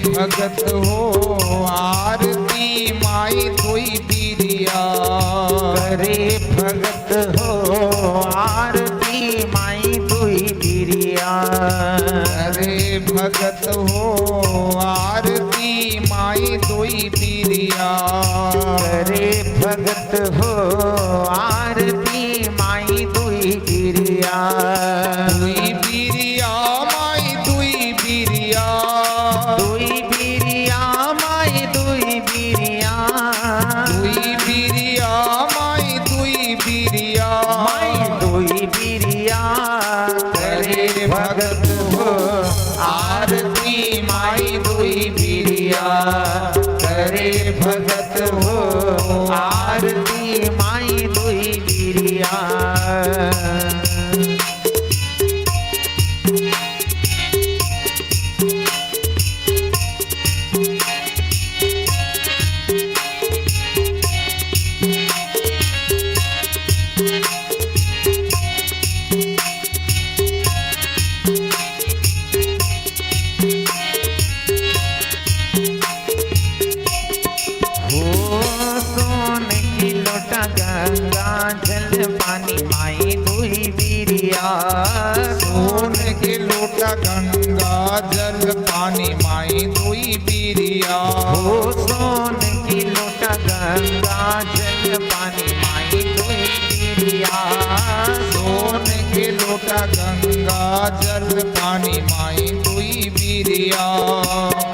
भगत हो आरती माई धोई बिरिया। करे भगत हो आरती माई धोई बिरिया। करे भगत हो आरती माई धोई बिरिया। करे भगत हो आरती माई धोई बिरिया। धोई बिरिया माई धोई बिरिया। धोई बिरिया माई धोई बिरिया। धोई बिरिया माई धोई बिरिया। माई धोई बिरिया। करे भगत हो आरती माई धोई बिरिया। करे भगत हो आरती माई धोई बिरिया। गंगा जल पानी माई धोई बिरिया। सोन के लोटा गंगा जल पानी माई धोई बिरिया। हो सोन की लोटा गंगा जल पानी माई धोई बिरिया। सोन के लोटा गंगा जल पानी माई धोई बिरिया।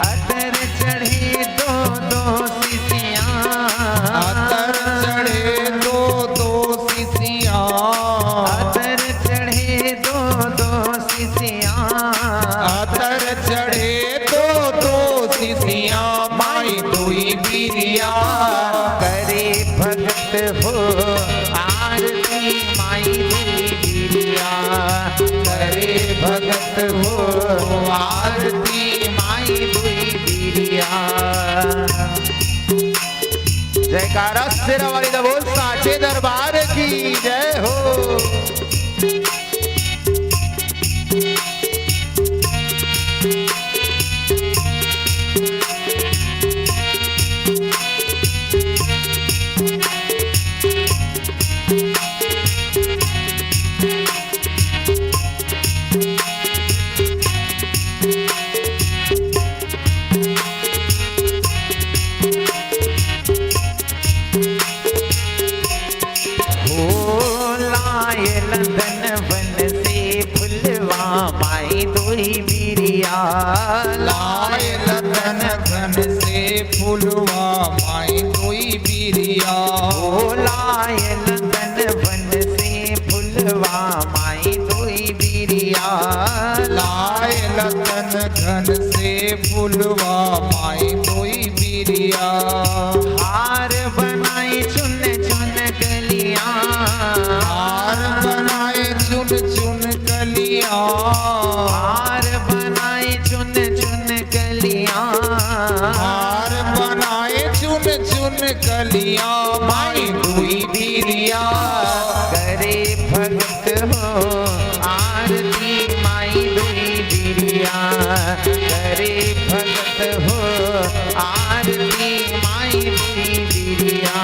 अतर चढ़े दो दो सिसियाँ। अतर चढ़े दो दो सिसियाँ। अतर चढ़े दो दो सिसियाँ। अतर चढ़े दो दो सिसियाँ माई धोई बिरिया। करे भगत हो आरती माई धोई बिरिया। करे भगत हो आरती माई धोई बिरिया। जयकारा सिरा वाली दा बोल साचे दरबार की जय हो। लंदन वन से फुलवा माई धोई बिरिया। लाए लदन घन से फुलवा माई धोई बिरिया। ओ लाए लंदन वन से फुलवा माई धोई बिरिया। लाए लदन घन से फुलवा माई धोई बिरिया। हार बनाई चुन चुन कलियां। हार बनाए चुन चुन कलियां। हार बनाई चुन चुन कलियां। हार बनाए चुन चुन कलियां माई धोई बिरिया। करे भगत हो आरती माई धोई बिरिया। करे भगत हो आरती माई धोई बिरिया।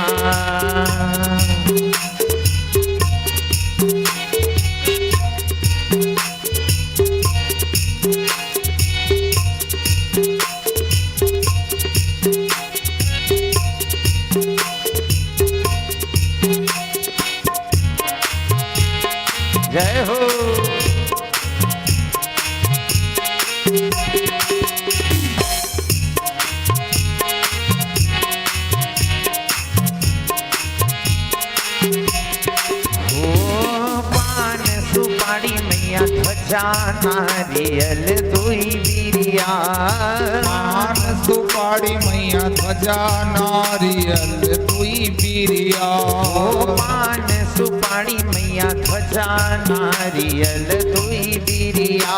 जय हो। पान सुपारी में मैया ध्वजा नारियल दुई बिरिया पान सुपारी मैया ध्वजा नारियल दुई बिरिया पान सुपारी मैया ध्वजा नारियल दुई बिरिया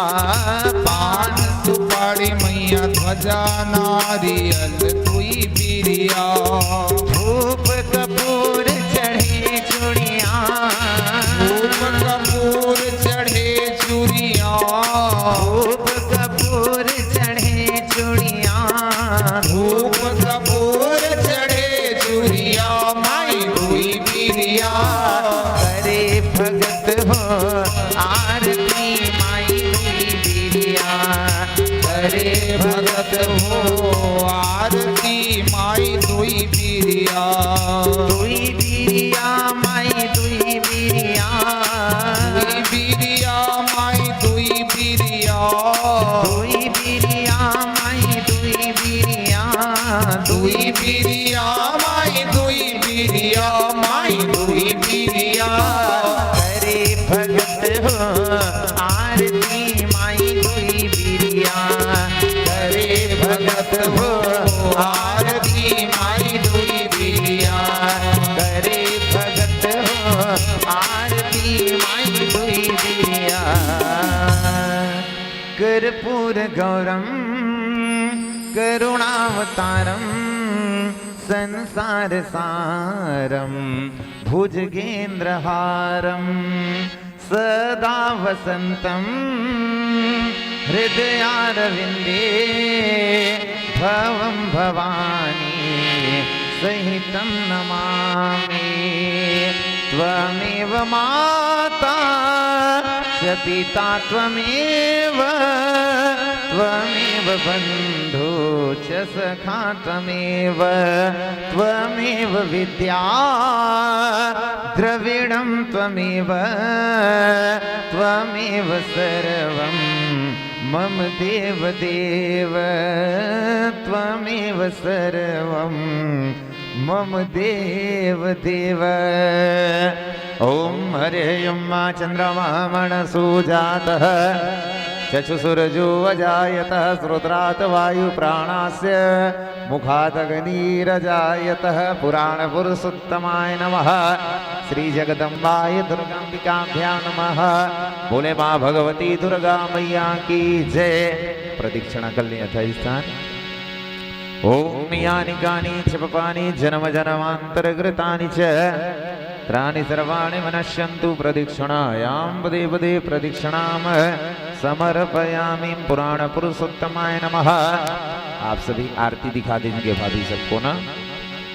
पान सुपारी मैया ध्वजा नारियल दुई बिरिया धूप कपूर चढ़े चूड़िया धूप कपूर चढ़े चूड़िया धूप कपूर चढ़े चूड़िया धूप कपूर चढ़े चूड़िया माई दुई बिरिया करे भगत हो आरती माई दुई बिरिया करे भगत हो आरती माई दुई बिरिया दुई बिरिया माई दुई बिरिया दुई बिरिया माई दुई बिरिया दुई बिरिया माई दुई बिरिया दुई बिरिया माई दुई बिरिया माई दुई बिरिया करे भगत हो आरती माई दुई बिरिया करे भगत हो आरती माई दुई बिरिया करे भगत हो आरती माई दुई बिरिया कर्पूर गौरम करुणावतारम संसार सारम भुजगेन्द्रहारम सदा वसंतम हृदयारविंदे भवं भवानी सहितं नमामि त्वमेव माता च पिता त्वमेव त्वमेव बन्धु च सखा त्वमेव त्वमेव विद्या द्रविणं त्वमेव त्वमेव सर्वं मम देव देव त्वमेव सर्वं मम देव देव ॐ हरे मा चन्द्रमा मनसो जातः चक्षुसुरजो अजायतः श्रोत्रात् वायुप्राणास्य मुखादग्निरजायतः पुराणपुरुषोत्तमाय नमः श्रीजगदम्बाय दुर्गाम्बिकाभ्यां नमः बोले माँ भगवती दुर्गा मैया की जय प्रदक्षिणा कर लें अथई स्थान ओम यानि कानि च पापानि जन्म जन्मान्तरकृतानि च त्राणि सर्वाणि मनश्यन्तु प्रदक्षिणायां पदे पदे प्रदक्षिणाम समर्पयामि पुराण पुरुषोत्तमाय नमः। आप सभी आरती दिखा दीजिए भाभी सबको ना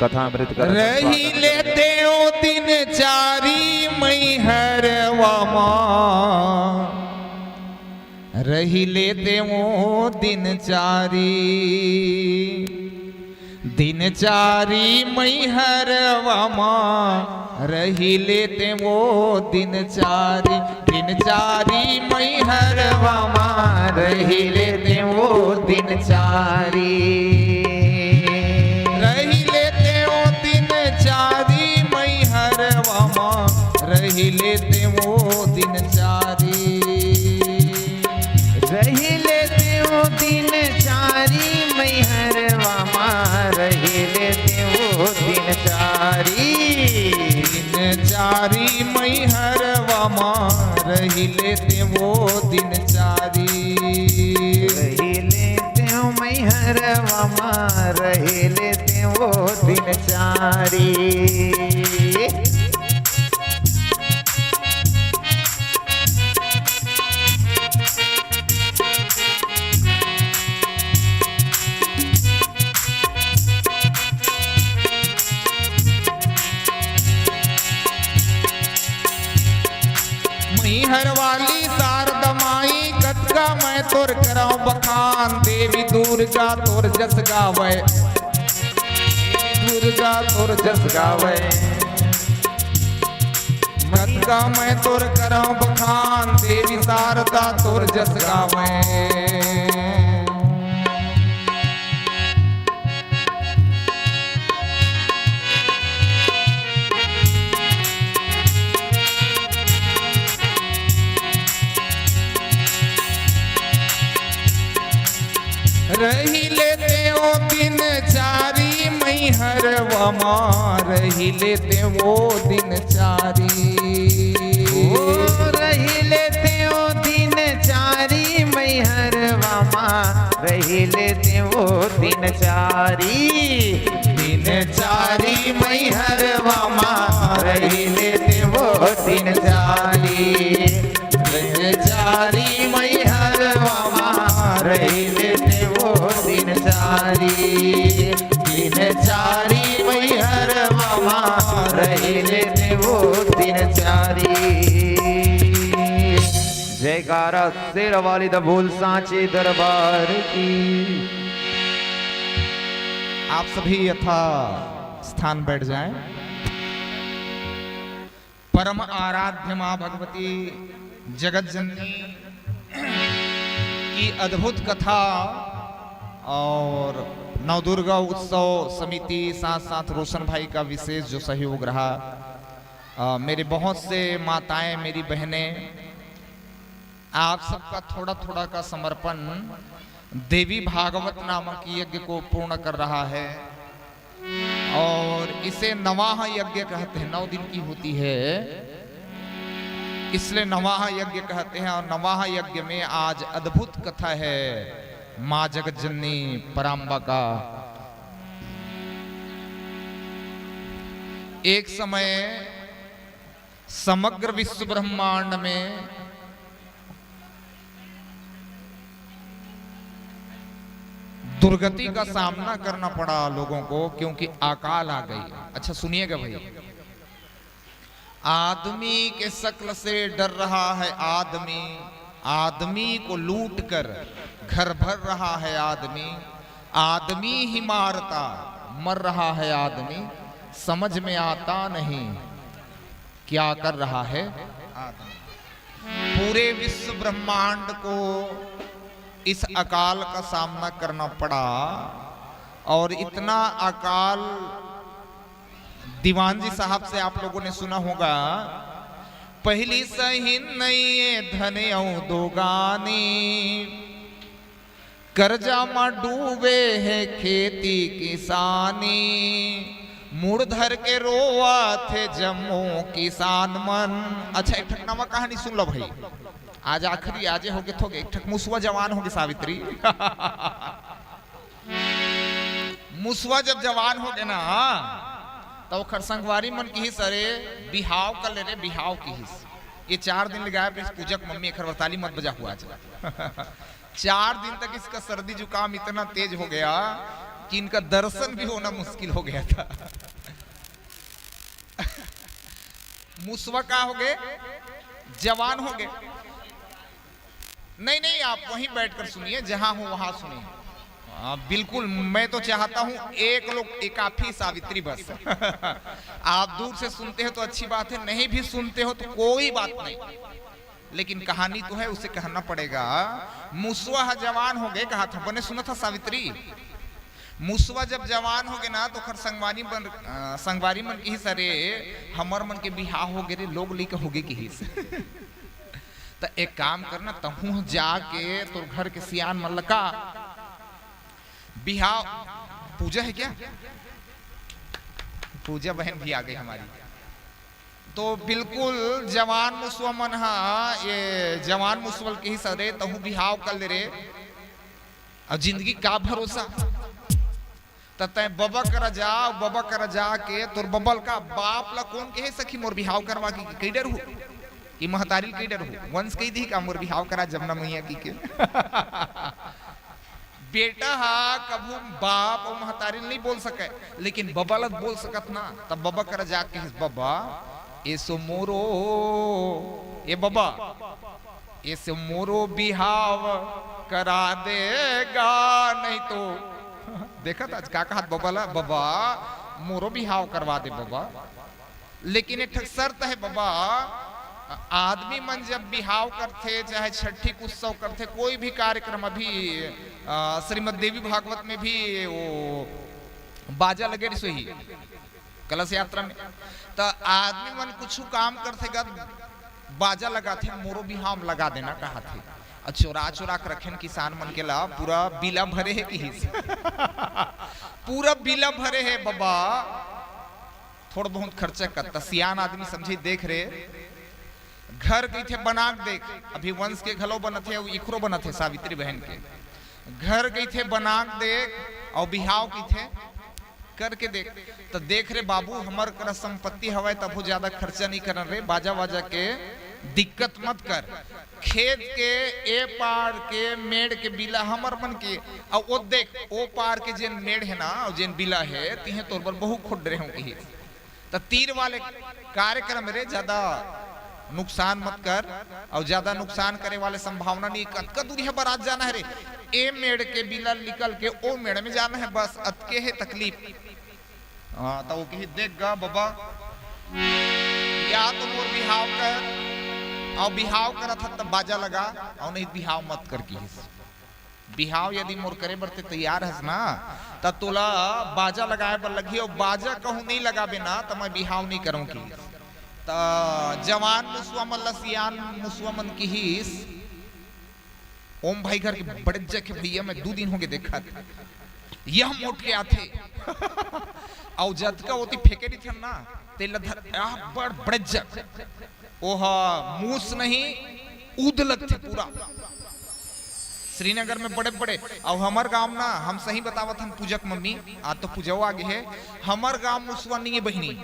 कथामृत कर रही लेते ओ दिन चारी मैहर वामा रही लेते वो दिन चारी मैहर वामा रही लेते वो दिन चारी मैहर वामा रही लेते वो दिन चारी रही लेते वो दिन चारी मैहर वामा रही लेते वो दिन चारी रही लेते वो दिन चारी मैहर वामा रही लेते वो दिन चारी मैहर वामा रही लेते वो दिन चारी रही लेते वो मैहर वामा रही लेते वो दिन चारी मैहर वाली शारदा माई कतका मैं तोर कराऊं बखान देवी दुर्गा तोर जस गावे दुर्गा तोर जस गावे कतका मैं तोर कराऊं बखान देवी शारदा तोर जस गावे मैहरवा रही लेते वो दिन चारी। रही लेते वो दिन चारी मैहरवा रही लेते वो दिन चारी। दिन चारी मैहरवा रही लेते वो दिन चारी। दिन चारी मैहरवा रही लेते वो दिन चारी। दिन चारी मैहरवा रही लेते वो दिन चारी। जयकारा शेर वाली द भूल सांचे दरबार की। आप सभी यथा स्थान बैठ जाएं। परम आराध्य मां भगवती जगत जननी की अद्भुत कथा और नवदुर्गा उत्सव समिति साथ साथ रोशन भाई का विशेष जो सहयोग रहा, मेरे बहुत से माताएं, मेरी बहनें, आप सबका थोड़ा थोड़ा का समर्पण देवी भागवत नामक यज्ञ को पूर्ण कर रहा है। और इसे नवाह यज्ञ कहते हैं, 9 दिन की होती है इसलिए नवाह यज्ञ कहते हैं। और नवाह यज्ञ में आज अद्भुत कथा है मां जगत जननी पराम्बा का। एक समय समग्र विश्व ब्रह्मांड में दुर्गति का सामना करना पड़ा लोगों को, क्योंकि अकाल आ गई। अच्छा सुनिएगा भाई, आदमी के शक्ल से डर रहा है आदमी, आदमी को लूट कर घर भर रहा है आदमी, आदमी ही मारता मर रहा है आदमी, समझ में आता नहीं क्या कर रहा है आदमी। पूरे विश्व ब्रह्मांड को इस अकाल का सामना करना पड़ा। और इतना अकाल दीवान जी साहब से आप लोगों ने सुना होगा, पहली सही नहीं धन दो गानी, कर्जा में डूबे है खेती किसानी, मुड़ धर के रोआ थे जम्मू किसान मन। अच्छा एक ठक नवा कहानी सुन लो भाई, आज आखिरी आजे होगे थोगे। एक ठक मुसवा जवान होगे सावित्री मुसवा जब जवान हो गए ना तो खरसंगवारी मन की ही सरे बिहाव कर ले रे, बिहाव की हिस। ये 4 दिन लगाया इस पूजक मम्मी खरवताली मत बजा हुआ चला 4 दिन तक इसका सर्दी जुकाम इतना तेज हो गया कि इनका दर्शन भी होना मुश्किल हो गया था मुसवा का हो गए, जवान हो गए। नहीं नहीं, आप वहीं बैठकर सुनिए, जहां हो वहां सुनिए। बिल्कुल, मैं तो चाहता हूं एक लोग एक काफी सावित्री बस आप दूर से सुनते हो तो अच्छी बात है, नहीं भी सुनते हो तो कोई बात नहीं, लेकिन कहानी तो है, उसे कहना पड़ेगा। मुसवा जवान हो गए कहा था, बने सुना था सावित्री। मुसवा जब जवान हो गए ना तो खर संगवारी मन की सरे हमर मन के बिहाव हो गए, लोग लेके हो गए की तो एक काम करना, तहू जाके तो घर के सियान मल्लका बिहाव। पूजा है क्या? पूजा बहन भी आ गई हमारी। तो बिल्कुल जवान मुसवा मन हा, ये जवान मुसवल के ही सरे तहू बिहाव कर ले रे। अब जिंदगी का भरोसा, तय बबा कर जा, बबा कर जा के तोर बबल का बाप ला कौन के सखी मोर बिहाव करवा की कई डर हो कि महतारी कई डर हो, वंश कई दी का मोर बिहाव करा जमुना मैया की के बेटा हा कभू बाप और महतारी नहीं बोल सके, लेकिन बबा लत बोल सकत ना। तब बबा कर जाके बबा ऐसो मोरो, ये बबा ऐसे मोरो बिहाव करा देगा, नहीं तो देखा था का कहा बबा, बबा मोरो बिहाव करवा दे बबा। लेकिन एक शर्त है बबा, आदमी मन जब बिहाव करते, चाहे छठी उत्सव करते, कोई भी कार्यक्रम, अभी श्रीमद देवी भागवत में भी वो बाजा लगे रही कलश यात्रा में, तो आदमी मन कुछ काम करते गा बाजा लगाते, मोरो बिहाव लगा देना कहा थे। चोरा चोरा कर रखे किसान मन के ला पूरा बिला भरे है कि पूरा बिला भरे है बाबा। थोड़ा बहुत खर्चा करता, सियान आदमी समझी देख रहे घर के थे बना देख, अभी वंश के घलो बनत है, इखरो बनत है सावित्री बहन के घर के थे बना देख और बिहाव की थे करके देख, तो देख रे बाबू हमार कर संपत्ति हवा तब हो ज्यादा खर्चा नहीं कर रहे, बाजा बाजा के दिक्कत मत कर, खेत के ए पार के मेड़ के बिला हमर बन के और वो देख ओ पार के जेन मेड़ है ना और जेन बिला है तिहे तोर पर बहुत खुद रहे होंगे, तो तीर वाले कार्यक्रम रे ज्यादा नुकसान मत कर, और ज्यादा नुकसान करे वाले संभावना नहीं, कतका दूरी है बारात जाना है रे, ए मेड़ के बिला निकल के ओ मेड़ में जाना है, बस अतके है तकलीफ। हाँ तो वो कही देख गा बाबा या तो मोर बिहाव कर और बिहाव करत था तब बाजा लगा और नहीं बिहाव मत कर की बिहाव यदि मोर करे बरते तैयार है ना तब तोला बाजा लगाए पर लगी और बाजा कहूं नहीं लगाबे ना तो मैं बिहाव नहीं करूं की, तो जवान मुसवा मल्ला सियान मुसवा मन की हिस ओम भाई घर के बड़े जगह भैया मैं 2 दिन हो गए देखा यह मोट के आते और जद का होती फेंके नहीं थे ना तेल बड़ बड़े जग ओहा मूस नहीं ऊद लगते पूरा श्रीनगर में बड़े बड़े, और हमार गांव ना हम सही बतावत हम पूजक मम्मी आज तो पूजो आगे है, हमार गांव मुसवा नहीं है बहनी,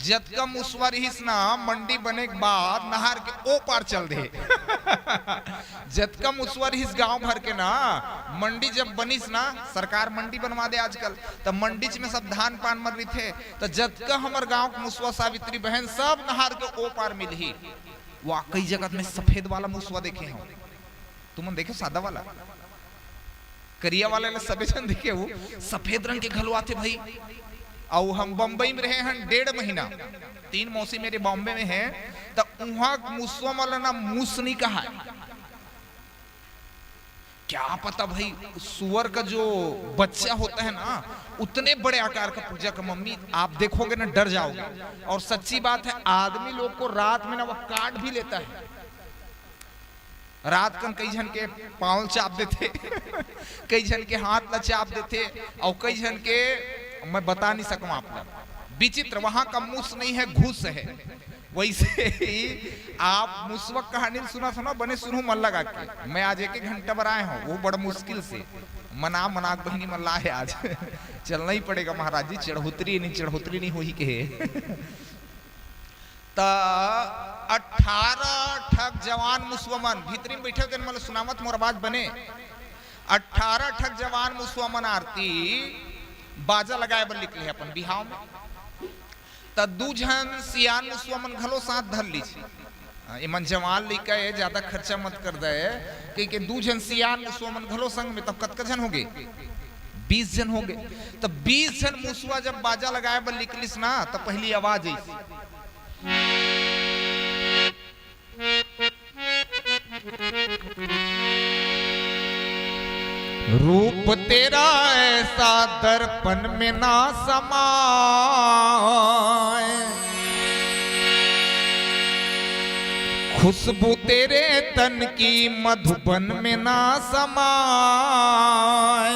जद का मुसवा रहीस ना मंडी बने के बाद नहर के ओ पार चल दे जद का मुसवा रहीस गांव भर के ना मंडी जब बनीस ना सरकार मंडी बनवा दे आजकल, तो मंडी में सब धान पान मर रही थे, तो जद का हमार गांव के मुसवा सावित्री बहन सब नहर के ओ पार मिल ही, वाकई जगत में सफेद वाला मुसवा देखे हो तुम देखे सादा वाला करिया वाले सबे जन देखे हो सफेद रंग के घलो आते भाई, और हम बंबई में रहे हैं 1.5 महीना, 3 मौसी मेरे बॉम्बे में है, तो वहां मुसवा वाला ना मूस नहीं कहा है, क्या पता भाई सुअर का जो बच्चा होता है ना उतने बड़े आकार का पूजा का मम्मी आप देखोगे ना डर जाओगे, और सच्ची बात है आदमी लोग को रात में ना वो काट भी लेता है, रात कन कई जन के पांव चाप देते कई जन के हाथ ला चाप देते, और कई जन के मैं बता नहीं सकूं आप लोग, विचित्र वहां का मूस नहीं है घूस है, वैसे ही आप मुसवक कहानी सुना बने सुनू मन लगा के, मैं आज 1 घंटा पर आए हूँ वो बड़ा मुश्किल से मना बहनी मन ला है आज चलना ही पड़ेगा महाराज जी, चढ़ोतरी नहीं हो ही के 18 ठग जवान मुसलमान भीतरी में बैठे मतलब सुनावत मोर आवाज बने, 18 ठग जवान मुसलमान आरती बाजा लगाए बर निकले अपन बिहाव में, त 2 जन सियान मुसलमान घलो साथ धर ली एमन जवान लिखा है ज्यादा खर्चा मत कर दे कि 2 जन सियान मुसलमान घलो संग में, तब कतका जन हो गए 20 जन हो गए, तब 20 जन मुसवा जब बाजा लगाए बर निकलिस ना तब पहली आवाज आई रूप तेरा ऐसा दर्पण में ना समाए, खुशबू तेरे तन की मधुबन में ना समाए,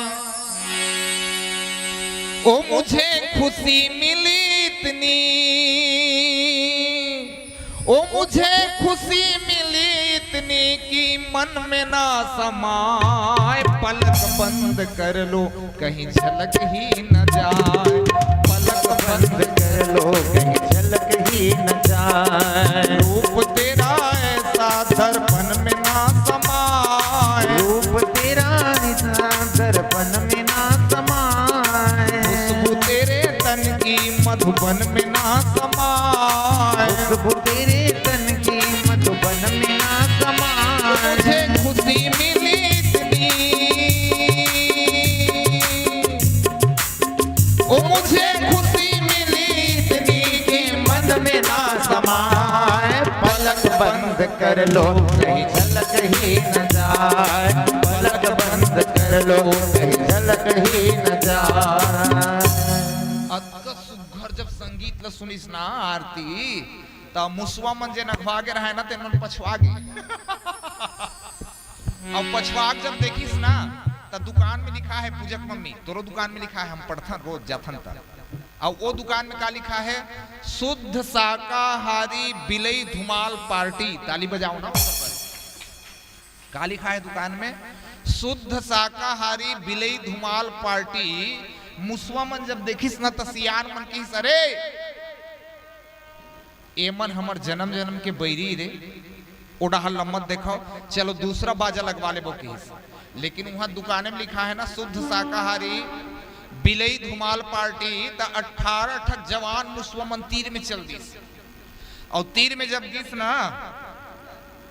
ओ मुझे खुशी मिली इतनी, ओ मुझे खुशी मिली इतनी कि मन में ना समाए, पलक बंद कर लो कहीं झलक ही न जाए, पलक बंद कर लो कहीं झलक ही न जाए, रूप तेरा ऐसा दर्पण में ना समाए, रूप तेरा ऐसा दर्पण में ना समाए, खुशबू तेरे तन की मधुबन में ना समाए, खुशबू तेरे तन की मधुबन में ना समाए, मुझे खुशी मिली इतनी, ओ मुझे खुशी मिली इतनी कि मन में ना समाए, पलक बंद कर लो कहीं झलक ही न जाए, पलक बंद कर लो कहीं झलक ही न जाए। अतका सुघर जब संगीत ल सुनिस ना आरती ता मुसवा मन जे नखवागे रहे ना तेन मन पछवागे और पछवाग जब देखिस ना ता दुकान में लिखा है पूजक मम्मी तोरो दुकान में लिखा है हम पढ़थन रोज जाथन ता और वो दुकान में क्या लिखा है? शुद्ध शाकाहारी बिलई धुमाल पार्टी। ताली बजाओ ना। क्या लिखा है दुकान में? शुद्ध शाकाहारी बिलई धुमाल पार्टी। मुसवा मन जब देखिस ना तो सियान मन की अरे एमन हमर जन्म जन्म के बैरी रे, ओडा लम्मत देखो, चलो दूसरा बाजा लगवा ले बोकीस। लेकिन वहां दुकान में लिखा है ना शुद्ध शाकाहारी बिलई धुमाल पार्टी। तो 18 ठक जवान मुसवा मन तीर में चल दिस, और तीर में जब गिस ना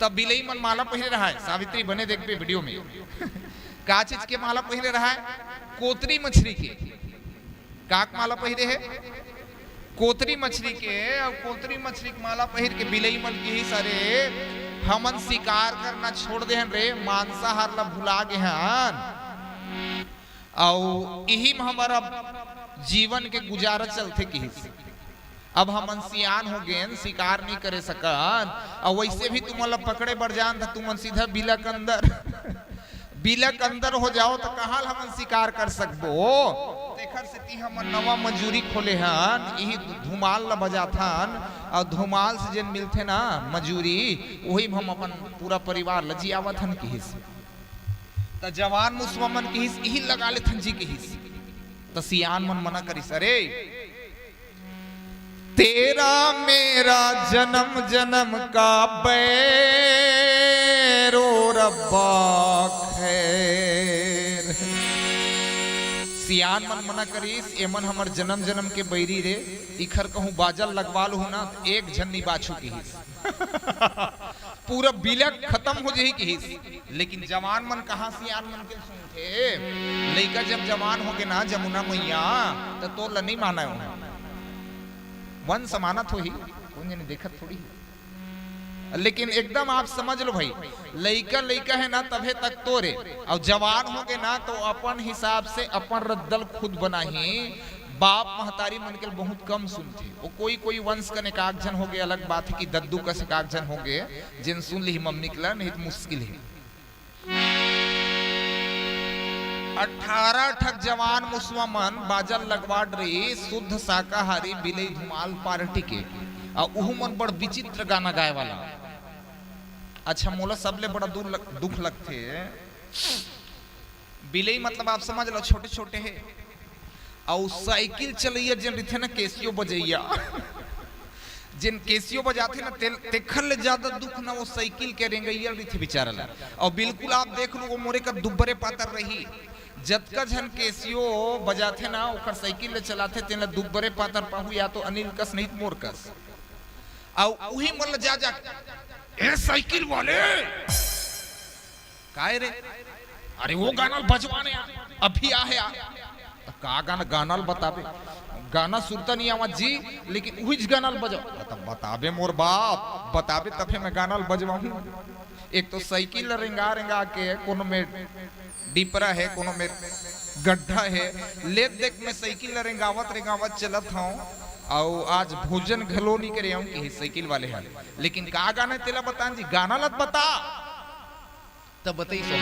तब बिलई मन माला पहने रहा है। सावित्री बने देख पे वीडियो में का चीज के माला पहने रहा है? कोतरी मछली के। काक माला पहने है? कोतरी मछली के। और कोतरी मछली के माला पहिर के बिलई मन की ही सारे हमन शिकार करना छोड़ दे रे, मांसाहार ला भुला गे हन। और यही में हमारा जीवन के गुजारा चलते की। अब हम सियान हो गए, शिकार नहीं करे सकन, और वैसे भी तुम पकड़े बढ़ जान तो तुम सीधा बिलक अंदर बिलक अंदर हो जाओ तो कहाँ हम शिकार कर सकबो। देखर से ती हम नवा मजूरी खोले हन, यही धुमाल ला बजाथन, और धुमाल से जिन मिलते ना मजूरी वही हम अपन पूरा परिवार लजियावत हन की हिस्से। तो जवान मुसलमान की हिस्से यही लगा ले थन जी के हिस्से। तो सियान मन मना करिस, अरे तेरा मेरा जन्म जन्म का बैरो रब्बा खैर। सियान मन मना करीस, एमन हमर जन्म जन्म के बैरी रे, इखर कहूं बाजल लगवा लू ना तो एक झन्नी बाछू की हिस पूरा बिलक खत्म हो जाही की हिस। लेकिन जवान मन कहाँ सियान मन के सुनते? लइका जब जवान हो गए ना जमुना मैया तो ल नहीं माना है वन समानत हो ही कौन जाने देखत थोड़ी। लेकिन एकदम आप समझ लो भाई, लइका लइका है ना तभे तक तोरे, और जवान हो गए ना तो अपन हिसाब से अपन रद्दल खुद बनाही। बाप महतारी मन के बहुत कम सुनते। वो कोई कोई वंश का एकाक जन हो गए, अलग बात है कि दद्दू का एकाक जन हो गए जिन सुन ली मम निकला, नहीं तो मुश्किल है। 18 ठक जवान मुसलमान बाजल लगवाड़ रही शुद्ध शाकाहारी बिलई धुमाल पार्टी के, और उहु मन बड़ विचित्र गाना गाए वाला। अच्छा मोला सबले बड़ा दुख लगते बिलई मतलब आप समझ लो छोटे छोटे है, और साइकिल चलैया जिन रही ना केसियो बजैया जिन केसियो बजाते ना तेखर ले ज्यादा दुख ना वो साइकिल के रेंगैया रही थे बेचारा ला। और बिल्कुल आप देख लो वो मोरे का दुब्बरे पातर रही, जतका झन केसियो बजाते ना ओकर साइकिल ले चलाते तेला दुब्बरे पातर पाहु, या तो अनिल कस नहीं तो मोर कस। और वही मन जा ए साइकिल वाले काहे रे, अरे वो गाना बजवाने अभी आ है तो का गाना गाना बताबे, गाना सुनता नहीं आवाज जी, लेकिन वही गाना बजाओ तब बताबे मोर बाप, बताबे तबे मैं गाना बजवाऊं। एक तो साइकिल रेंगा रेंगा के कोनो में डिपरा है, कोनो में गड्ढा है, ले देख मैं साइकिल रेंगावत रेंगावत चलत हूं, और आज भोजन घलो नहीं करे हूं कि साइकिल वाले हैं। लेकिन का गाना तेला बता जी, गाना लत बता तब बताई सो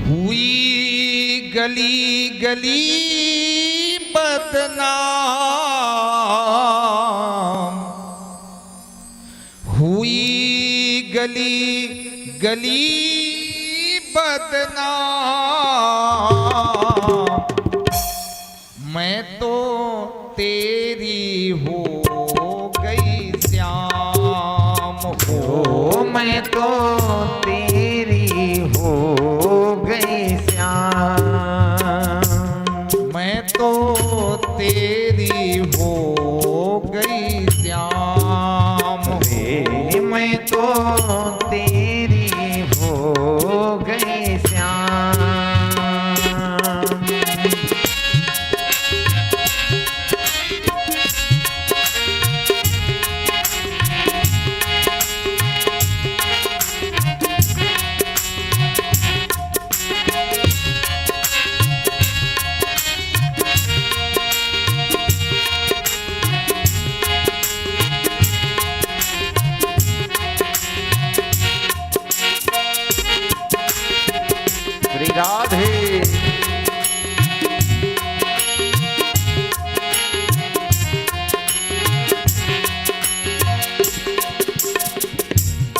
हुई गली गली बदनाम, हुई गली गली बदनाम, मैं तो तेरी हो गई श्याम हो, मैं तो तेरी हो गई श्याम, मैं तो तेरी हो गई श्याम रे, मैं तो तेरी हो गई श्याम।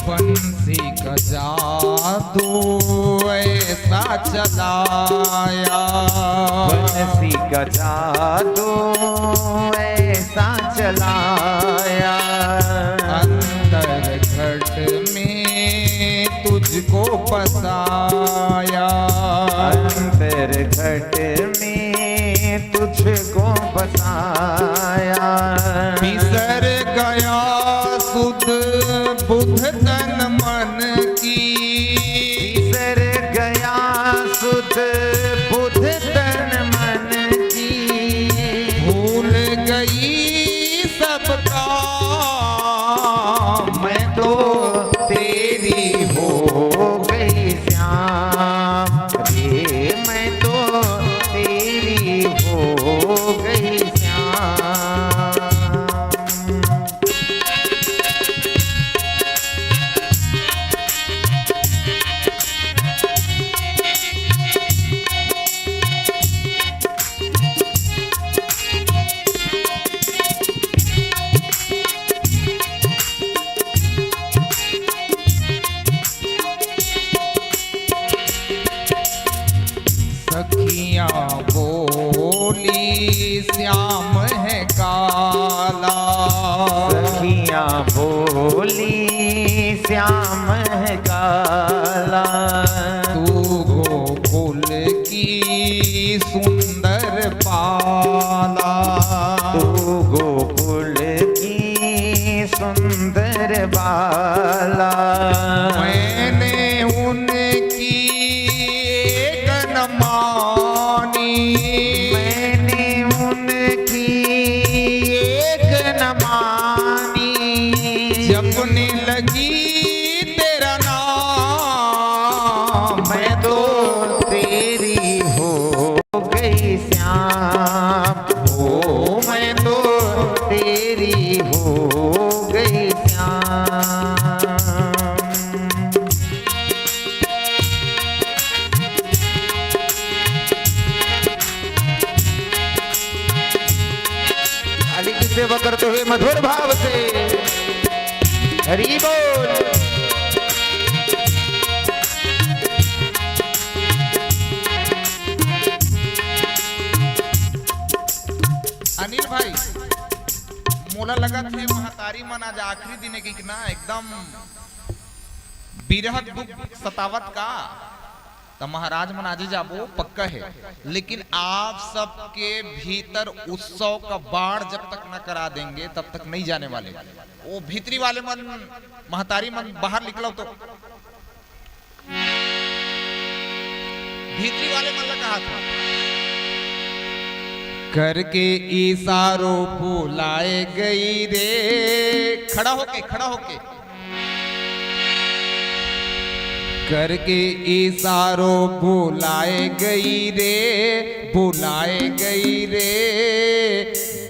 बंसी का जादू ऐसा चलाया, बंसी का जादू ऐसा चलाया, अंतर घट में तुझको बसाया, अंतर घट में तुझको बसाया, बिसर गया सुध बुध तन मन की, बिसर गया सुध बुध तन मन की, भूल गई सबका मैं तो तेरी हो गई श्याम रे, मैं तो तेरी हो गई श्याम। सखियां बोली श्याम है काला, सखियां बोली श्याम है काला, तू गोकुल की सुंदर पाला, तू गोकुल की सुंदर बाला, मैंने उनकी एक न मानी, मैंने उनकी एक न मानी, जपने लगी तेरा नाम, मैं तो तेरी हो गई श्याम, ओ मैं तो तेरी हो गई श्याम। काली की सेवा करते हुए मधुर भाव से हरि बोल। अनिल भाई मोला लगा थे महतारी मन आज आखिरी दिन की ना एकदम बिरहत दुख सतावत का, तो महाराज मन आज जाबो पक्का है, लेकिन आप सबके भीतर उत्सव का बाढ़ जब तक न करा देंगे तब तक नहीं जाने वाले। वो भीतरी वाले मन महतारी मन बाहर निकलो तो भीतरी वाले मन ने कहा था करके इशारों बुलाए गई रे, खड़ा होके करके इशारों बुलाए गई रे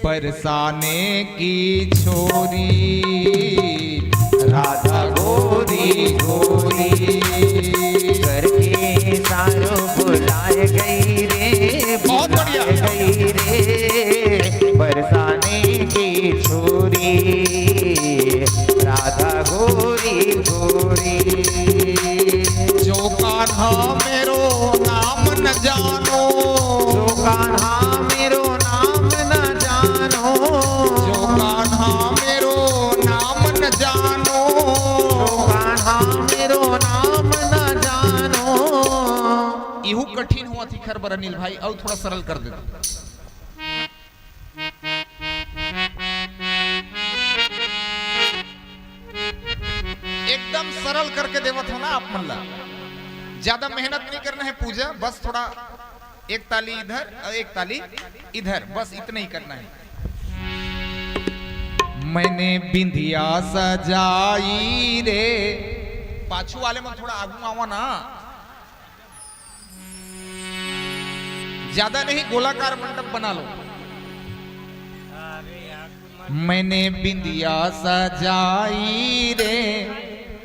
बरसाने की छोरी राधा गोरी गोरी करके सारो बुलाए गई रे, बहुत बढ़िया। बुलाए गई रे बरसाने की छोरी राधा गोरी गोरी। जो कान्हा मेरो नाम न जानो, जो कान्हा मेरो नाम न जानो, जो कान्हा मेरो नाम न जानो, जो कान्हा मेरो नाम न जानो। इहू कठिन हुआ थी खर बर अनिल भाई, और थोड़ा सरल कर दे। एकदम सरल करके देवत हो ना आप मन ला, ज्यादा मेहनत नहीं करना है पूजा, बस थोड़ा एक ताली इधर और एक ताली इधर, बस इतना ही करना है। मैंने बिंदिया सजाई रे, पाछू वाले में थोड़ा आगू आवा ना, ज्यादा नहीं, गोलाकार मंडप बना लो। मैंने बिंदिया सजाई रे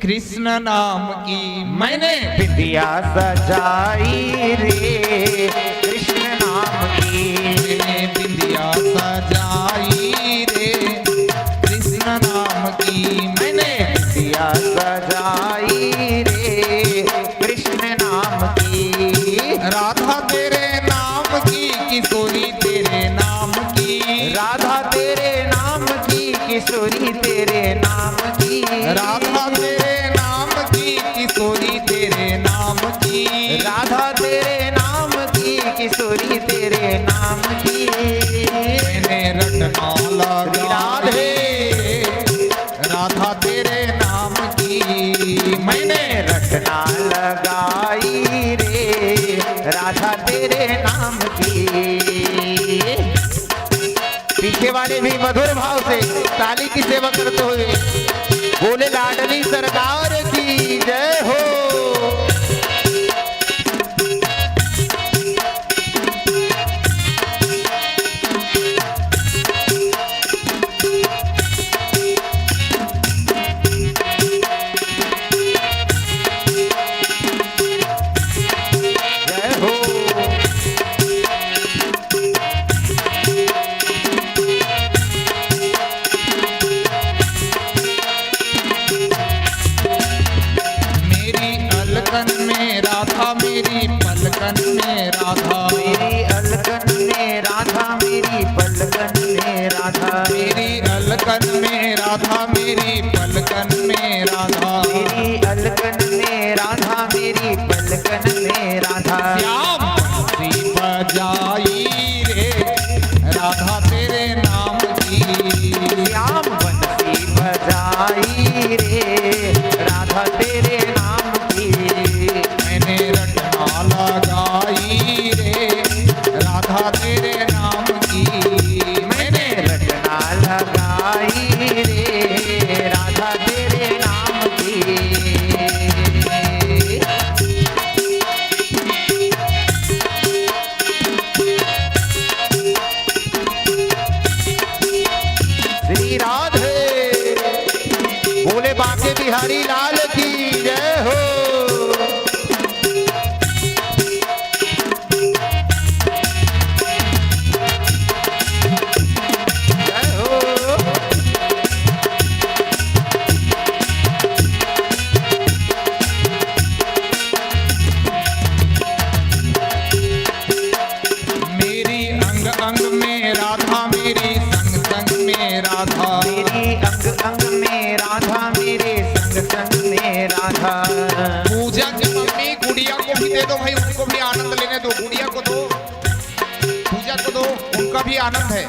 कृष्ण नाम की, मैंने बिंदिया सजाई रे कृष्ण नाम की, मैंने बिंदिया सजाई रे कृष्ण नाम की, मैंने बिंदिया सजाई लगाई रे कृष्ण नाम की। राधा तेरे नाम की किशोरी तेरे नाम की। राधा तेरे नाम की किशोरी तेरे नाम की। राधा तेरे नाम की किशोरी तेरे नाम की। राधा तेरे नाम की किशोरी तेरे नाम की। मैंने रटना लगा राधा तेरे नाम की। मैंने रटना लगाई रे राधा तेरे नाम की। पीछे वाले भी मधुर भाव से ताली की सेवा करते हुए बोले लाडली सरकार की जय हो। मेरी पलकन में राधा। मेरी अलकन में राधा मेरी पलकन में राधा। मेरी अलकन में राधा मेरी पलकन में राधा। मेरी अलकन में राधा मेरी पलकन में राधा। श्याम बंसी बजाई रे राधा तेरे नाम की। श्याम बंसी बजाई रे राधा तेरे नाम की। मैंने रटना लगाई रे राधा तेरे नाम की। मैंने रटना लगाई रे राधा तेरे नाम की। श्री राधे बोले बांके बिहारी लाल की जय हो। पूजा की मम्मी गुड़िया को भी दे दो भाई, उनको भी आनंद लेने दो। गुड़िया को दो, पूजा को दो, उनका भी आनंद है।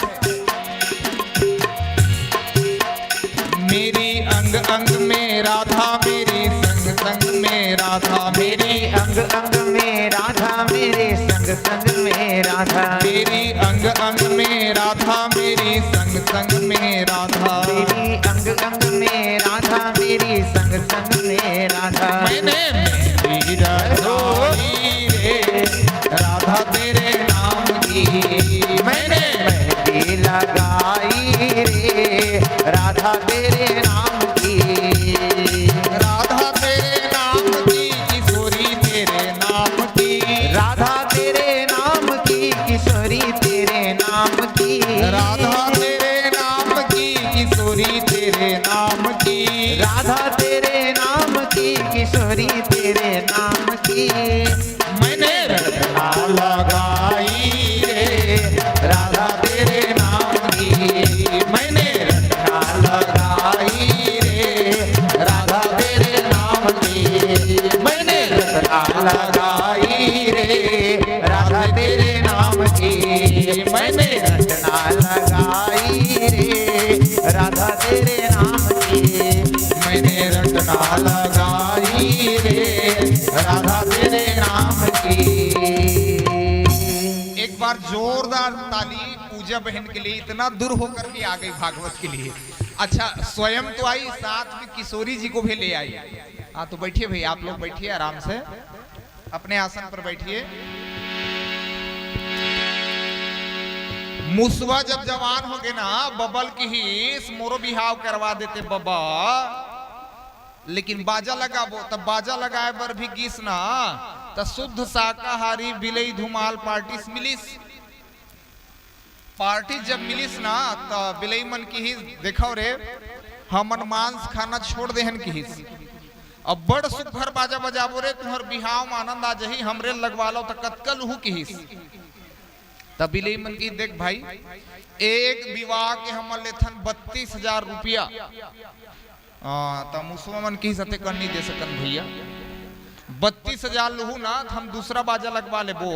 मेरी अंग अंग में राधा मेरी संग संग में राधा। मेरी अंग अंग में राधा मेरे संग संग में राधा। मेरी अंग अंग में राधा मेरी संग संग में राधा। मेरी अंग अंग में राधा मेरी संग संग में राधा। मैंने मेरी रचनाई रे राधा तेरे नाम की। मैंने मेहंदी लगाई रे राधा तेरे नाम की। राधा तेरे नाम की किशोरी तेरे नाम की। राधा तेरे नाम की किशोरी तेरे नाम की। राधा तेरे नाम की किशोरी तेरे नाम की। राधा तेरे नाम की किशोरी तेरे नाम की। मैंने रटना लगाई रे राधा तेरे नाम की। मैंने रटना लगाई रे राधा तेरे नाम की। मैंने रटना लगाई रे राधा तेरे नाम की। मैंने रटना लगाई रे राधा तेरे नाम की। मैंने रटना लगाई रे राधा तेरे नाम की। एक बार जोरदार ताली पूजा बहन के लिए, इतना दूर होकर भी आ गई भागवत के लिए। अच्छा, स्वयं तो आई, साथ में किशोरी जी को भी ले आई। हाँ तो बैठिए भाई, आप लोग बैठिए आराम से, अपने आसन पर बैठिए। मुसवा जब जवान हो गए ना, बबल की ही मोरो बिहाव करवा देते बाबा। लेकिन बाजा लगाबो तब बाजा लगाए बर भी गीस ना, त शुद्ध शाकाहारी बिलई धुमाल पार्टी मिलिस। पार्टी जब मिलिस ना त बिलई मन की ही देखो रे, हमन मांस खाना छोड़ देहन की हिस। अब बड़ सुघर बाजा बजाबो रे तुहर बिहाव में आनंद आ जही हमरे लगवा लो त कतकल हु की हिस तबिले मन की देख भाई एक विवाह के हमर लेथन 32,000 रुपया तो मुसलमान की सते करनी दे सकन भैया 32,000 लहू ना हम दूसरा बाजा लगवा लेबो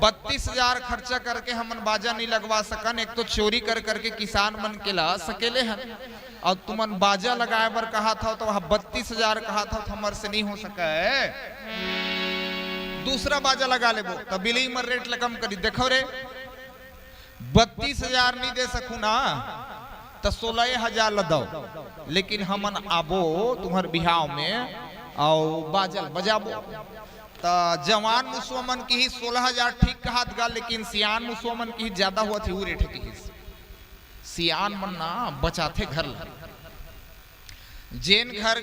32,000 खर्चा करके हमन बाजा नहीं लगवा सकन। एक तो चोरी कर करके किसान मन के ला सकेले हैं और तुमन बाजा लगाए बर कहा था तो वह 32,000 कहा था तो हमर से नहीं हो सका है। दूसरा बाजा लगा लेबो तो बिली मर रेट लगम करी देखो रे 32,000 नहीं दे सकू ना तो 16,000 लदो लेकिन हमन आबो तुम्हार बिहाव में और बाजल बजाबो तो जवान मुसलमान की ही 16,000 ठीक कहा गा लेकिन सियान मुसलमान की ही ज्यादा हुआ थी वो रेट की ही सियान मन ना बचाते घर जेन घर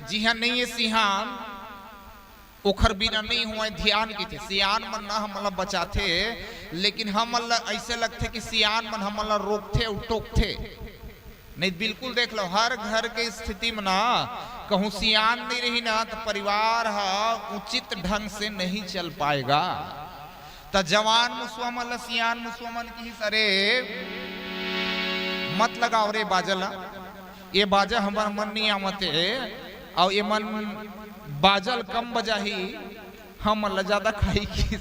जिहा नहीं है सिहान ओखर बिना नहीं हुआ ध्यान की थे सियान मन ना हमला बचाते लेकिन हमला ऐसे लगते कि सियान मन हमला रोकते और टोकते नहीं। बिल्कुल देख लो हर घर के स्थिति में ना कहूं सियान नहीं रही ना तो परिवार उचित ढंग से नहीं चल पाएगा। तो जवान मुसलमान सियान मुसलमान की सरे मत लगाओ रे बाजला ये बाजा हमार मन नहीं आमते और ये मन बाजल कम बजाही हम ज्यादा खाई की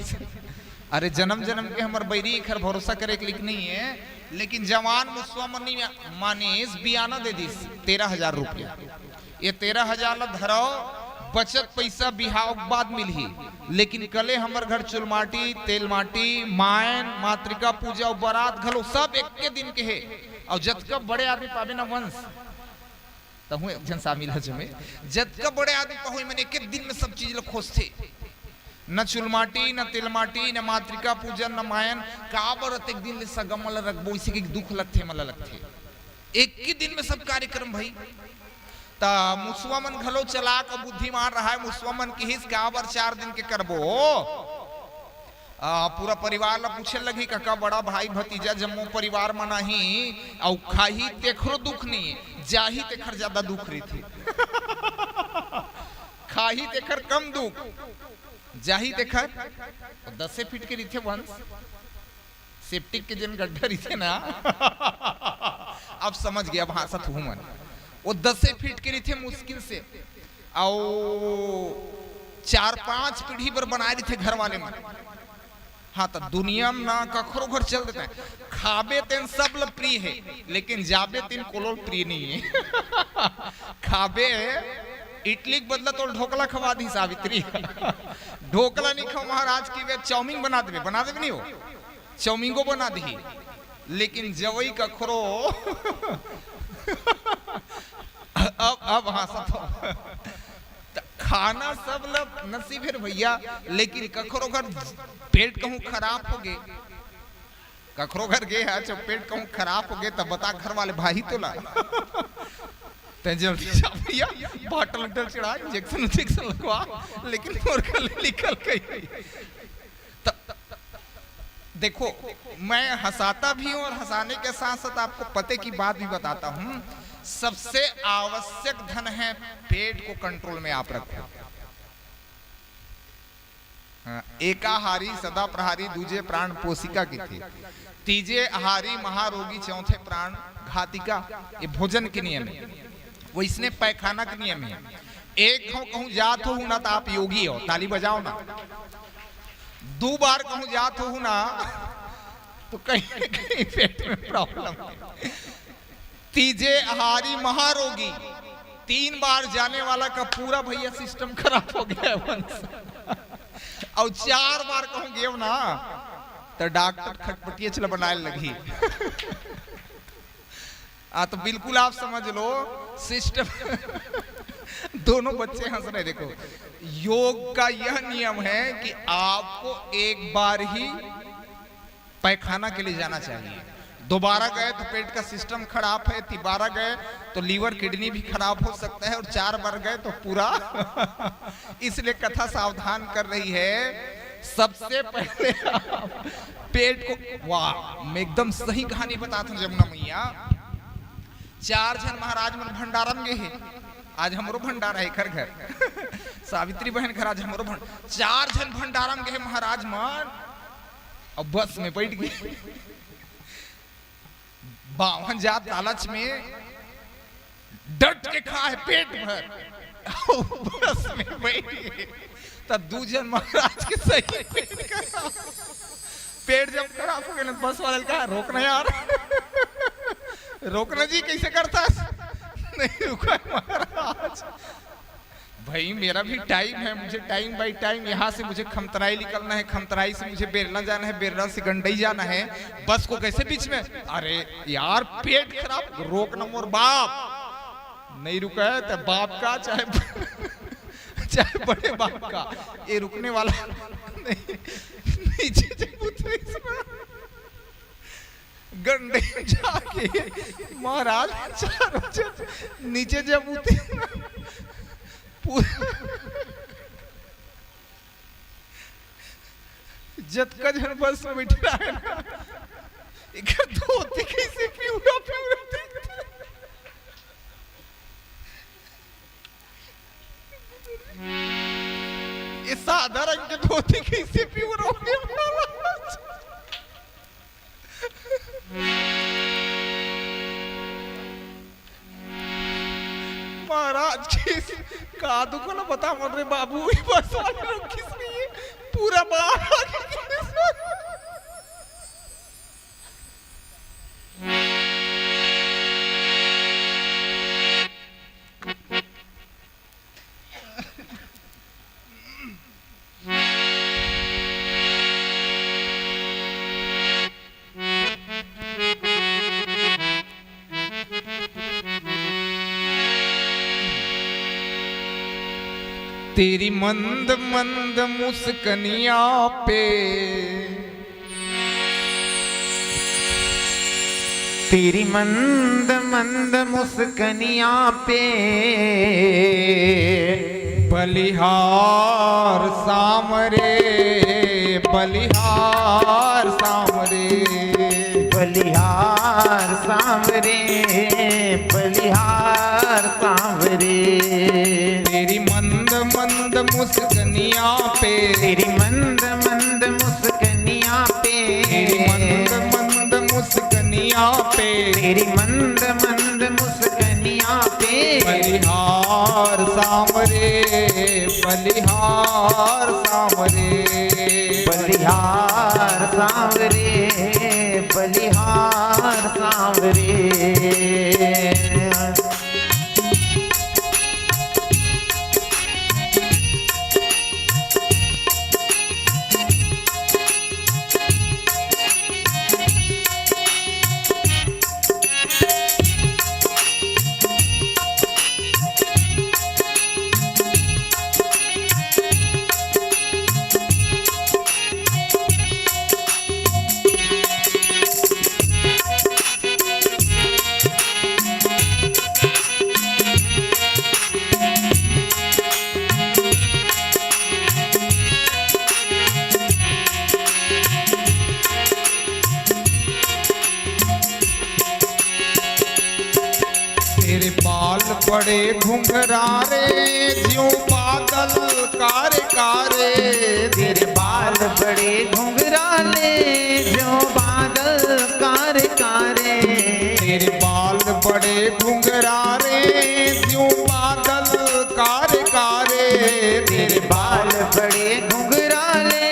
अरे जन्म जन्म के हमार बैरी खर भरोसा करे के लिख नहीं है लेकिन जवान मुसलमान मानीस बियाना दे दी 13,000 रुपया ये 13,000 धरो बचत पैसा बिहाव बाद मिली लेकिन कले हमर घर चुलमाटी तेल माटी मायन मातृका पूजा और बारात घलो सब एक के दिन के है और जतका बड़े आदमी पावे ना वंश तो हूँ जन शामिल है जमे जतका बड़े आदमी पावे मैंने एक दिन में सब चीज खोज थे न चुलमाटी न तिलमाटी न मातृका पूजन न मायन काबर एक दिन ले सगमल रखबो इसी के दुख लगते मला लगते एक ही दिन में सब कार्यक्रम भाई ता मुसलमान घलो चलाक बुद्धिमान रहा है मुसलमान की हिस काबर 4 दिन के करबो पूरा परिवार ला पूछे लगी काका बड़ा भाई भतीजा जम्मो परिवार मना ही और खाही तेखरो दुख नहीं जाही तेखर ज्यादा दुख रही थी खाही तेखर कम दुख जाही देखर 10 फीट के रीथे वंश सेप्टिक के जन गड्ढा रीथे ना अब समझ गया भाषत हूं मन वो 10 फीट के रीथे मुश्किल से और 4-5 पीढ़ी पर बनाए थे घर वाले मन। हाँ तो दुनिया में ना कखरो घर चल देता है खाबे तेन सब ल प्रिय है लेकिन जाबे तेन कोलोल प्रिय नहीं है खाबे इडली के बदला तो ढोकला खवा दी सावित्री ढोकला नहीं खाओ महाराज की वे चाउमीन बना देवे नहीं हो चाउमीन को बना दी लेकिन जवई का खरो अब हाँ खाना सब लोग नसीब है भैया लेकिन कखरो घर पेट कहूं खराब हो गए कखरो घर गए है जब पेट कहूं खराब हो गए तब बता घर वाले भाई तो ला जल्दी भैया बॉटल उटल चढ़ा इंजेक्शन लगवा लेकिन निकल गई। देखो मैं हंसाता भी हूँ और हंसाने के साथ साथ आपको पते की बात भी बताता हूँ सबसे आवश्यक धन है पेट को कंट्रोल में आप रखो। एकाहारी सदा प्रहारी दूजे प्राण पोषिका की थी तीजे आहारी महारोगी चौथे प्राण घातिका ये भोजन के नियम है वो इसने पैखाना का नियम है। एक कहूं जात हो ना तो आप योगी हो ताली बजाओ ना 2 बार कहूं जात हो ना तो कहीं कहीं पेट में प्रॉब्लम है। तीजे आहारी महारोगी 3 बार जाने वाला का पूरा भैया सिस्टम खराब हो गया और 4 बार कहूं गए ना तो डॉक्टर खटपटिया चला बनाने लगी तो बिल्कुल आप समझ लो सिस्टम दोनों बच्चे हंस रहे। देखो योग का यह नियम है कि आपको एक बार ही पैखाना के लिए जाना चाहिए। दोबारा गए तो पेट का सिस्टम खराब है, तिबारा गए तो लीवर किडनी भी खराब हो सकता है और 4 बार गए तो पूरा इसलिए कथा सावधान कर रही है सबसे पहले पेट को। वाह मैं एकदम सही कहानी बताता हूँ। जमुना मैया 4 जन महाराज मन भंडारन गए हैं आज हमरो भंडारा है घर घर सावित्री बहन घर आज हमरो 4 जन भंडारा में गए महाराज मन। अब बस में बैठ गए बावन जात लालच में डट के खा है पेट भर बस में बैठ गए तब 2 जन महाराज के सही पेट जब खराब हो गया बस वाले का रोकना यार रोकना जी कैसे करता नहीं रुका महाराज भाई मेरा भी टाइम है, मुझे टाइम बाई टाइम यहाँ से मुझे खमतराई निकलना है, खमतराई से मुझे बेरला जाना है, बेरला से गंडई जाना है, बस को कैसे बीच में। अरे यार पेट खराब रोकना मोर बाप नहीं रुका है तो बाप का चाहे बड़े बाप का ये रुकने वाला नहीं। नीचे जब उतरे गंडे जाके महाराज नीचे जब उतरे जतका जन बस में बैठा है ना एक धोती कैसे प्यूरा प्यूरा ये साधारण के धोती कैसे प्यूरा होने वाला महाराज का दुख ना बता मन रे बाबू बस किस लिए पूरा बाहर तेरी मंद मंद मुस्कनिया पे तेरी मंद मंद मुस्कनिया पे बलिहार सामरे बलिहार सामरे बलिहार सांवरे बलिहार सांवरे तेरी मंद मंद मुस्कनिया पे तेरी मंद मंद मुस्कनिया पे तेरी मंद मंद मुस्कनिया पे तेरी मंद मंद मुस्कनिया पे बलिहार सामरे बलिहार सामरे बलिहार सांवरे बलिहार सांवरे तेरे बाल बड़े घुंघरारे ज्यों बादल कारे कारे तेरे बाल बड़े घुंघराले जो बादल कारे कारे तेरे बाल बड़े घुंघरारे ज्यों बादल कारे कारे तेरे बाल बड़े घुंघराले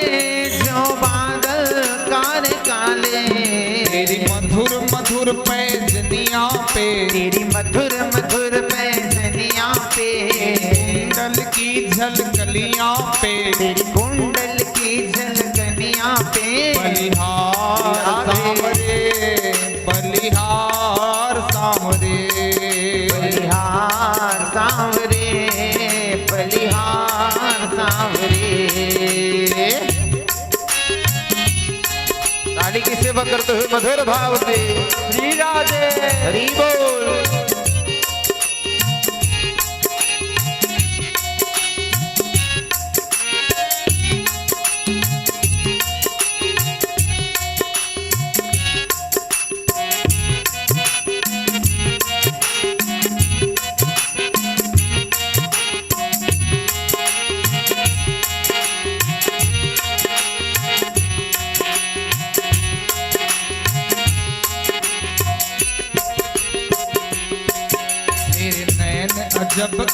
जो बादल काले काले तेरी मधुर मधुर पैजनिया पे तेरी मधुर मधुर पैजनिया पे कुंडल की झलकलियां पे तेरी कुंडल की झलकनिया पे बलिहार सामरे बलिहार सामरे बलिहार सांवरे बलिहार सांवरे ताली की सेवा करते हुए मधुर भाव से श्री राधे हरि बोल।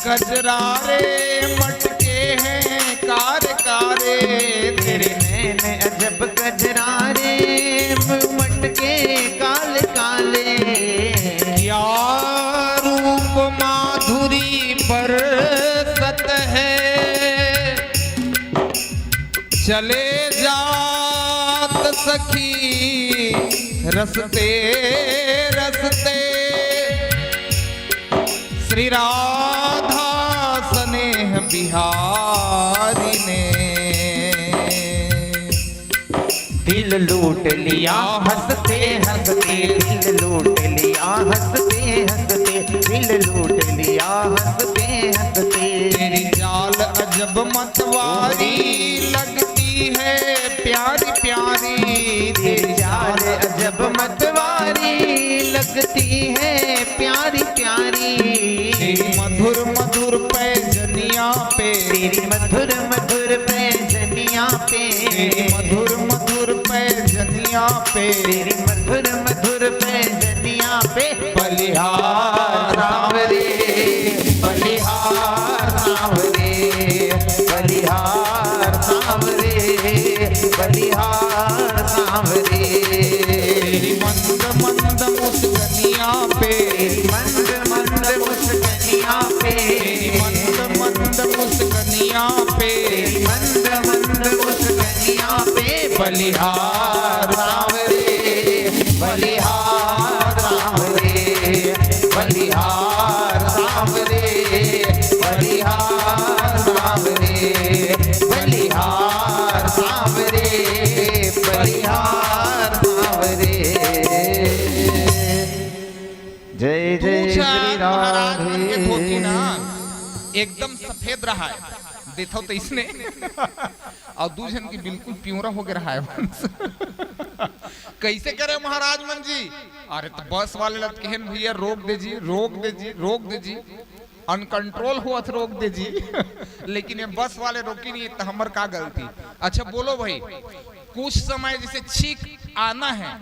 कजरारे मटके हैं कारे कारे, तेरे नैन अजब कजरारे मटके काले काले। क्या रूप माधुरी बरसत है, चले जात सखी रसते रसते, श्री राधा स्नेह बिहारी ने दिल लूट लिया हंसते हंसते, दिल लूट लिया हंसते हंसते, दिल लूट लिया हंसते हंसते। तेरी चाल अजब मतवारी लगती है प्यारी प्यारी, तेरी चाल अजब मतवारी लगती है प्यारी प्यारी। तेरी मधुर मधुर पैजनिया पे, तेरी मधुर मधुर पैजनिया पे, तेरी मधुर मधुर पैजनिया पे, तेरी मधुर मधुर पैजनिया पे। बलिहार सांवरे बलिहार सांवरे, बलिहार सांवरे बलिहार सांवरे। तेरी मंद मंद मुस्कनिया पे, तेरी मंद मंद मुस्कनिया पे, तेरी मंद मंद मुस्कनिया पे, तेरी मंद मंद मुस्कनिया पे। बलिहार सांवरे बलिहार सांवरे, बलिहार सांवरे बलिहार सांवरे, बलिहार सांवरे बलिहार सांवरे। जय जय पूछा श्री महाराज मन के धोती ना राधे। एकदम सफेद रहा है, देखो तो इसने और दूसरे की बिल्कुल प्यूरा हो गया रहा है। कैसे करे महाराज मन जी? अरे तो बस वाले लत कहन भैया रोक दीजिए रोक दीजिए रोक दीजिए, अनकंट्रोल हुआ तो रोक दीजिए। लेकिन ये बस वाले रोकी नहीं तो हमार का गलती। अच्छा बोलो भाई, कुछ समय जैसे छींक आना है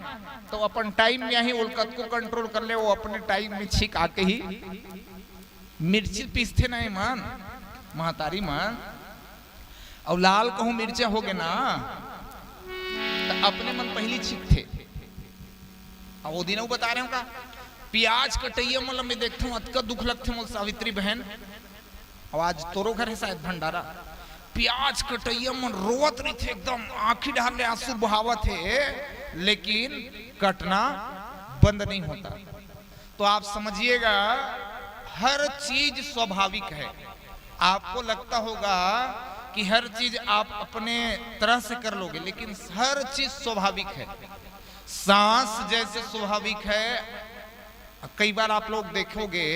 तो अपन टाइम में ही उल्कत को कंट्रोल कर ले, वो अपने टाइम में छींक आके ही मिर्ची पीसते नहीं मान महतारी मान, और लाल कहूं मिर्चा हो गए ना तो अपने मन पहली छींक थे। अब वो दिन बता रहे हो का प्याज कटैया मतलब मैं देखता हूँ अतका दुख लगते मोल सावित्री बहन, और आज तोरो घर है शायद भंडारा, प्याज कटैया मन रोवत रही थे एकदम आंखी डाल आंसू बहावत थे, लेकिन कटना बंद नहीं होता। तो आप समझिएगा हर चीज स्वाभाविक है। आपको लगता होगा कि हर चीज आप अपने तरह से कर लोगे, लेकिन हर चीज स्वाभाविक है। सांस जैसे स्वाभाविक है। कई बार आप लोग देखोगे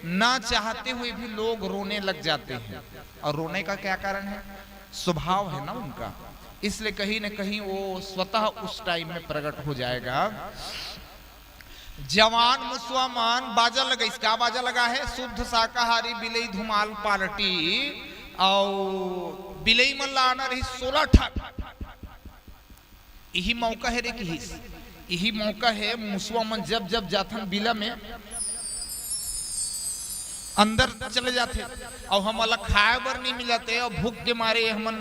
ना चाहते हुए भी लोग रोने लग जाते हैं, और रोने का क्या कारण है? स्वभाव है ना उनका, इसलिए कहीं न कहीं वो स्वतः उस टाइम में प्रकट हो जाएगा। जवान मुसलमान बाजा लगा, इसका बाजा लगा है शुद्ध शाकाहारी बिलई धुमाल पार्टी, और बिलई मन लाना रही 16 ठाक। यही मौका है रे कि यही मौका है मुसलमान जब जब जाथन बिला में अंदर चले जाते, और हम अलग खाए बर नहीं मिलते, और भूख के मारे हमन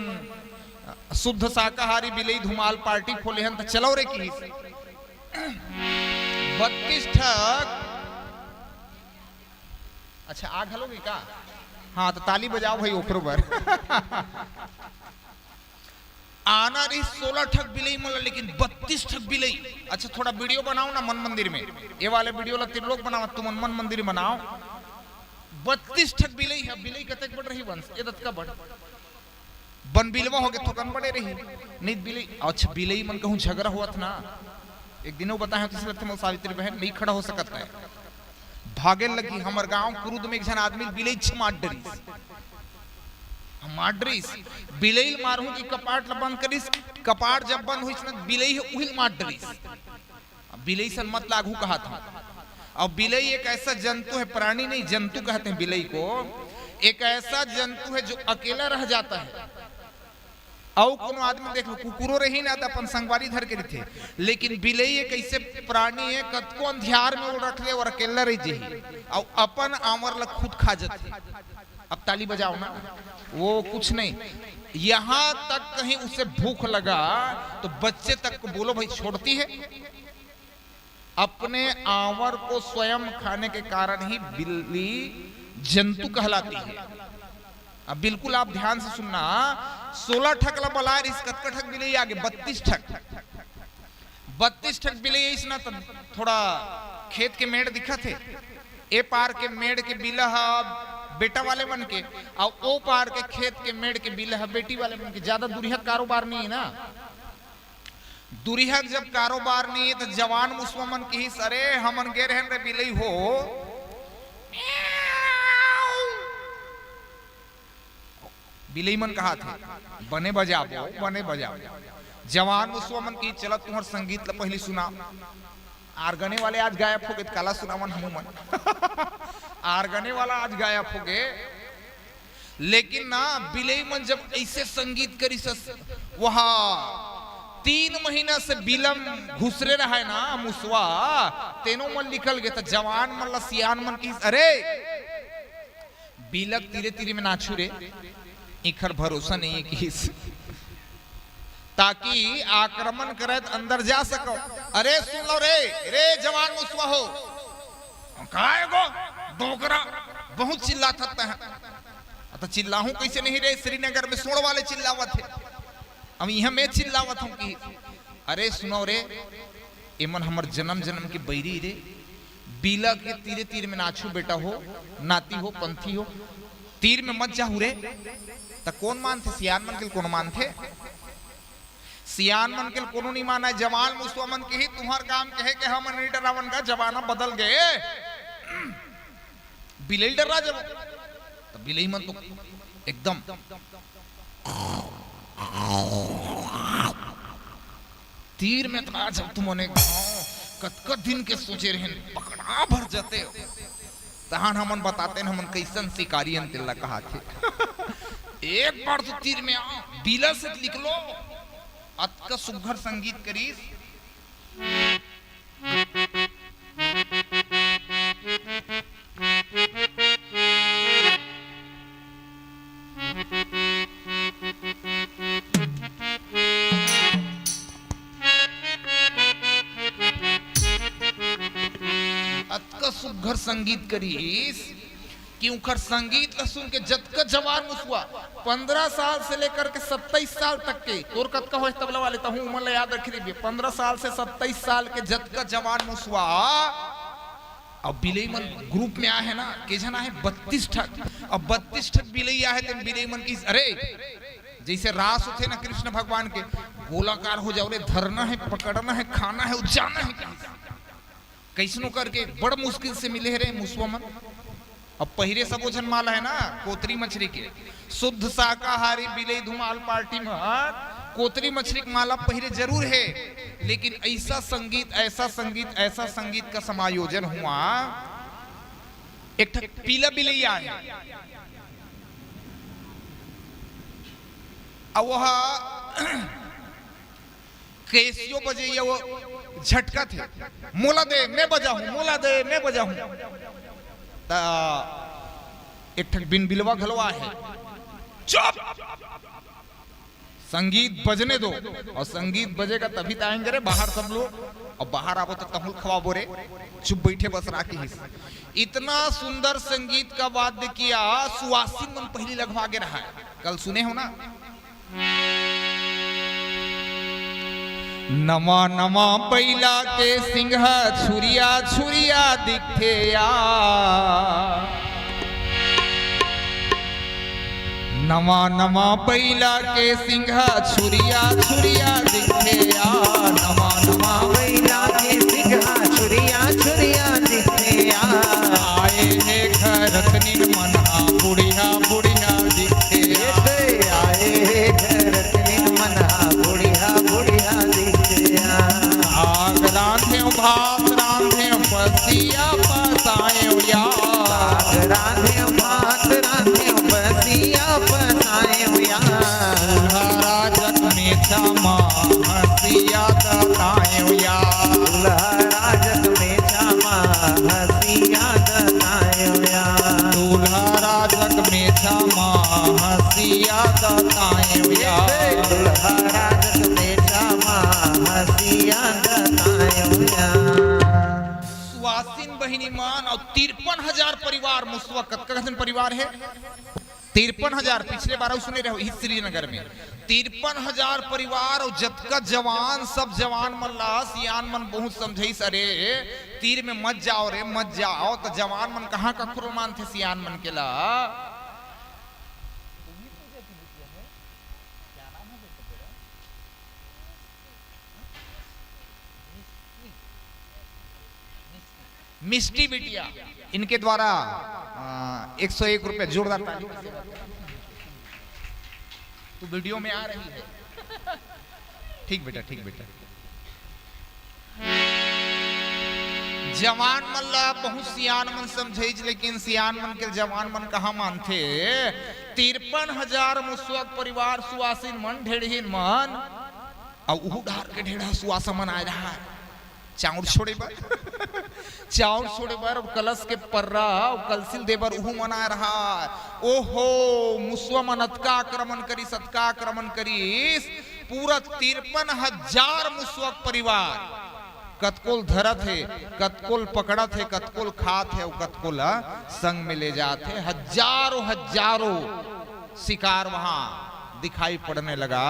शुद्ध शाकाहारी बिलई धुमाल पार्टी खोले हन तो चलो रे कि 32 ठक। अच्छा आग हलोगी का? हाँ तो ताली बजाओ भाई ओकरो बर। आना रही 16 ठक बिलई मला, लेकिन 32 ठक बिलई। अच्छा थोड़ा वीडियो बनाओ ना मन मंदिर में, ये वाले वीडियो ला तीन लोग बनाओ, तुम मन मंदिर बनाओ। 32 ठक बिलई है, बिलई कतक बढ़ रही वंश ये दत्त का बढ़ बन बिलवा हो गए तो कन पड़े रही नहीं बिलई। अच्छा बिलई मन कहूं झगड़ा हुआ था ना, एक दिन वो बताया तो सावित्री बहन नहीं खड़ा हो सकता है, भागे लगी। हमार गांव कुरुद में एक जन आदमी बिलई मार डरी, मार डरीस बिलई मारू की कपाट बंद करीस, कपाट जब बंद हुई ना बिलई उहिल मार डरीस। बिलई सन मत लागू कहा था। और बिलई एक ऐसा जंतु है, प्राणी नहीं जंतु कहते हैं बिलई को, एक ऐसा जंतु है जो अकेला रह जाता है। और कोनो आदमी देख लो कुकुरो रही ना तो अपन संगवारी धर के थे, लेकिन बिलई एक ऐसे प्राणी है कतको अंधियार में वो रख ले और अकेला रह जी, और अपन आमर ला खुद खा जाते। अब ताली बजाओ ना, वो कुछ नहीं। यहां तक कहीं उसे भूख लगा तो बच्चे तक को बोलो भाई छोड़ती है। अपने आवर को स्वयं खाने के कारण ही बिल्ली जंतु कहलाती है। अब बिल्कुल आप ध्यान से सुनना, 16 ठक ला बलार इस कतका ठक बिले आगे 32 ठक बिले इस ना तो थोड़ा खेत के मेड़ दिखा थे, ए पार के मेड़ के बिला बेटा वाले मन के, और ओ पार के खेत के मेड़ के बिला बेटी वाले मन के। ज्यादा दुरिहक कारोबार नहीं है ना, दुरिहक जब कारोबार नहीं है तो जवान मुसवा मन की ही सरे हमन गे रहन रे बिलई हो बिलई मन कहा थे बने बजाओ बने बजाओ। जवान मुसवा मन की चला तुम्हार संगीत ला पहली सुना। आरगने वाले आज गायब हो गए, काला सुनावन हमू मन आरगने वाला आज गायब हो गए। लेकिन ना बिलई मन जब ऐसे संगीत करी वहां 3 महीना से बिलम घुसरे रहा है ना मुसवा, तेनो मन निकल गए। तो जवान मन ला सियान मन की अरे बिलक तीरे तीरे में नाचू रे, इखर भरोसा नहीं है कि ताकि आक्रमण करे तो अंदर जा सको। अरे सुन लो रे रे जवान मुसवा हो काय गो डोगरा बहुत चिल्लाता है। तो चिल्लाहूं कैसे नहीं रे, श्रीनगर में 16 वाले चिल्लावत थे, अब यहां मैं चिल्लावत हूं कि अरे सुनो रे एमन हमर जन्म जन्म की बैरी रे, बीला के तीरे तीर में नाचू बेटा हो, नाती हो, पंथी हो, तीर में मत जाहू रे। तो कौन मान थे? सियान मन के कौन मान थे? सियान मन के कोनो नहीं माना। जवान मुसवा मन के ही तुम्हार काम कहे कि हम नहीं डरावन का जमाना बदल गए, बिलई डरा जब। तो बिलई मन तो एकदम तीर में था जब तुमने कत दिन के सोचे रहे पकड़ा भर जाते हो तहान हमन बताते हमन कैसन शिकारियन तिल्ला कहा थे एक बार तो तीर में आओ बिला से निकलो अत का सुघर संगीत करीस। सुघर संगीत करीस कि उखर संगीत ला सुन के जतका जवान मुसवा 15 साल से लेकर के 27 साल तक के तोर कतका हो तबला वाले तो हूं मन याद रख रही 15 साल से 27 साल के जतका जवान मुसवा अब बिलई मन ग्रुप में आए है ना के जना है 32 ठक। अब 32 ठक बिलई आए थे बिलई मन की अरे जैसे रास होते ना कृष्ण भगवान के गोलाकार हो जाओ रे, धरना है, पकड़ना है, खाना है, जाना है, कैसनो करके बड़ मुश्किल से मिले रे मुसवा मन। अब पहिरे सब ओझन माला है ना कोतरी मछली के, शुद्ध शाकाहारी बिलई धुमाल पार्टी में कोतरी मछली की माला पहिरे जरूर है, लेकिन ऐसा संगीत ऐसा संगीत ऐसा संगीत का समायोजन हुआ। एक पीला बिलई आया अब वह कैसियो बजे वो झटका थे, मोला दे मैं बजा हूं, मोला दे मैं बजा हूं। एक ठक बिन बिलवा घलवा है, चुप संगीत बजने दो। और संगीत बजेगा तभी तो आएंगे रे बाहर सब लोग, और बाहर आवो तो तमुल खवाबो रे, चुप बैठे बस राखी हिस। इतना सुंदर संगीत का वाद्य किया सुवासिन मन पहली लगवा के रहा है, कल सुने हो ना। नमा नमा बैला के सिंह छुरिया छुरिया दिखे या, नमा नमा बैला के सिंह छुरिया छुरिया दिखे या, नमा नमा बैला के सिंह छुरिया छुरिया दिखे या। आए हे घरतनी मना बुढ़िया बुढ़िया दिखे या, आए हे घरतनी मना बुढ़िया बुढ़िया दिखे या। आग रांधे भात रांधे बसिया पसाए या, आग रांधे भात रांधे बसिया पसाए या। राजक में छमा हसिया दाता गतायूं दुल्हा जग तेजा मां हसिया गतायूं सुवासिन बहिनी मान और 53,000 परिवार मुसवा कतका परिवार है 53,000 पिछले बार सुने रहो इस श्रीनगर में 53,000 परिवार और जतका जवान सब जवान मन ला सियान मन बहुत समझाइस अरे तीर में मत जाओ रे मत जाओ तो जवान मन कहाँ का खुर मान थे सियान मन के ला मिष्टी बिटिया इनके द्वारा 101 रुपए जोरदार ताली तो वीडियो में आ रही है ठीक बेटा जवान मन ला बहुत सियान मन समझे लेकिन सियान मन के जवान मन कहा मानते 53,000 मुस्वक परिवार सुवासिन मन ढेड़हीन मन और उहु ढार के ढेड़ा सुवासा मन आ रहा है चाउर छोड़े बर चाउर छोड़े बर और कलश के पर्रा और कलसिल देबर उहु मना रहा ओहो मुसवा मन अतका आक्रमण करीस पूरा 53,000 मुसवक परिवार कतकोल धरत है कतकोल पकड़त है कतकोल खात है और कतकोल संग में ले जाते हजारों शिकार वहां दिखाई पड़ने लगा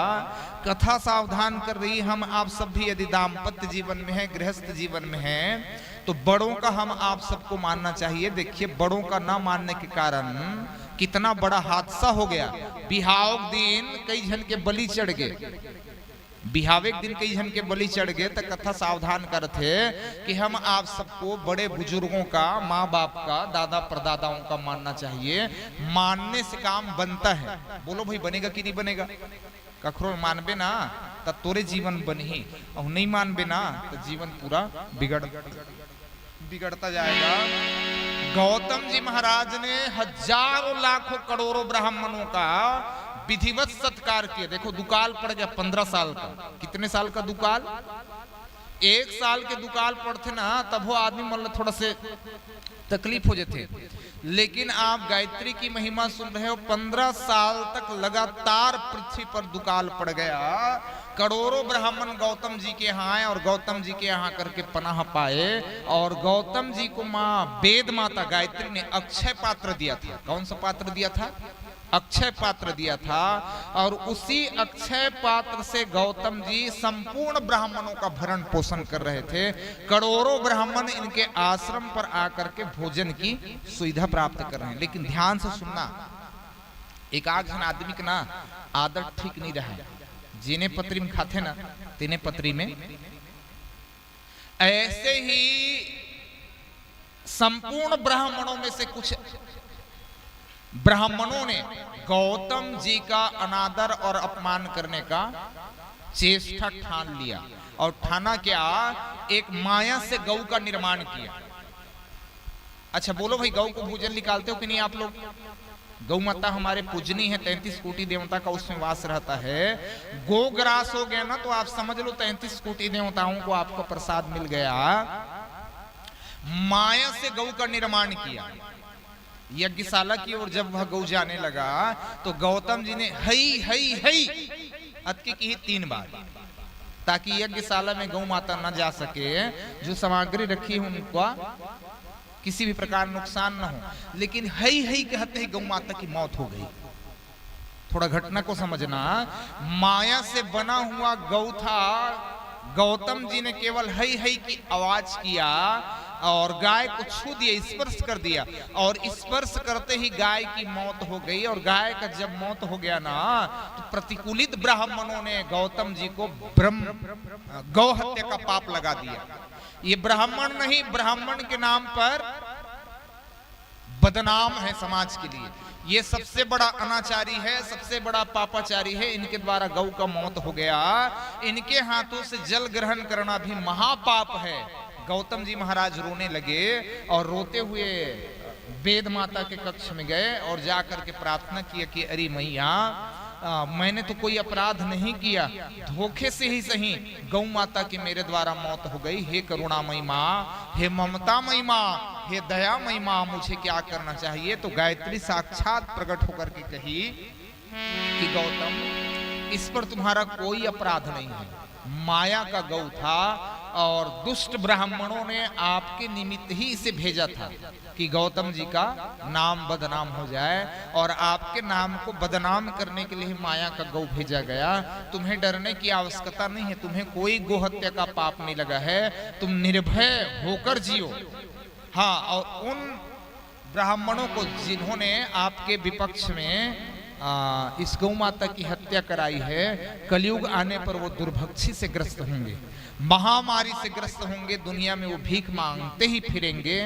कथा सावधान कर रही हम आप सब भी यदि दाम्पत्य जीवन में है गृहस्थ जीवन में है तो बड़ों का हम आप सबको मानना चाहिए देखिए बड़ों का ना मानने के कारण कितना बड़ा हादसा हो गया बिहाव दिन कई जन के बलि चढ़ गए बिहावे के दिन कई जन के बलि चढ़ गए तो कथा सावधान करते कि हम आप सबको बड़े बुजुर्गों का माँ बाप का दादा परदादाओं का मानना चाहिए मानने से काम बनता है बोलो भाई बनेगा कि नहीं बनेगा कखरो मानबे ना तो तोरे जीवन बनी और नहीं मानबे ना तो जीवन पूरा बिगड़ता जाएगा गौतम जी महाराज ने हजारों लाखों करोड़ों ब्राह्मणों का विधिवत सत्कार किए देखो दुकाल पड़ गया 15 साल का कितने साल का दुकाल 1 साल के दुकाल पड़ते ना तब वो आदमी मतलब थोड़ा से तकलीफ हो जाते लेकिन आप गायत्री की महिमा सुन रहे हो 15 साल तक लगातार पृथ्वी पर दुकाल पड़ गया करोड़ों ब्राह्मण गौतम जी के यहाँ आए और गौतम जी के यहाँ करके पनाह पाए और गौतम जी को माँ वेद माता गायत्री ने अक्षय पात्र दिया था कौन सा पात्र दिया था अक्षय पात्र दिया था और उसी अक्षय पात्र से गौतम जी संपूर्ण ब्राह्मणों का भरण पोषण कर रहे थे करोड़ों ब्राह्मण इनके आश्रम पर आकर के भोजन की सुविधा प्राप्त कर रहे हैं लेकिन ध्यान से सुनना एक आध आदमी का ना आदत ठीक नहीं रहा जीने पत्री में खाते ना तीने पत्री में ऐसे ही संपूर्ण ब्राह्मणों में से कुछ ब्राह्मणों ने गौतम जी का अनादर और अपमान करने का चेष्टा ठान लिया और ठाना क्या एक माया से गौ का निर्माण किया अच्छा बोलो भाई गौ को भोजन निकालते हो कि नहीं आप लोग गौ माता हमारे पूजनी है 33 कोटि देवता का उसमें वास रहता है गो ग्रास हो गया ना तो आप समझ लो 33 कोटि देवताओं को आपको प्रसाद मिल गया माया से गौ का निर्माण किया यज्ञशाला की ओर जब वह गौ जाने लगा तो गौतम जी ने हई हई हई अतकी की 3 बार ताकि यज्ञशाला में गौ माता न जा सके जो सामग्री रखी है उनका किसी भी प्रकार नुकसान न हो लेकिन हई हई कहते ही गौ माता की मौत हो गई थोड़ा घटना को समझना माया से बना हुआ गौ था गौतम जी ने केवल हई हई की आवाज किया और गाय को छू दिया स्पर्श कर दिया और स्पर्श करते ही गाय की मौत हो गई और गाय का जब मौत हो गया ना तो प्रतिकूलित ब्राह्मणों ने गौतम जी को गौ हत्या का पाप लगा दिया ये ब्राह्मण नहीं ब्राह्मण के नाम पर बदनाम है समाज के लिए ये सबसे बड़ा अनाचारी है सबसे बड़ा पापाचारी है इनके द्वारा गौ का मौत हो गया इनके हाथों से जल ग्रहण करना भी महापाप है गौतम जी महाराज रोने लगे और रोते हुए वेद माता के कक्ष में गए और जाकर के प्रार्थना किया कि अरे मैया मैंने तो कोई अपराध नहीं किया धोखे से ही सही गौ माता की मेरे द्वारा मौत हो गई हे करुणामयी माँ हे ममतामयी माँ हे दयामयी माँ मुझे क्या करना चाहिए तो गायत्री साक्षात प्रकट होकर के कही कि गौतम इस पर तुम्हारा कोई अपराध नहीं है, माया का गौ था और दुष्ट ब्राह्मणों ने आपके निमित्त ही इसे भेजा था कि गौतम जी का नाम बदनाम हो जाए, और आपके नाम को बदनाम करने के लिए माया का गौ भेजा गया। तुम्हें डरने की आवश्यकता नहीं है, तुम्हें कोई गोहत्या का पाप नहीं लगा है, तुम निर्भय होकर जियो। हाँ, और उन ब्राह्मणों को जिन्होंने आपके विपक्ष में इस गौ माता की हत्या कराई है, कलयुग आने पर वो दुर्भक्षी से ग्रस्त होंगे, महामारी से ग्रस्त होंगे, दुनिया में वो भीख मांगते ही फिरेंगे।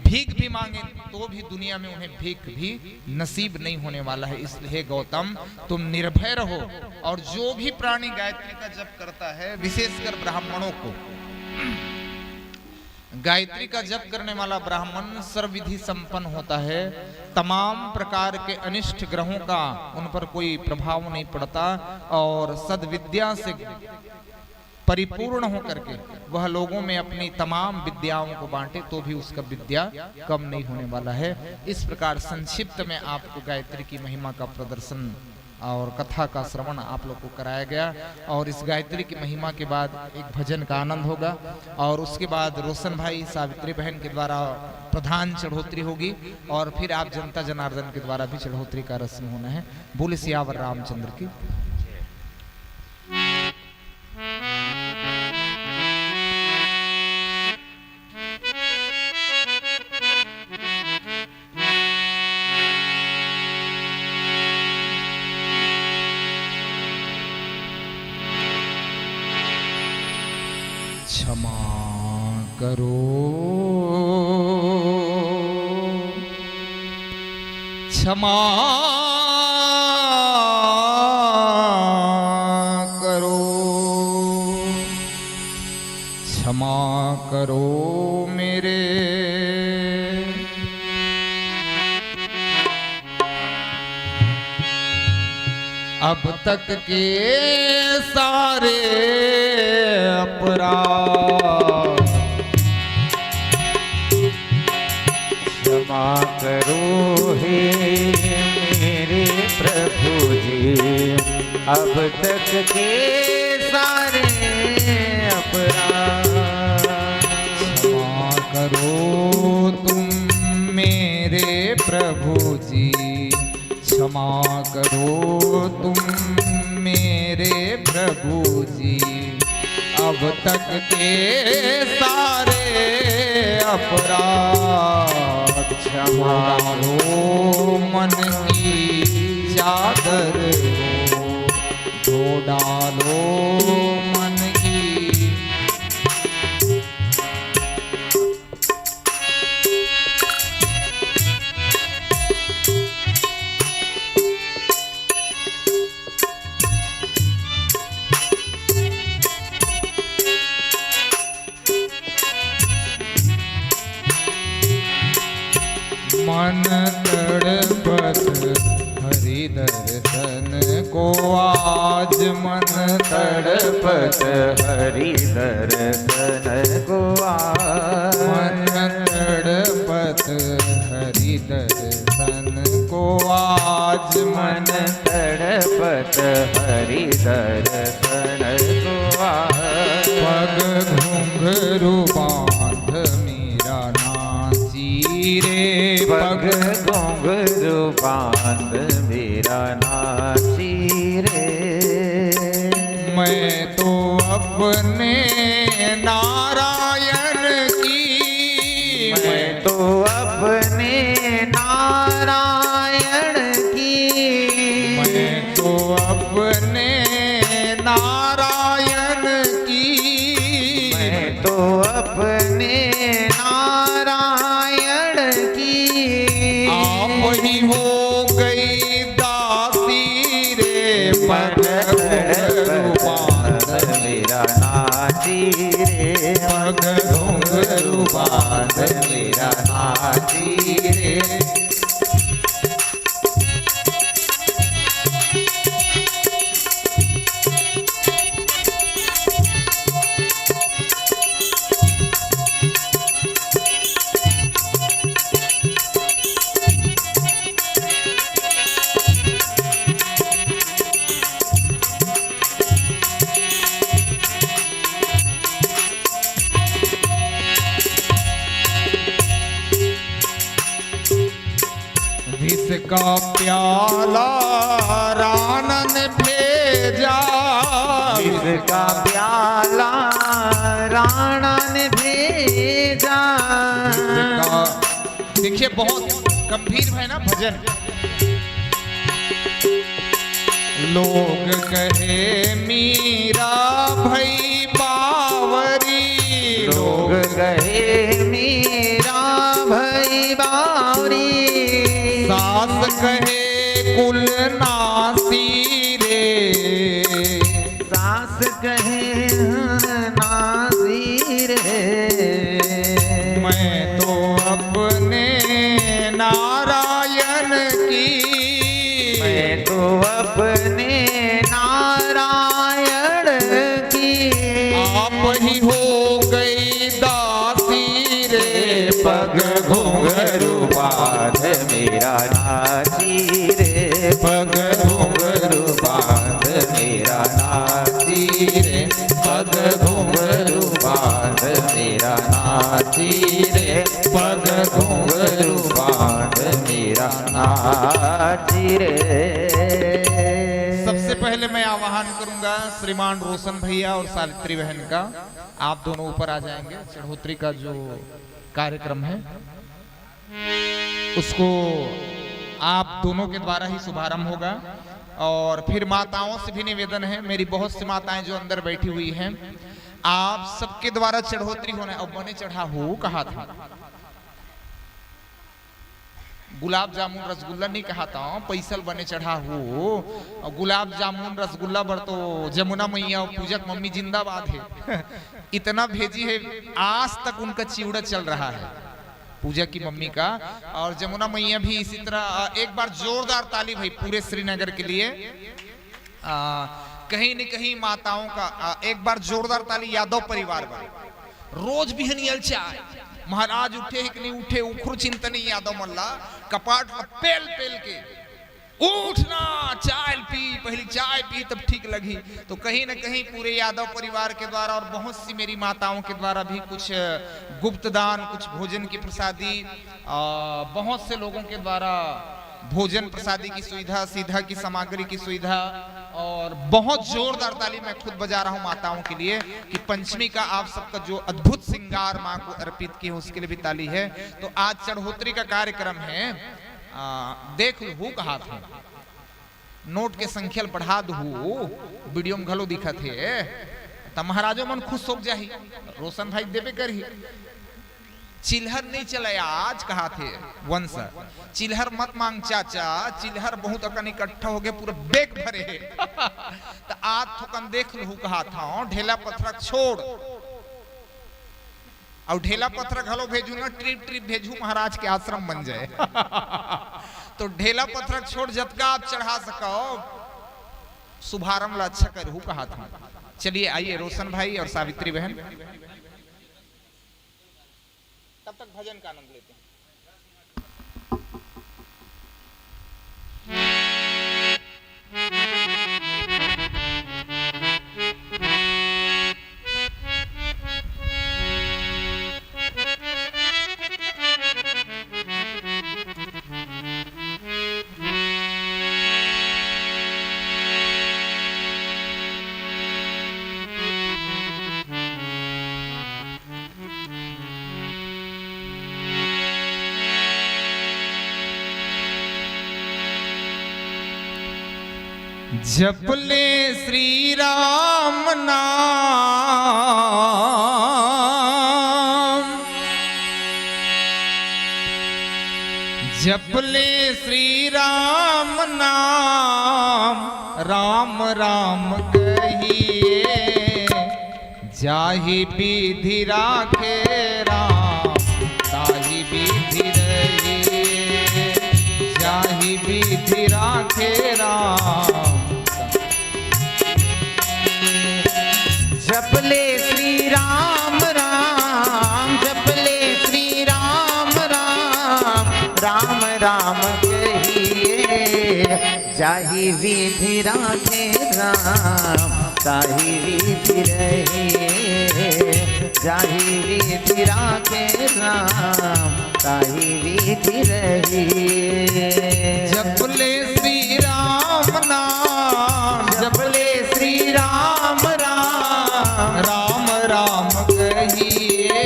भीख भी मांगे तो भी दुनिया में उन्हें भीख भी नसीब नहीं होने वाला है। इसलिए गौतम तुम निर्भय रहो, और जो भी प्राणी गायत्री का जप करता है, विशेषकर ब्राह्मणों को, गायत्री का जप करने वाला ब्राह्मण सर्वविधि संपन्न होता है, तमाम प्रकार के अनिष्ट ग्रहों का उन पर कोई प्रभाव नहीं पड़ता, और सद्विद्या से परिपूर्ण होकर के वह लोगों में अपनी तमाम विद्याओं को बांटे तो भी उसका विद्या कम नहीं होने वाला है। इस प्रकार संक्षिप्त में आपको गायत्री की महिमा का प्रदर्शन और कथा का श्रवण आप लोग को कराया गया, और इस गायत्री की महिमा के बाद एक भजन का आनंद होगा, और उसके बाद रोशन भाई सावित्री बहन के द्वारा प्रधान चढ़ोतरी होगी, और फिर आप जनता जनार्दन के द्वारा भी चढ़ोतरी का रस्म होना है। बोले सियावर रामचंद्र की। क्षमा करो, क्षमा करो, क्षमा करो मेरे अब तक के सारे अपराध। क्षमा करो हे मेरे प्रभु जी, अब तक के सारे अपराध। क्षमा करो तुम मेरे प्रभु जी, क्षमा करो तुम मेरे प्रभु जी, अब तक के सारे अपराध। क्षमा लो मन की चादर धो डालो मन की। मन तड़पत हरि दर्शन को आज, मन तड़पत हरि दर्शन को आज, मन तड़पत हरि दर्शन को आज, मन तड़पत हरि दर्शन को आज। पग घुंघरू बांध मीरा नाची रे, पग घुंघरू बांध मेरा नाची रे। मैं तो अपने नारायण की, मैं तो अपने नारायण की, मैं तो अपने नारायण की, मैं तो अपने नारायण की। आप ही हो गई दासी रे, पग घुंघरू बांध मेरा नाची रे, पग घुंघरू बांध मेरा नाची रे। जिसका प्याला राणा ने भेजा, जिसका प्याला राणा ने भेजा। देखिए बहुत गंभीर है ना भजन। लोग कहे मीरा भई बावरी, लोग कहे मीरा भई बावरी। सास कहे कुल नासी रे, सास कहे नासी रे। मैं तो अपने नारायण की, मैं तो अपने नारायण की। आप ही हो गई दासी रे, पग घुंघरू बांध मेरा नाची रे, पग घुंघरू बांध मेरा नाची रे, पग घुंघरू बांध मेरा नाची रे, पग घुंघरू बांध मेरा नाची रे। सबसे पहले मैं आह्वान करूंगा श्रीमान रोशन भैया और सावित्री बहन का। आप दोनों ऊपर आ जाएंगे। चढ़ोतरी का जो कार्यक्रम है उसको आप दोनों के द्वारा ही शुभारंभ होगा। और फिर माताओं से भी निवेदन है, मेरी बहुत सी माताएं जो अंदर बैठी हुई हैं, आप सबके द्वारा चढ़ोतरी होना है। अब बने चढ़ा हो कहा था, गुलाब जामुन रसगुल्ला नहीं कहा था, पैसल बने चढ़ा हो। और गुलाब जामुन रसगुल्ला बर तो जमुना मैया और पूजक मम्मी जिंदाबाद है। इतना भेजी है, आज तक उनका चिवड़ा चल रहा है पूजा की मम्मी का। और जमुना मैया भी इसी तरह। एक बार जोरदार ताली भाई पूरे श्रीनगर के लिए। कहीं न कहीं माताओं का एक बार जोरदार ताली यादव परिवार पर। रोज बिहनियल चाय महाराज उठे कि नहीं उठे, उखुर चिंतनी यादव मल्ला कपाट पेल पेल के उठना, चाय पी, पहली चाय पी तब ठीक लगी। तो कहीं न कहीं पूरे यादव परिवार के द्वारा और बहुत सी मेरी माताओं के द्वारा भी कुछ गुप्त दान, कुछ भोजन की प्रसादी, बहुत से लोगों के द्वारा भोजन प्रसादी की सुविधा, सीधा की सामग्री की सुविधा। और बहुत जोरदार ताली मैं खुद बजा रहा हूं माताओं के लिए कि पंचमी का आप सबका जो अद्भुत श्रृंगार मां को अर्पित किए उसके लिए भी ताली है। तो आज चढ़ोतरी का कार्यक्रम है। देख लू कहा था नोट के संख्या बढ़ा दू, वीडियो में घलो दिखा थे तब महाराजो मन खुश हो जाही। रोशन भाई देवे करही। चिल्हर नहीं चलाया आज कहा थे वंश, चिल्हर मत मांग चाचा, चिल्हर बहुत अकन इकट्ठा हो गए पूरा बेग भरे। तो आज थोकन देख लू कहा था ढेला पत्थर छोड़। और ढेला पत्थर घलो भेजू ना, ट्रिप ट्रिप भेजू, महाराज के आश्रम बन जाए। तो ढेला पत्थर छोड़ जतका आप चढ़ा सको शुभारंभ अच्छा करू कहा था। चलिए आइए रोशन भाई और सावित्री बहन, तब तक भजन का आनंद लेते हैं। जप ले श्री राम नाम, जप ले श्री राम नाम, राम राम कहिए जाहि विधि राखे राम, ताहि विधि रहिए जाहि विधि राखे राम। जप ले श्री राम राम, जप ले श्री राम राम, राम राम कहिए जाहि विधि राखे राम, ताहि विधि रहिए जाहि विधि राखे राम, ताही विधि रही। जपले श्री राम नाम, जपले श्री राम राम, राम राम कहिए,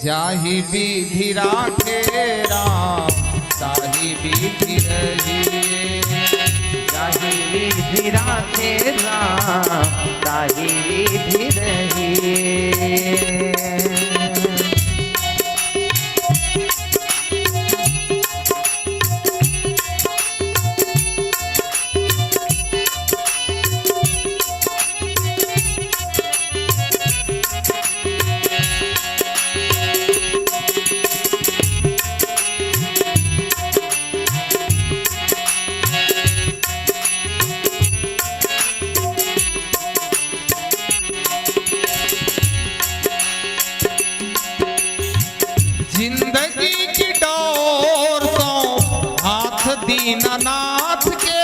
जाहि विधि राखे राम, ताहि विधि रहिए। ताही विधि राखे राम, ताही विधि रही। जिंदगी की डोर सो हाथ दीनानाथ के,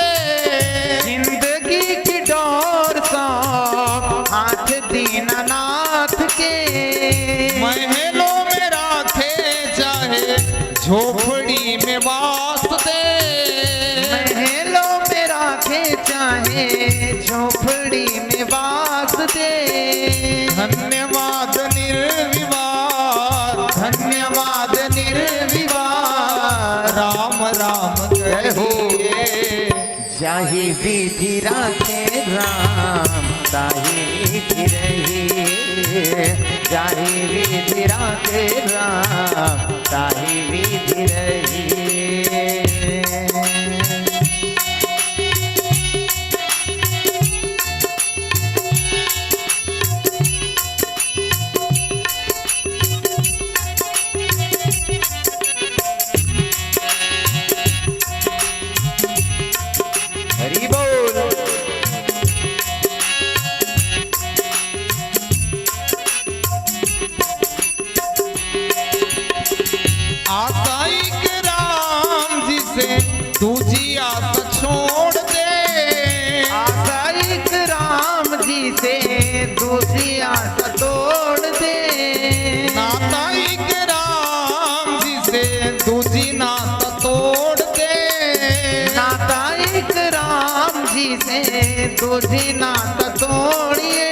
जिंदगी की डोर सो हाथ दीनानाथ के। महलों में राखे चाहे झोपड़ी में वास दे, महलों में राखे चाहे झोपड़ी में वास दे। धन्यवाद निर्विवाद, धन्यवाद निर्विवाद, राम राम जय हो। कहिए, जाहि विधि राखे राम, ताहि विधि रही। जाहि विधि राखे राम, ताहि विधि रही। हरि बोल। आशाई के राम जी से दूजी आस छोड़ दे, आशाइक राम जी से दूसरी आस तोड़ दे। नाताई के राम जी से दूजी नाता तोड़ दे, नाताइक राम जी से दूसरी नात तोड़िए।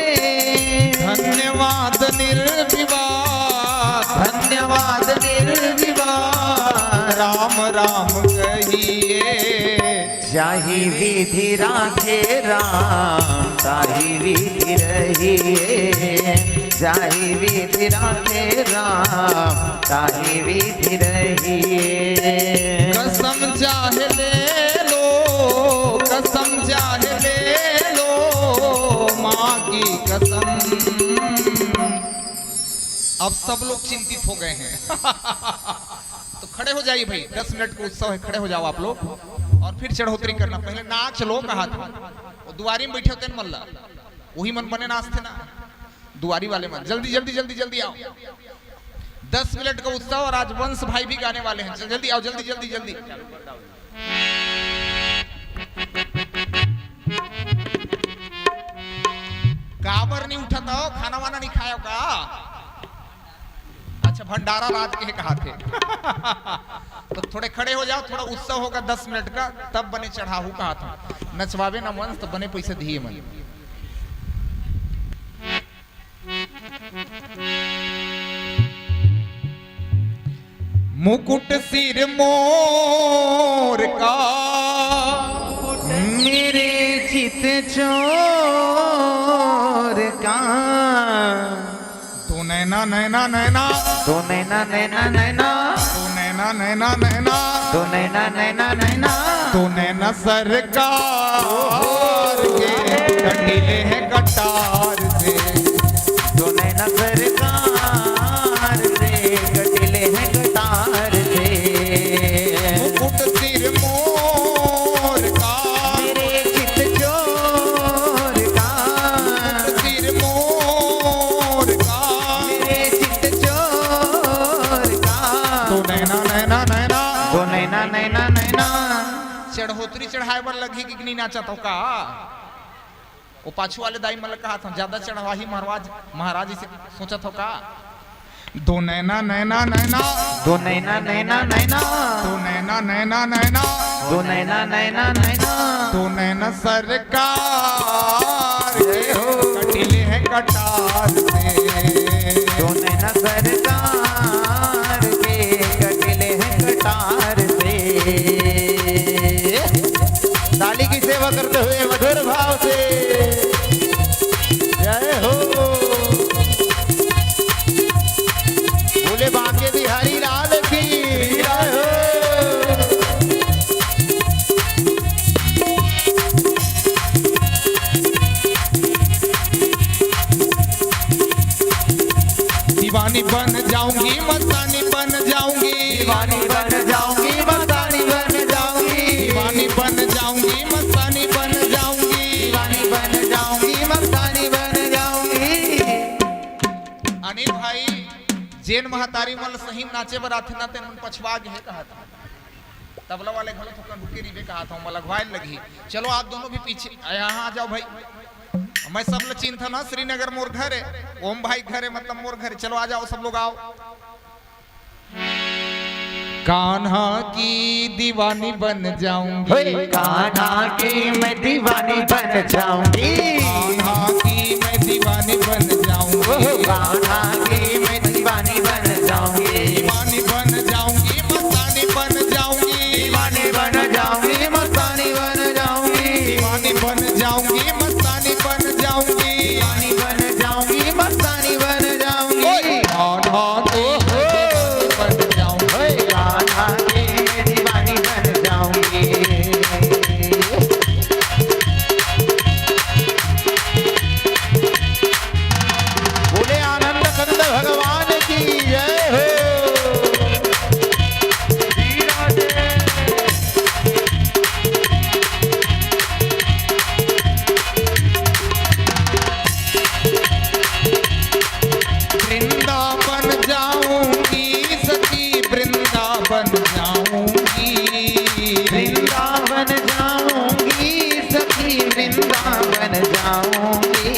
धन्यवाद निर्विवाद, धन्यवाद निर्विवाद, राम राम कहिए, जाहि विधि राखे राम, ताहि विधि रहिए। जाहि विधि राखे राम, ताहि विधि रहिए। कसम चाहे ले लो, कसम चाहे ले लो, माँ की कसम। अब सब लोग चिंतित हो गए हैं तो खड़े हो जाइए भाई, 10 मिनट का उत्सव है, खड़े हो जाओ आप लोग और फिर चढ़ोतरी करना। पहले नाच लो कहा था, वो दुआरी में बैठे होते हैं मल्ला, वही मन बने नाच थे ना, दुआरी वाले मन। जल्दी जल्दी जल्दी जल्दी आओ, 10 मिनट का उत्सव और आज वंश भाई भी गाने वाले हैं। जल्दी आओ, जल्दी जल्दी जल्दी। काबर नहीं उठा था, खाना वाना नहीं खाया का? अच्छा, भंडारा राज के कहा थे तो थोड़े खड़े हो जाओ, थोड़ा उत्सव होगा 10 मिनट का, तब बने चढ़ाहू कहा था। नचवावे ना वंश तो बने पैसे दिए मन। मुकुट सिर मोर का, मेरे चित चोर का। तू नैना नैना नैना, तो नैना नैना नैना, तू नैना नैना नैना, तो नैना नैना नैना, तू नैना सरकार के कटीले हैं कटार से। तो नैना सरकार से कटिले हैं कटार से। मुकुट सिर मोर का, मेरे चित चोर का। सिर मोर का, मेरे चित चोर का। तू नैना नैना नैना, तो नैना नैना नैना। चढ़ोतरी चढ़ाए बर लगी कि नहीं नाचा तो का? वो पाछू वाले दाई मतलब कहा था ज्यादा चढ़वाही महाराज महाराज इसे सोचा था का? दो नैना नैना नैना, दो नैना नैना नैना, दो नैना नैना नैना, दो नैना नैना नैना, दो नैना सरकार के कटिले हैं कटार से, दो नैना सरकार के कटिले हैं कटार से। ताली की सेवा करते हुए मधुर भाव से जय हो। बोले बांके बिहारी लाल की जय हो। दीवानी बन जाऊंगी मस्तानी बन जाऊंगी, दीवानी बन जाऊंगी मस्तानी बन जाऊंगी, दीवानी बन जाऊंगी मस्तानी बन जाऊंगी, दीवानी बन जाऊंगी मस्तानी बन जाऊंगी। अनिल भाई जैन महतारी मल सही नाचे बराथे ना तेन पछवा गए कहा था, तबला वाले घलो थोड़ा रुके रिवे कहा था मला घवाइल लगी। चलो आप दोनों भी पीछे यहाँ आ जाओ भाई, मैं सब लोग चिंता ना, श्रीनगर मोर घर है, ओम भाई घर है, मतलब मोर घर है। चलो आ जाओ सब लोग आओ। कान्हा की दीवानी बन जाऊंगी, कान्हा की मैं दीवानी बन जाऊंगी, कान्हा की मैं दीवानी बन जाऊंगी, कान्हा की मैं दीवानी बन जाऊंगी, दीवानी बन जाऊंगी मस्तानी बन जाऊंगी, दीवानी बन जाऊंगी मस्तानी बन जाऊंगी, दीवानी बन जाऊंगी मस्तानी बन जाऊंगी, दीवानी बन जाऊंगी मस्तानी बन जाऊंगी। कान्हा की बन जाऊंगी, कान्हा की मैं दीवानी बन जाऊंगी। बोले आनंद कंद भगवान की जय हो। वृंदावन जाऊंगी सखी, वृंदावन जाऊंगी, वृंदावन जाऊंगी सखी, वृंदावन जाऊंगी,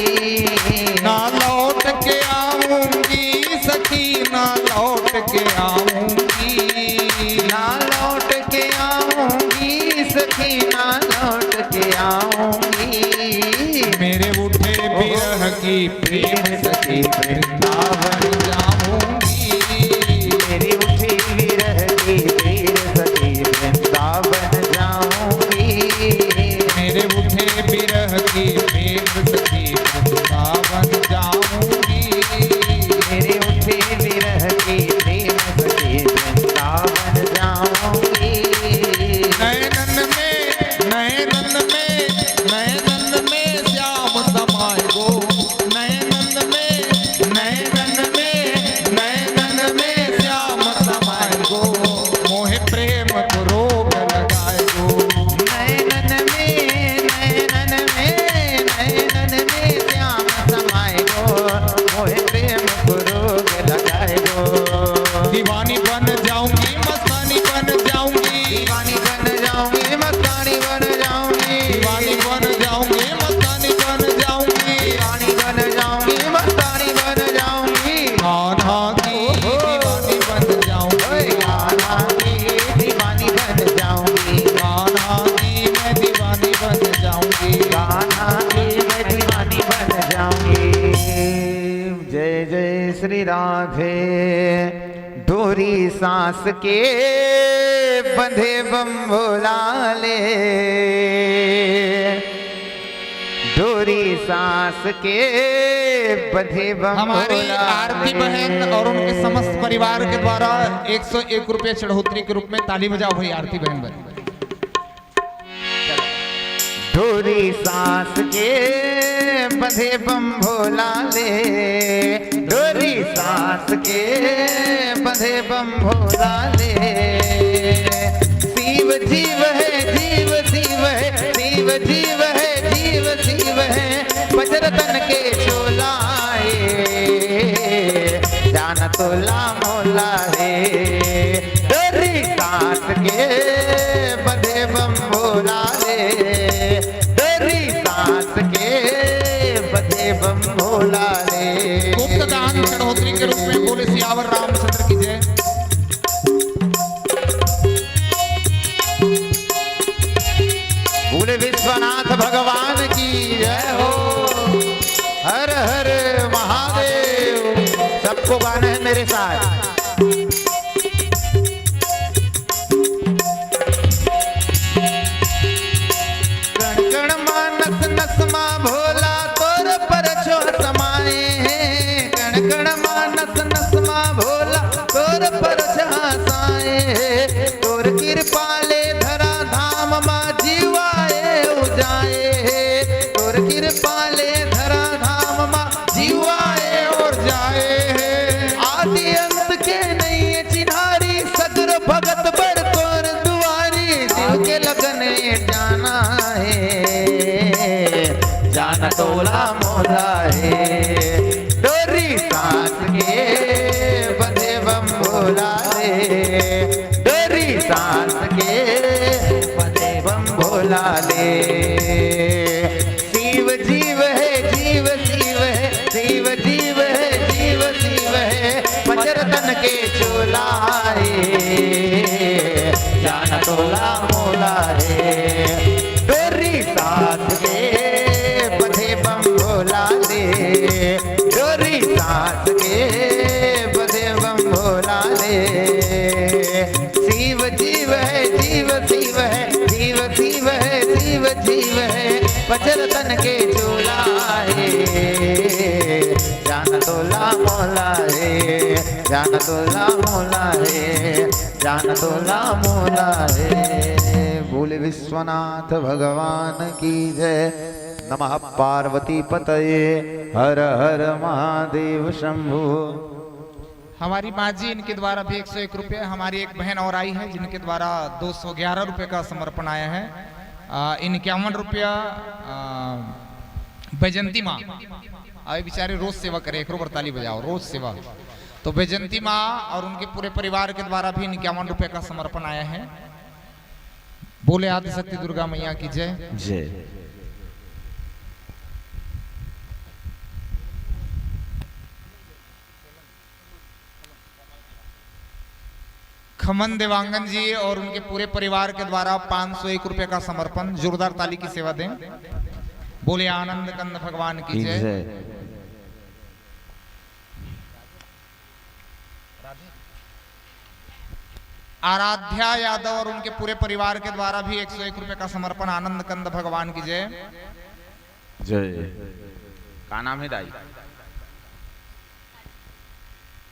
ना लौट के आऊंगी सखी, ना लौट के आऊंगी, ना लौट के आऊंगी सखी, ना लौट के आऊंगी। मेरे उठे बिरह की प्रेम सखी, वृंदावन जाऊंगी, मेरी उठी विरह की प्रेम सखी, वृंदावन जाऊंगी, मेरे उठे बिरह की प्रेम सखी, वृंदावन जाऊंगी, मेरी उठी विरह की प्रेम सखी, वृंदावन जाऊंगी। नैनन में नैनन में नैनन में श्याम समाए गो, नैनन में नैनन में नैनन में श्याम समाए गो, मोहे प्रेम को रोग लगाए गो, नैनन में नैनन में नैनन में श्याम समाए गो, मोहे प्रेम को रोग लगाए गो। दीवानी बन जाऊंगी मस्तानी बन जाऊंगी, दीवानी बन जाऊंगी मस्तानी बन जाऊंगी, दीवानी बन जाऊंगी मस्तानी बन जाऊंगी, दीवानी बन जाऊंगी मस्तानी बन जाऊंगी। कान्हा की दीवानी बन जाऊंगी, कान्हा की दीवानी बन जाऊंगी, कान्हा की मैं दीवानी बन जाऊंगी, कान्हा की मैं दीवानी बन जाऊंगी। जय जय श्री राधे। डोरी सांस के बंधे बम भोला ले, डोरी सांस के बंधे बम हमारी भोला आरती ले। बहन और उनके समस्त परिवार के द्वारा 101 रुपये चढ़ोतरी के रूप में ताली बजाओ भाई आरती बहन बन। डोरी सांस के बंधे बम भोला ले, डोरी सांस के बंधे बम भोला ले। शिव जीव है जीव शिव है, शिव जीव है जीव शिव है, वज्रतन के चोलाए जान तोला मोला है। डोरी सांस के बंधे बम भोला ले, डोरी सांस के बंधे बम भोला ले। गुप्त दान चढ़ोतरी के रूप में बोले सियावर के साथ। कण कण मानस नस मा भोला तोर पर छो समाए हैं। कण कण मानस नस मा भोला तोर पर छासाए हैं। तोर कृपाले धरा धाम मा जीवाए उजाए हैं। तोर कृपाले धरा धाम मा जीवाए और जाए हैं। आदि अंत के नहीं चिन्हारी सगर भगत बर तोर दुआरी। दिल के लगन जाना है जान तोला मोला है। डोरी सांस के बंधे बम भोला रे। डोरी सांस के बंधे बम भोला ले। शिव जीव है जीव शिव है शिव जीव है जीव शिव है। पंचरतन के चोला है जान तोला मोला है। डोरी सांस के बंधे बम भोला ले। डोरी सांस के बंधे बम भोला ले। शिव जीव है जीव शिव है जीव शिव है शिव जीव है। पंचरतन के चोला है जान तोला मोला है। जान तोला मोला है जान तोला मोला है। बोले विश्वनाथ भगवान की जय। नमः पार्वती पतये हर हर महादेव शंभु। हमारी माँ जी इनके द्वारा भी 101 रुपये। हमारी एक बहन और आई है जिनके द्वारा 211 रुपये का समर्पण आया है। 51 रुपया बैजंती माँ। अभी बेचारे रोज सेवा करे, एक रोबर ताली बजाओ, रोज सेवा। तो बैजंती माँ और उनके पूरे परिवार के द्वारा भी 51 रुपये का समर्पण आया है। बोले आदिशक्ति दुर्गा मैया की जय जय। खमन देवांगन जी और उनके पूरे परिवार के द्वारा 501 रुपये का समर्पण। जोरदार ताली की सेवा दें। बोले आनंद कंद भगवान की जय। आराध्या यादव और उनके पूरे परिवार के द्वारा भी 101 रुपये का समर्पण। आनंद कंद भगवान की जय जय। का नाम है दाई?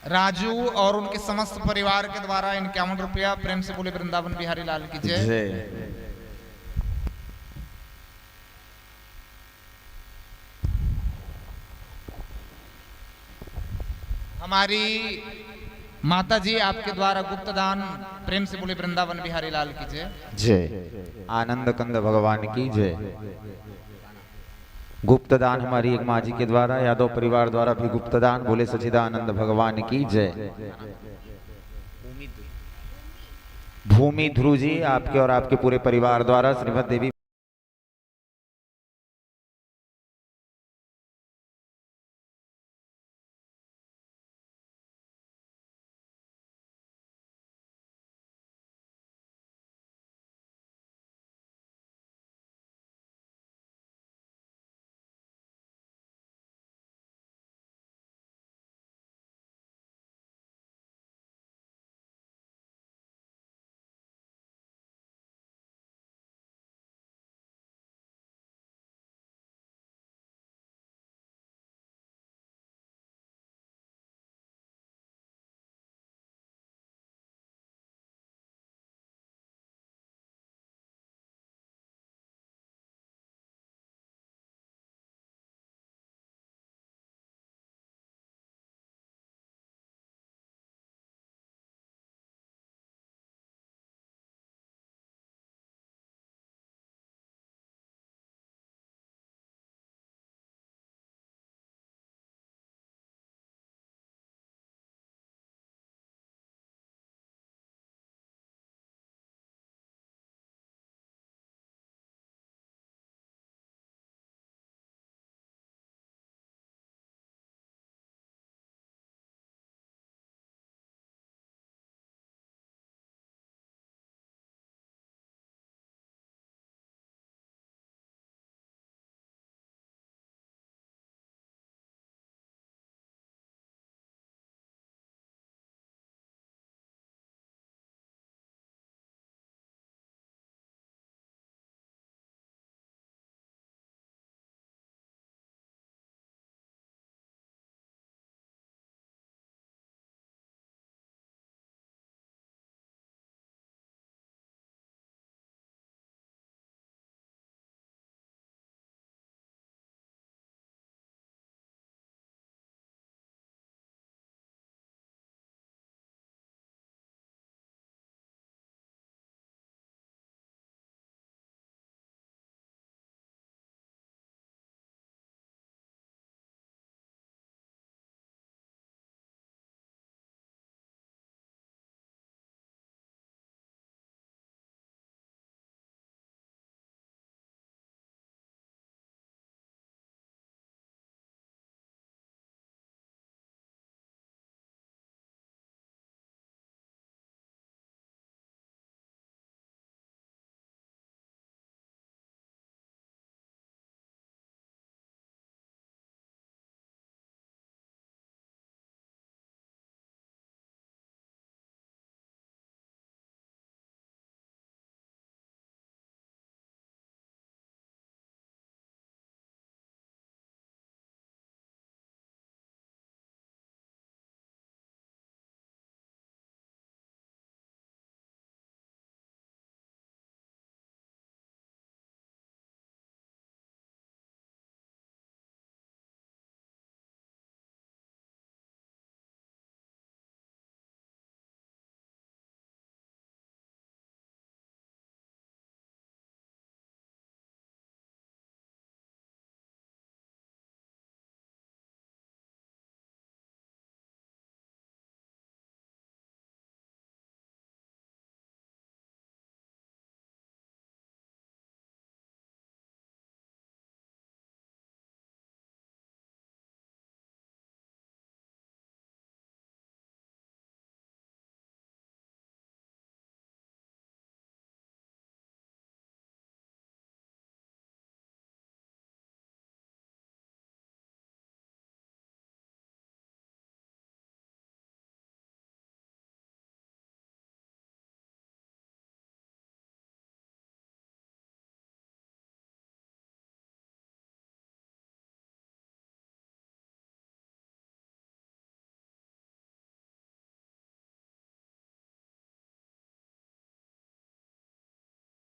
राजू और उनके समस्त परिवार के द्वारा 51 रुपया। प्रेम से बोले वृंदावन बिहारी लाल की जय। हमारी माता जी आपके द्वारा गुप्त दान। प्रेम से बोले वृंदावन बिहारी लाल की जय जय। आनंद कंद भगवान की जय। गुप्त दान हमारी एक माँ जी के द्वारा यादव परिवार द्वारा भी गुप्त दान। बोले सच्चिदानंद भगवान की जय। भूमि ध्रुव जी आपके और आपके पूरे परिवार द्वारा श्रीमद देवी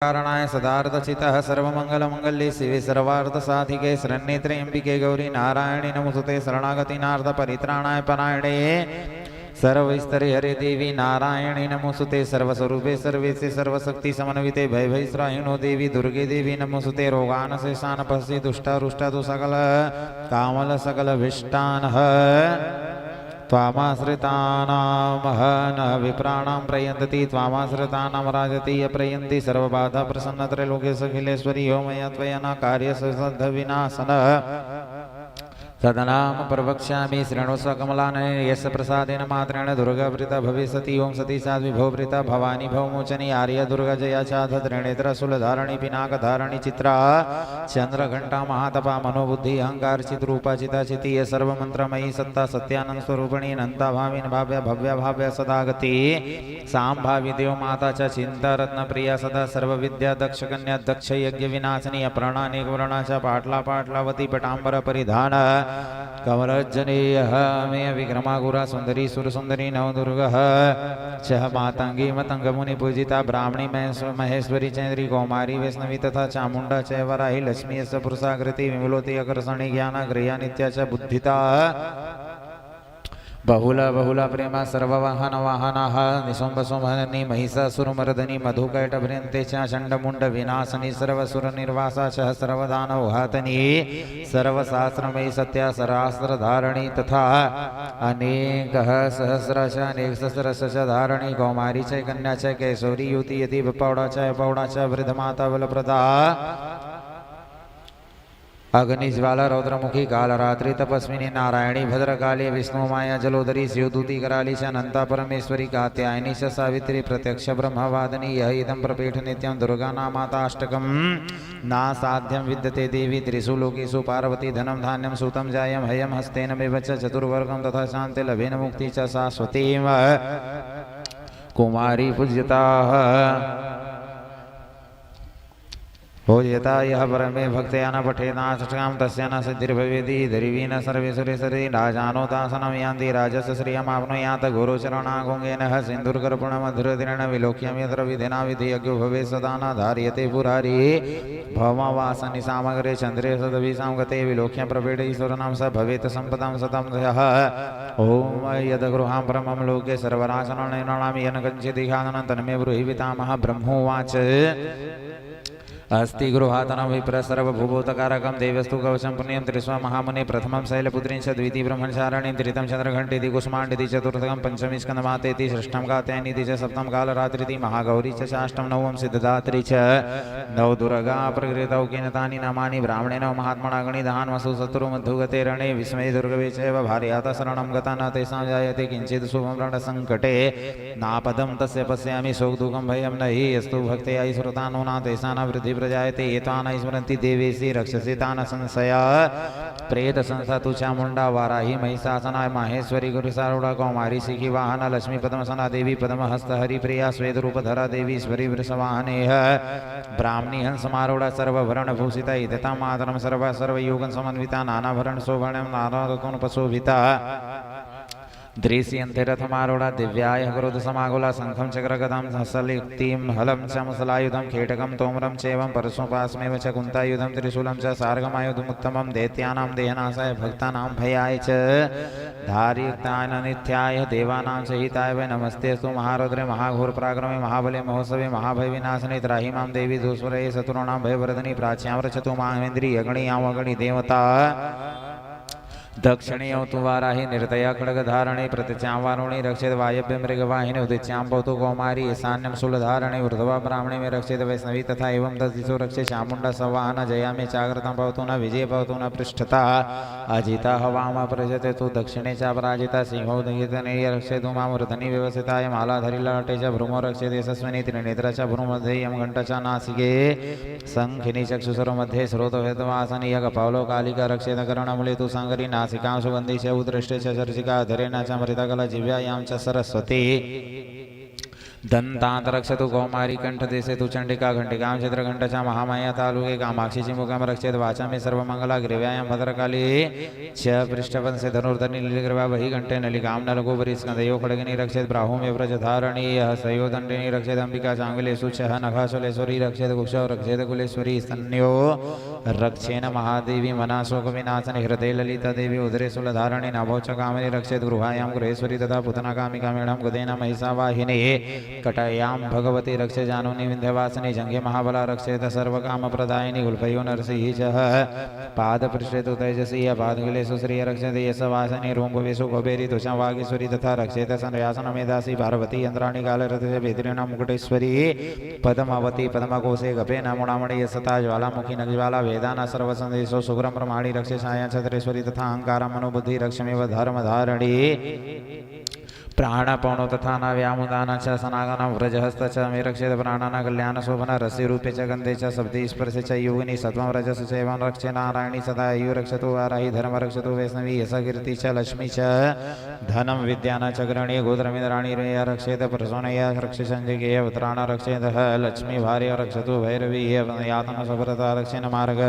कारणाय सदार्थ सर्वमंगलमंगल्ये शिवे सर्वार्थसाधिके शरण्ये त्र्यंबिके गौरी नारायणी नमोस्तुते शरणागति नार्थ परित्राणाय परायणे सर्वस्तरे हरे देवी नारायणी नमोस्तुते सर्वस्वरूपे सर्वेशे सर्वशक्ति समन्विते भयभयस्राहिणो देवी दुर्गे देवी नमोस्तुते रोगान शेषान पश्ये दुष्टा तु सकल कामल सकल विष्टानः त्वामाश्रितानां न विप्राणां प्रयन्तति त्वामाश्रितानां राजति य प्रयन्ति सर्वबाधा प्रसन्नत्रैलोक्यसखिलेश्वरी हो मया त्वया न कार्यसद्विनाशनः तदनाम प्रवक्ष्यामि शृणुस्व कमलानने यस्य प्रसादेन मात्रेण दुर्गावृता भविष्यति ओं सती साध्विभववृता भवानी भवमोचनी आर्य दुर्गा जया चाध त्रिनेत्र शूलधारणी पिनाकधारणी चित्रा चंद्रघंटा महातपा मनोबुद्धि अहंकार चित्रूपा चिता चितीय सर्वमंत्रमयी सत्ता सत्यानंद स्वरूपिणी अनंता भाविन भाव्य भव्य भाव्य सदागति सांभावी देव माता च चिंता रत्न प्रिया सदा सर्वविद्या दक्ष कन्या दक्ष यज्ञ विनाशनी अप्राणानेक वर्णाचा पाटला पाटलावती पटांबर परिधान कमलजनेय मे विक्रमा गुरा सुंदरी सुर सुंदरी नवदुर्गः छह मातंगी मतंग मुनि पूजिता ब्राह्मणी महेश्वरी चंद्री कौमारी वैष्णवी तथा चामुंडा च वराही लक्ष्मी यस्य पुरुषाकृति विमलोति अकर्षणी ज्ञान गृह्या नित्या च बुद्धिता बहुला बहुला प्रेमा सर्ववाहन वाहनाः निशुंभ सुमहनी महिषासुरमर्दनी मधुकैटभ्यन्ते च चण्डमुण्ड विनाशनी सर्वसुर निर्वासा च सर्वदानव घातनी सर्वशास्त्रमयी सत्या सहस्रधारणी तथा अनेकः सहस्र च अनेक सहस्रश च धारणी कौमारी च कन्या च कैशोरी युति यति पौड़ा च वृद्धमाता बलप्रदा अग्निज्वाला रौद्रमुखी कालरात्रि तपस्विनी नारायणी भद्रकाली विष्णु माया जलोदरी शिवदूती कराली च अनंता परमेश्वरी कात्यायनी च सावित्री प्रत्यक्ष ब्रह्मवादिनी यह इदं प्रपीठ नित्यं दुर्गा नामाताष्टकं नासाध्यं विद्यते देवी त्रिषु लोकेषु पार्वती धनं धान्यं सुतं जायं हयं हस्तेनमेव च चतुर्वर्गं तथा शान्ति लभेन मुक्ति च शाश्वती कुमारी पूज्यताः पूज्यता यह परमे भक्त्या न पठेदाष्टकां तस्य न सिद्धिर्भवेति दरिवीन सर्वे सुरेसरे राजानो दासनं यान्ति राजस्य श्रियमाप्नुयात् गुरुचरणागुङ्गेन सिन्दूर्कर्पूणमधुरतिरेण विलोक्यं यत्र विधिना विधियज्ञो भवेत् सदा न धार्यते पुरारी भौमवासनि सामग्रे चन्द्रे सदभिसां गते विलोक्यं प्रपेटैश्वरनां स भवेत् सम्पदां सतं यः ॐ यद्गृहां परमं लोके सर्वरासननिर्णामि येन कञ्चिदिहानं तन्मे ब्रूहि पितामहः ब्रह्मोवाच अस्ति गृहातनं विप्र सर्वभूभूतकारकं देवस्तु कवचं पुण्यं त्रिस्व महामुने प्रथमं शैलपुत्रीं च द्वितीय ब्रह्मचारिणीं तृतीयं चन्द्रघण्टेति कुष्माण्डेति चतुर्थकं पंचमी स्कन्दमातेति षष्ठं कात्यायनीति च सप्तम कालरात्रिति महागौरी च षष्ठं नवम सिद्धदात्री च नवदुर्गा प्रकृतौ केन तानि नामानि ब्राह्मणेन महात्मना गणिदान् वसु शत्रु मधुगते रणे विस्मये दुर्गवे चैव भार्याता शरणं गता न तेषां जायते किञ्चित् शुभं रणसङ्कटे नापदं तस्य पश्यामि शोकदुःखं भयं न हि यस्तु भक्त्या ईश्वरतानो न तेषां न वृद्धि प्रजायते एतान स्मरन्ति देवेशि रक्षसि तान संशया प्रेत संसा तु चामुंडा वाराही महिषासना माहेश्वरी गुरुसारूढ़ा कौमारी शिखी वाहन लक्ष्मी पद्मसना देवी पद्महस्त हरिप्रिया श्वेत रूपधरा देवी ईश्वरी वृषवाहने ब्राह्मणी हंसमारूढ़ा सर्वभरण भूषिता इदता मातरम सर्व सर्वयोगन समन्विता नानाभरण शोभणं नानारतोन पशोभिता दृश्यन्ते रथमारूढ़ा दिव्याय क्रोध समाकुला शंखं चक्रगदां हसलिक्तिं हलं च मुसलायुधं खेटकं तोमरं चैवं परशुपासमेव च कुन्तायुधं त्रिशूलं च सार्गमायुधमुत्तमं दैत्यानां देहनाशाय भक्तानां भयाय च धार्युक्ताय नित्याय देवानां च हिताय वै नमस्तेस्तु महारुद्रे महाघोर पराक्रमे महाबले महोत्सवे महाभय विनाशने त्राहि मां देवी दुष्वरये शत्रूणां भयवर्धनि प्राच्यां रचतु माहेन्द्रिय अगणि देवता दक्षिणे तु वाराही निर्दया खड्गधारणे प्रतिच्यां वारुणी रक्षेत वायव्य मृगवाहिनी उदिच्यां भवतु कौमारी ईशान्यं शूलधारणे ऊर्ध्वा ब्राह्मणे में रक्षेत वैष्णवी तथा एवं दशदिशो रक्षे चामुण्डा सवाहन जया में चाग्रतं भवतु न विजय भवतु न पृष्ठता अजिता हवाम प्रजते तु दक्षिणे च पराजिता सिंहो दयितने रक्षेतु मां वृधनि व्यवसिताय मालाधरि ललाटे च भ्रूमो रक्षेत यशस्विनी त्रिनेत्र च भ्रूमध्ये यं घण्टा च नासिके शङ्खिनी चक्षुसरो मध्ये स्रोतभेदवासनीय कपालो कालिका रक्षेत कर्णमुले तु साङ्गरी नासिकां सुगन्धि च उदृष्टे च चर्चिका धरेण च मृतकला जिव्यायां च सरस्वती दंतांत रक्षतु कौमारी कंठ देसे तु चंडिका घंटिकां चित्रघंट च महामाया तालुके कामाक्षी चिमुखम रक्षेत वाचा में सर्वमंगला ग्रीव्यायां भद्रकाली च पृष्ठपद से धनुर्धनि नीलग्रीवा वही घंटे नलिकां नलगोपरि स्कंदयो खड्गिनी रक्षेत ब्राह्मो में व्रजधारणी सयोदंडिनी रक्षेत अंबिका चांगुलेषु छः नखाशूलेश्वरी रक्षेत कुक्षौ रक्षेत कुलेश्वरी स्तन्यो रक्षेन महादेवी मनाशोक विनाशनि हृदय ललिता देवी उदरे शूलधारणी नभो च कामिनी रक्षेत गृहायां गृहेश्वरी तथा पुतना कामिका मेढं गदेन महिषावाहिनी कटायां भगवती रक्षे जानुनी विंध्यवासिनी जंगे महाबला रक्षेत सर्वकाम प्रदायिनी गुल्फयो नरसिंह च पाद पृष्ठे तु तेजसी पादगिलेषु श्रिय रक्षेत यशवासिनी रोम्भवेषु कुबेरी तुषा वागीश्वरी तथा रक्षेत संयासन मेधासी पार्वती यंत्राणि कालरथे वेत्रिणा मुकुटेश्वरी पद्मावती पद्मकोशे गपे नमुणामणि यशता ज्वालामुखी नगज्वाला वेदाना सर्वसंदेशो सुग्रम प्रमाणी रक्षे छाया छत्रेश्वरी तथा अहंकार मनोबुद्धि रक्षमेव धर्मधारणी प्राणपौणो तथा न व्यामुदान च सनागन व्रजहस्त च मे रक्षेत प्राणाना कल्याण शोभन रसि रूपे च गंधे च शब्दे स्पर्शे च योगिनी सत्वं रजस सेवं रक्षे नारायणी सदा यु रक्षतु वाराही धर्म रक्षतु वैष्णवी यश कीर्ति च लक्ष्मी च धनं विद्यान च गृणी गोत्रमिन्द्राणी रेय रक्षेत प्रसोनय रक्षे संजय उत्तराण रक्षेत लक्ष्मी भार्य रक्षतु भैरवी यातन सुभ्रता रक्षेन मार्ग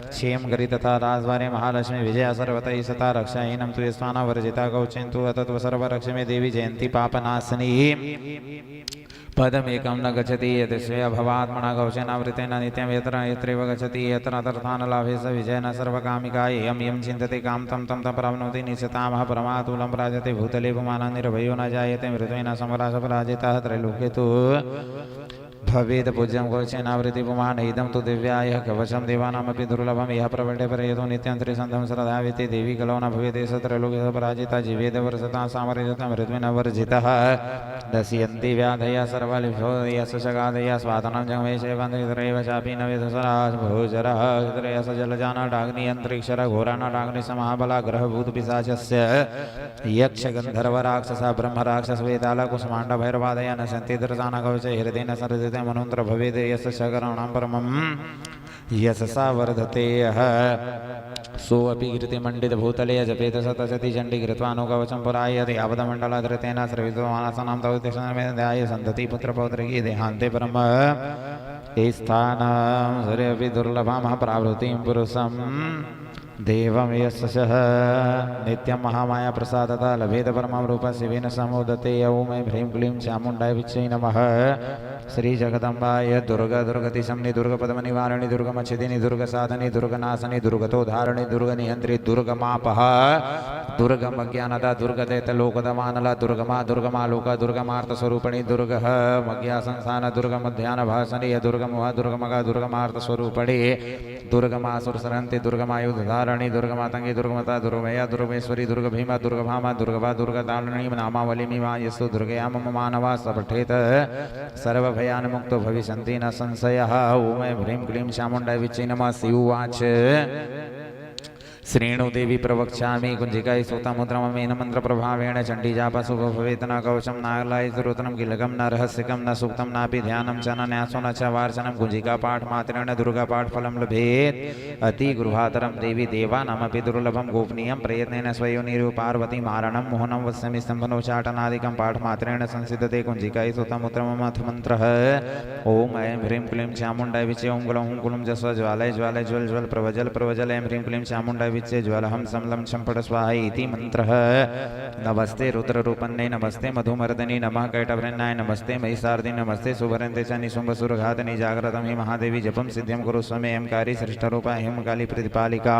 क्षेम गरी तथा राजवारे महालक्ष्मी विजया सर्वतै सता रक्षाहीनं तु यस्वान वर्जिता गौचेन्तु अतत्व सर्व रक्षमे देवी जयंती पापनाशनी पदमेकं न गच्छति यदस्वया भवात्मना गौचेनावृतेन नित्यं यत्र यत्रैव गच्छति यत्र तर्थान लाभे स विजयन सर्वकामिका यं यं चिन्तते कां तं तं प्राप्नोति निशतामः परमातुलं राजते भूतले पुमानं निर्भयो न जायते मृत्युना समरासपराजितः त्रैलोक्ये तु भवेद पूज्यं गौचेनावृत्ति पुमान इदं तु दिव्याय कवचं देवानामपि दुर्लभं यः प्रवटे परयतो नित्यं त्रिसन्धं श्रद्धाविते देवी कलो न भवेते स त्रैलोक्यः पराजिता जीवेद वर्षता सामर्यजतं मृत्युना वर्जितः दस्यन्ति व्याधया सर्वलिभो यशगादया स्वातनं जङ्गमेशेवन्त्रैव चापि न वेदसराज भोजरः त्रयस जलजानाडाग्नि अन्तरिक्षर घोरानाडाग्नि समहाबला ग्रहभूतपिशाचस्य यक्षगन्धर्वराक्षसा ब्रह्मराक्षसवेतालकुष्माण्डभैरवादया न सन्ति दर्शानकवचे हृदयेन सर्जिते मनुन्द्र भवेद यस्य शकराणां परमं यशसा वर्धते यः सोऽपि कीर्तिमण्डित भूतले जपेत सतसति चण्डी कृत्वानुकवचं पुरायति यावदमण्डलाधृतेन सर्वितोमानसनां तव ध्याय सन्तति पुत्रपौत्रकी देहान्ते परम स्थानं सर्वपि दुर्लभमः प्रावृत्तिं पुरुषं देवं यशः नित्यं महामाया प्रसादता लभेत परमं रूपं शिवेन समुदते ॐ ऐं ह्रीं क्लीं चामुण्डाय विच्चै नमः श्री जगदम्बाय दुर्गा दुर्गति समनि दुर्गपदमनिवारिणि दुर्गमच्छिदिनि दुर्गसाधनि दुर्गनाशनि दुर्गतोधारिणि दुर्गनियन्त्रि दुर्गमापः दुर्गमज्ञानदा दुर्गदैत्यलोकदमानला दुर्गमा दुर्गमालोका दुर्गमार्थस्वरूपिणि दुर्गः मज्ञासंस्थान दुर्गमध्यानभासनि दुर्गमः दुर्गमगा दुर्गमार्थस्वरूपिणि दुर्गमासुरसरन्ति दुर्गमायुधधारिणि दुर्गमातङ्गी दुर्गमता दुर्गमया दुर्गमेश्वरी दुर्गभीमा दुर्गभामा दुर्गभा दुर्गदारिणी नामावलिमिमा यस्तु दुर्गया मम मानवा सपठेत सर्वभयान्मुक्तो भविष्यन्ति न संशयः ॐ ऐं ह्रीं क्लीं चामुण्डाय विच्चै नमः शिववाच श्रेणु देवी प्रवक्ष्यामि कुञ्जिकाय सूतमुद्रममेन मन्त्रप्रभावेण चण्डीजापसु भवेत् न कवचं नागलायितरुतनं किलकं न रहस्यकं न सूक्तं नापि ध्यानं च न न्यासो न च वार्चनं कुञ्जिकापाठमात्रेण दुर्गापाठफलं लभेत् अतिगृहातरं देवी देवानामपि दुर्लभं गोपनीयं प्रयत्नेन स्वयोनिरु पार्वती मारणं मोहनं वत्स्यमि स्तम्भनोच्चाटनादिकं पाठमात्रेण संसिद्धते कुञ्जिकाय सूतमुद्रमथ मन्त्रः ॐ ऐं ह्रीं क्लीं चामुण्डाय विचे ॐ ग्लौं कुलं जस्व ज्वालय ज्वालय ज्वल ज्वल प्रवजल प्रवजल ऐं ह्रीं क्लीं चामुण्डाय विचे ज्वलहं समलं छम्पट स्वाहा इति मन्त्रः नमस्ते रुद्ररूपन्ने नमस्ते मधुमर्दनि नमः कैटभृन्नाय नमस्ते महिषार्दिनि नमस्ते सुभरन्ते च निशुम्भसुरघातनि जाग्रतं हि महादेवी जपं सिद्ध्यं कुरु स्वमेयंकारी सृष्टरूपा हेमकाली प्रतिपालिका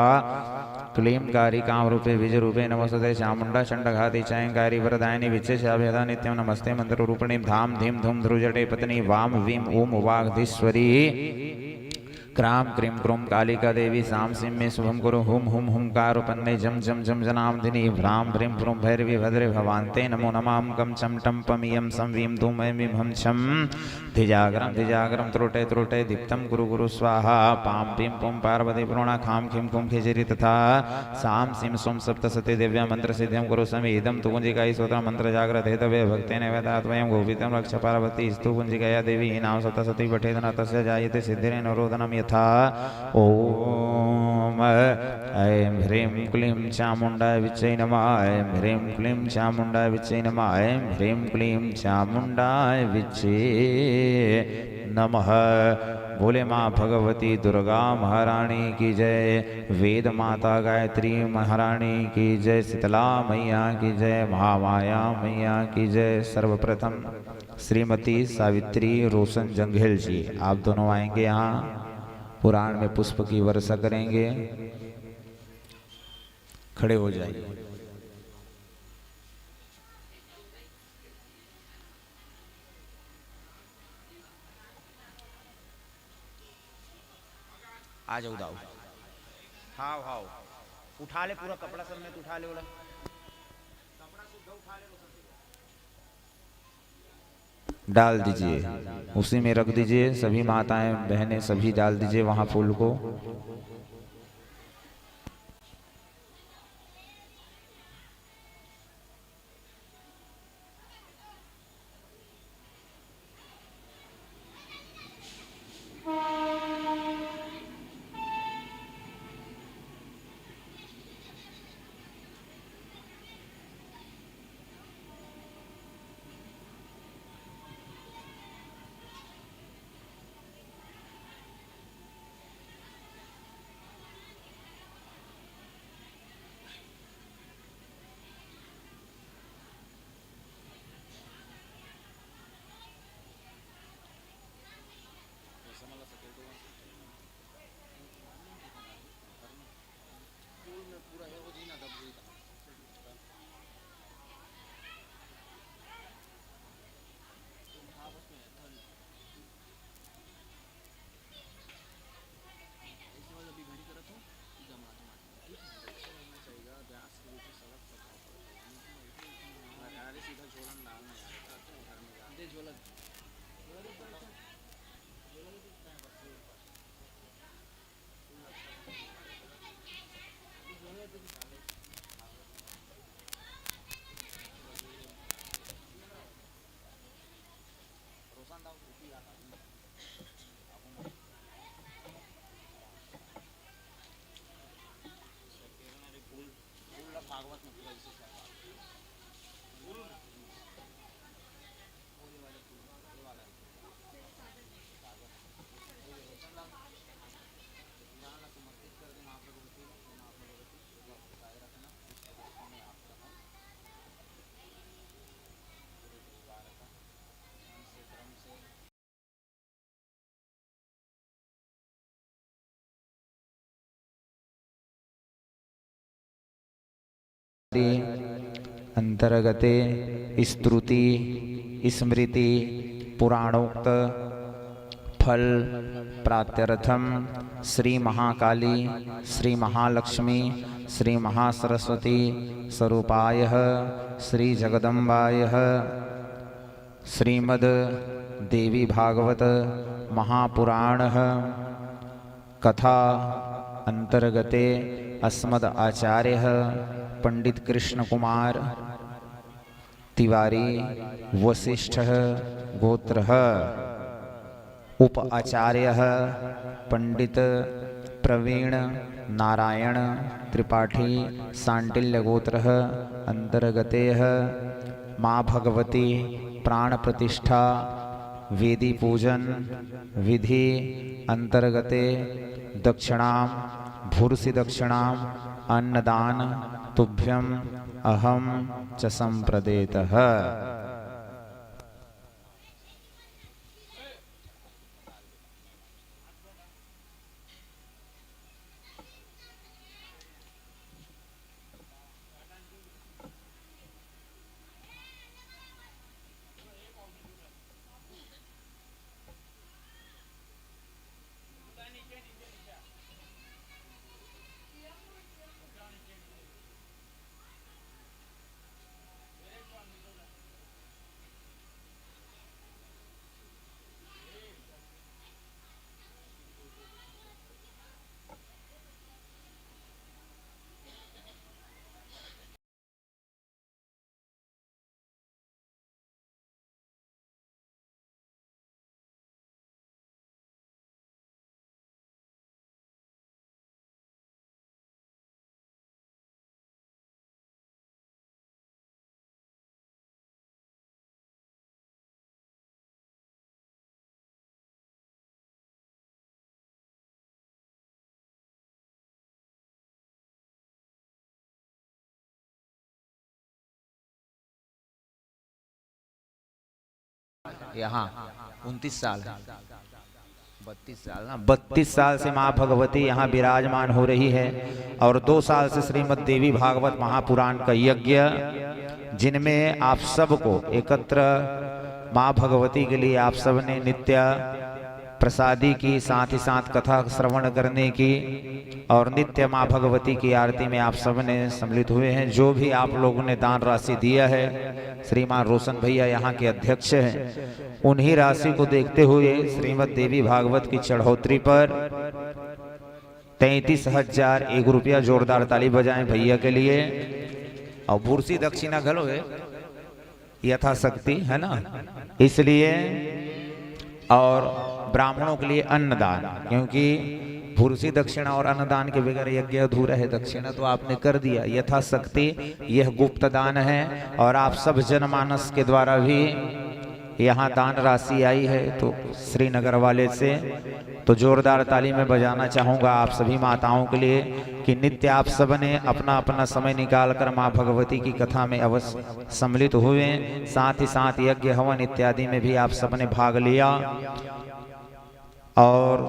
क्लींकारी कामरूपे विजरूपे नमस्ते चामुण्डा चण्डघाति चयंकारी वरदायिनी विच्छेषाभ्यदा नित्यं नमस्ते मन्त्ररूपिणीं धाम धीं धूम ध्रुजटे पत्नी वाम वीं ॐ वाग्धीश्वरी क्रां क्रीं क्रूं कालिका देवी सां सिं मे शुभं कुरु हुं हुं हुंकारुपन्ने जं जं जं जनाम्धिनी भ्रां भ्रीं भ्रूं भैरवी भद्रे भवान्ते नमो नमां कं चं टं पमियं संवीं धूं ऐं वीं हं छं धिजाग्रं त्रोटे त्रोटे दीप्तं कुरु कुरु स्वाहा पां पीं पुं पार्वती प्रोणा खां खीं कुं खिजिरि तथा सां सिं सों सप्तसती दिव्या मन्त्रसिद्ध्यं कुरु समे इदं तु कुञ्जिकायै स्तोत्रं मन्त्रजाग्रतेतवे भक्तेन वेदात्वयं गोपितं रक्ष पार्वती स्तु कुञ्जिकया देवी नाम सप्तसती पठेत न तस्य जायते सिद्धिरेण रोदनं यथा ॐ ऐं ह्रीं क्लीं चामुण्डाय विच्चै नमः ऐं ह्रीं क्लीं चामुण्डाय विच्चै नमः ऐं ह्रीं क्लीं चामुण्डाय विच्चे नमः। बोले माँ भगवती दुर्गा महारानी की जय, वेद माता गायत्री महारानी की जय, शीतला मैया की जय, महामाया मैया की जय। सर्वप्रथम श्रीमती सावित्री रोशन जंघेल जी, आप दोनों आएंगे यहाँ, पुराण में पुष्प की वर्षा करेंगे। खड़े हो जाइए। आ जाओ दाऊ। हाओ हाओ उठा ले पूरा कपड़ा सब में, तो उठा ले बोला डाल दीजिए, उसी में रख दीजिए। सभी माताएं बहनें सभी डाल दीजिए वहां फूल को। अंतर्गते स्तुति स्मृति पुराणोक्त फल प्रात्यर्थम श्री महाकाली श्री महालक्ष्मी श्री महासरस्वती स्वरूपाय श्री जगदम्बाय श्रीमद् देवी भागवत महापुराण कथा अंतर्गते अस्मद् आचार्य पंडित कृष्ण कुमार तिवारी वशिष्ठ गोत्र उप आचार्य पंडित प्रवीण नारायण त्रिपाठी सांडिल्य गोत्र अंतर्गते माँ भगवती प्राण प्रतिष्ठा वेदी पूजन विधि अंतर्गते दक्षिणाम भूर्सि दक्षिणाम अन्नदान तुभ्यम अहम च संप्रदेतः। यहाँ 29 साल, 32 साल ना, 32 साल से माँ भगवती यहाँ विराजमान हो रही है। और 2 साल से श्रीमद् देवी भागवत महापुराण का यज्ञ, जिनमें आप सबको एकत्र माँ भगवती के लिए आप सब ने नित्य प्रसादी की, साथ ही साथ कथा श्रवण करने की, और नित्य माँ भगवती की आरती में आप सब ने सम्मिलित हुए हैं। जो भी आप लोगों ने दान राशि दिया है, श्रीमान रोशन भैया यहाँ के अध्यक्ष हैं, उन्हीं राशि को देखते हुए श्रीमद् देवी भागवत की चढ़ोतरी पर 33,001 रुपया, जोरदार ताली बजाएं भैया के लिए। और बुरसी दक्षिणा घलो है यथाशक्ति, है ना, इसलिए। और ब्राह्मणों के लिए अन्नदान, क्योंकि भूर्सी दक्षिणा और अन्नदान के बगैर यज्ञ अधूरा है। दक्षिणा तो आपने कर दिया यथाशक्ति, यह गुप्त दान है। और आप सब जनमानस के द्वारा भी यहाँ दान राशि आई है, तो श्रीनगर वाले से तो जोरदार ताली में बजाना चाहूँगा आप सभी माताओं के लिए कि नित्य आप सब ने अपना अपना समय निकाल कर माँ भगवती की कथा में अवश्य सम्मिलित हुए। साथ ही साथ यज्ञ हवन इत्यादि में भी आप सब ने भाग लिया। और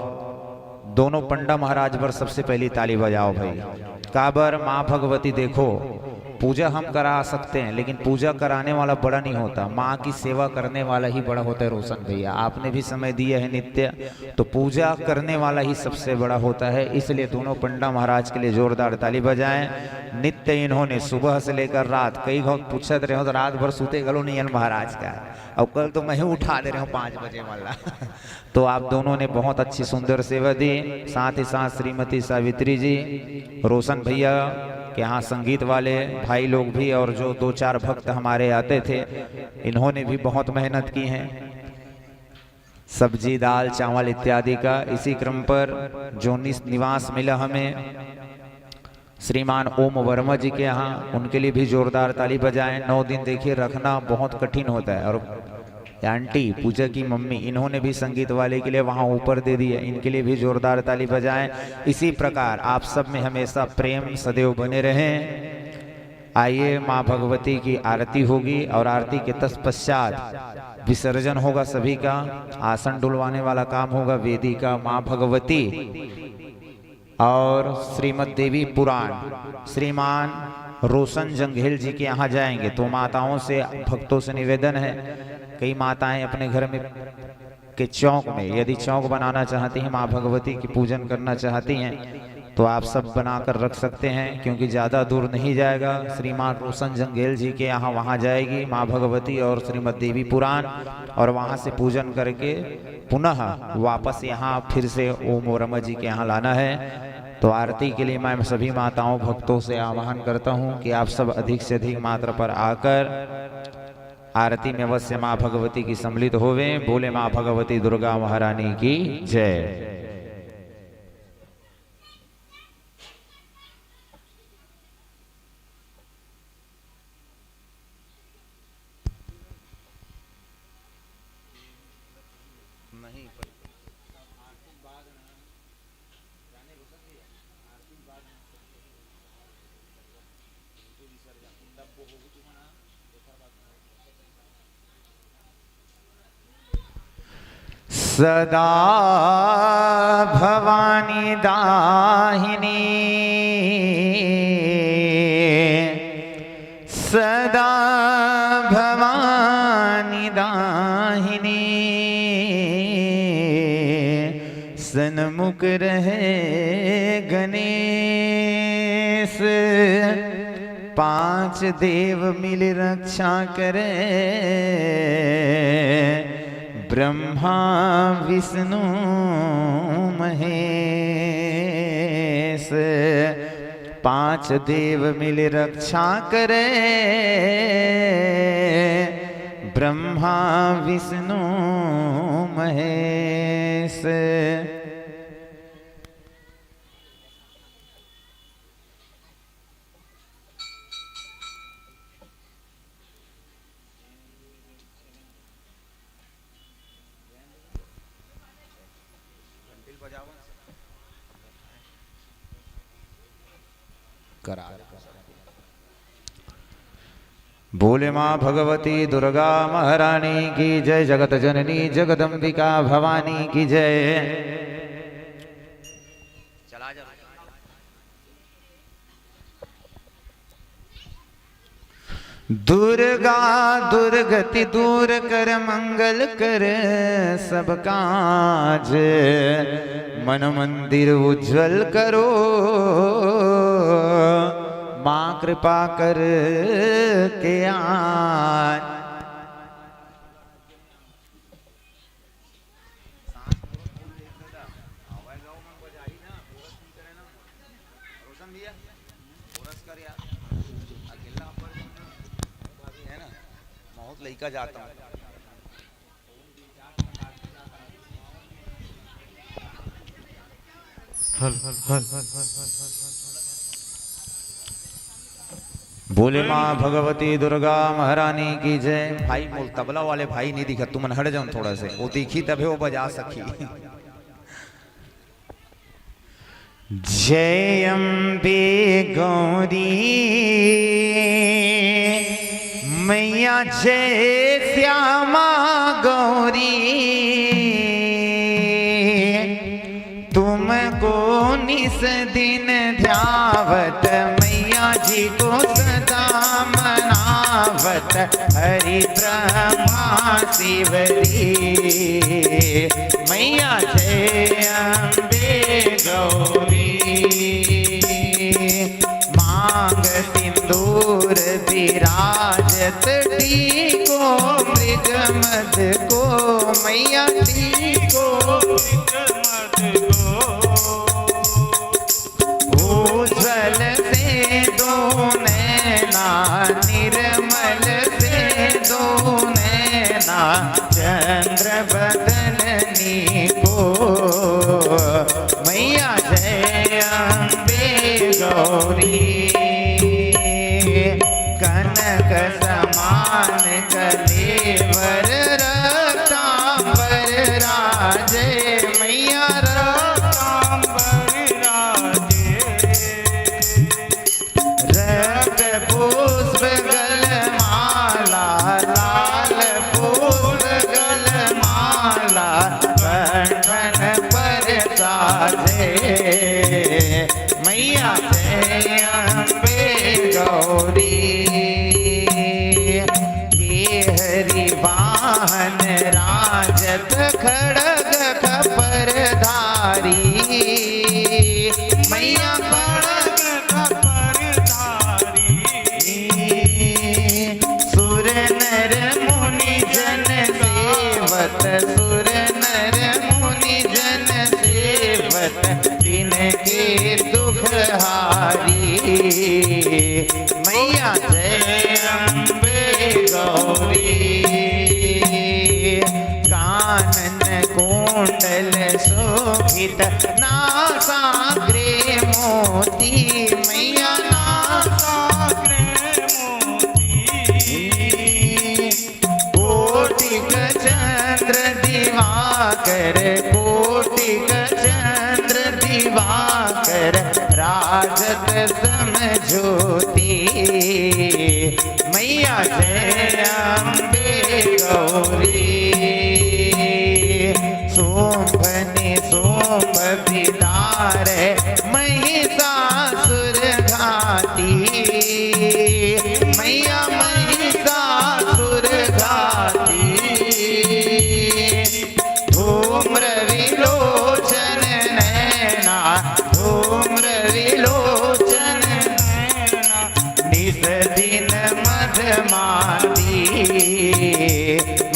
दोनों पंडा महाराज पर सबसे पहली ताली बजाओ भाई। काबर माँ भगवती, देखो पूजा हम करा सकते हैं, लेकिन पूजा कराने वाला बड़ा नहीं होता, माँ की सेवा करने वाला ही बड़ा होता है। रोशन भैया आपने भी समय दिया है नित्य, तो पूजा करने वाला ही सबसे बड़ा होता है। इसलिए दोनों पंडा महाराज के लिए जोरदार ताली बजाएं। नित्य इन्होंने सुबह से लेकर रात, कई वक्त पूछते रहे हो तो रात भर सूते गलो नहीं महाराज का, और कल तो मैं ही उठा दे रहा हूँ 5 बजे वाला। तो आप दोनों ने बहुत अच्छी सुंदर सेवा दी। साथ ही साथ श्रीमती सावित्री जी, रोशन भैया के यहाँ संगीत वाले भाई लोग भी, और जो 2-4 भक्त हमारे आते थे, इन्होंने भी बहुत मेहनत की है, सब्जी दाल चावल इत्यादि का। इसी क्रम पर जो निवास मिला हमें श्रीमान ओम वर्मा जी के यहाँ, उनके लिए भी जोरदार ताली बजाएं। 9 दिन देखिए रखना बहुत कठिन होता है। और आंटी पूजा की मम्मी, इन्होंने भी संगीत वाले के लिए वहाँ ऊपर दे दी है, इनके लिए भी जोरदार ताली बजाएं। इसी प्रकार आप सब में हमेशा प्रेम सदैव बने रहें। आइए माँ भगवती की आरती होगी, और आरती के तत्पश्चात विसर्जन होगा सभी का। आसन डुलवाने वाला काम होगा वेदिका माँ भगवती और श्रीमद् देवी पुराण श्रीमान रोशन जंघेल जी के यहाँ जाएंगे। तो माताओं से भक्तों से निवेदन है, कई माताएं अपने घर में के चौक में यदि चौक बनाना चाहती हैं, माँ भगवती की पूजन करना चाहती हैं, तो आप सब बनाकर रख सकते हैं, क्योंकि ज़्यादा दूर नहीं जाएगा। श्रीमान रोशन जंघेल जी के यहाँ वहाँ जाएगी माँ भगवती और श्रीमद् देवी पुराण, और वहाँ से पूजन करके पुनः वापस यहाँ फिर से ओम वर्मा जी के यहाँ लाना है। तो आरती के लिए मैं सभी माताओं भक्तों से आह्वान करता हूँ कि आप सब अधिक से अधिक मात्रा पर आकर आरती में अवश्य माँ भगवती की सम्मिलित होवे। बोले माँ भगवती दुर्गा महारानी की जय। सदा भवानी दाहिनी, सदा भवानी दाहिनी, सन्मुख रहे गणेश, 5 देव मिल रक्षा करे, ब्रह्मा विष्णु महेश, 5 देव मिल रक्षा करे, ब्रह्मा विष्णु महेश। बोले माँ भगवती दुर्गा महारानी की जय। जगत जननी जगदम्बिका भवानी की जय। दुर्गा दुर्गति दूर कर मंगल कर सब काज। मन मंदिर उज्जवल करो माँ कृपा कर के आज। लइका जाता हूँ। बोले माँ भगवती दुर्गा महारानी की जय। भाई मोल तबला वाले भाई नहीं दिखा, तुम हट जाओ थोड़ा से, वो दिखी तभी वो बजा सकी। जय अम्बे गौरी मैया जय श्यामा गौरी। तुमको निस दिन ध्यावत मैया जी को सदा मनावत हरि ब्रह्मा शिवरी। मैया जय अम्बे गौरी। मांग सिंदूर विराजत टीको मृग मद को। मैया टीको मृग मद को। उज्जवल से दो नैना निर्मल से दो नैना चंद्र बदलनी को। मैया जय अम्बे गौरी। कनक समान कलेवर रक्तांबर राजे। मैया रक्तांबर राजे। रक्त पुष्प गलमाला लाल पुष्प गलमाला कंठन पर साजे। मैया जय अम्बे गौरी। हरि वाहन राजत खड़ग खपरधारी। मैया खड़ग खपरधारी। सुर नर मुनि जन सेवत सुर नर मुनि जन सेवत तिनके दुख हारी। मैया जय अम्बे गौरी। कानन कुंडल शोभित नासाग्रे मोती। मैया नासाग्रे मोती। कोटिक चंद्र दिवाकर कोटिक चंद्र दिवाकर राजत समझोती। मैया जय अम्बे गौरी। सोम्भनि सोम्भ बिदार महिषासुर घाटी। मैया महिषासुर घाटी। धूम्र विलोचन नैना धूम्र विलोचन नैना निस दिन मधमाती।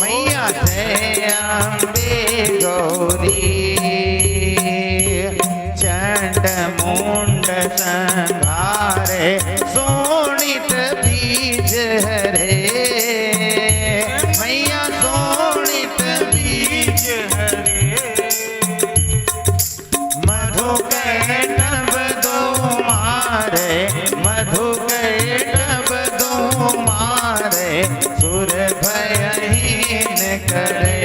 मैया जय अम्बे गौरी। चंड मुंड संहारे सोनित बीज हरे। मैया सोनित बीज हरे। मधु कैटभ दो मारे मधु कैटभ दो मारे। सुर भयहीन करे।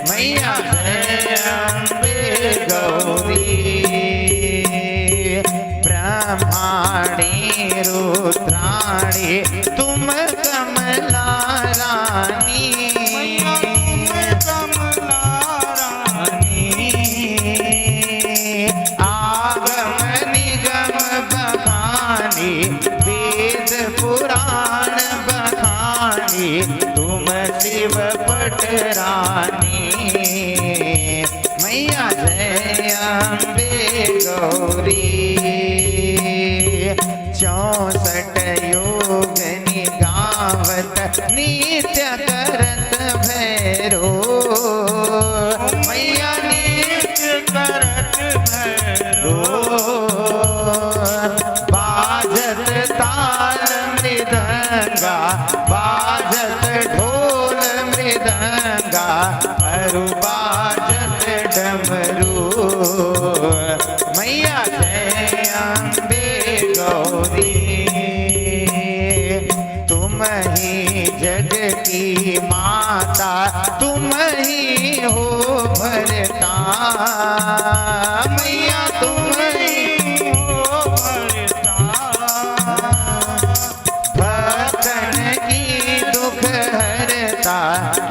मैया जय अम्बे गौरी। ब्रह्मा वाणी रुद्राणी तुम कमला रानी आगम निगम बखानी वेद पुराण बखानी तुम शिव पटरानी मैया जय अम्बे गौरी 64 योग निगावत नित्य करत भैरो मैया नित्य करत भैरो बाजत ताल मृदंगा बाजत ढोल मृदंगा अरु बाजत डमरू मैया जय अम्बे गौरी तुम ही जग की माता तुम ही हो भरता मैया तुम ही हो भरता भक्तन की दुख हरता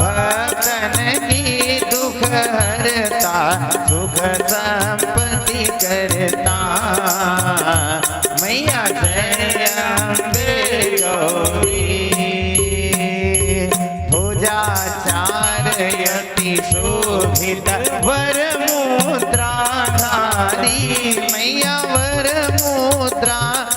भक्तन की दुख हरता सुख संपत्ति करता मैया जय अम्बे गौरी भुजाचार्यति शोभित वर मुद्राधारी मैया वर मुद्राधारी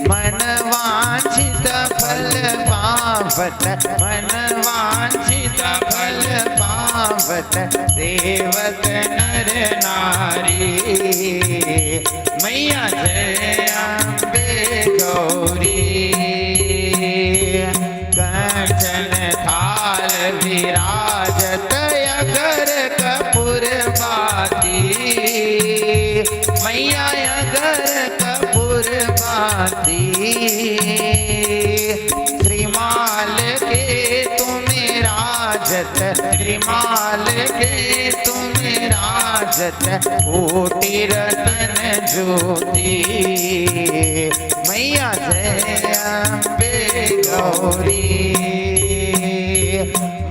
मन वांछित फल पावत मन वांछित फल पावत देवत नर नारी मैया जय अम्बे गौरी कंचन थाल विराजत अगर कपूर बाती मैया अगर कपूर बाती श्रीमाल के तुम्हें राजत श्रीमाल के तुम्हें राजत कोटि रतन ज्योति मैया जय अम्बे गौरी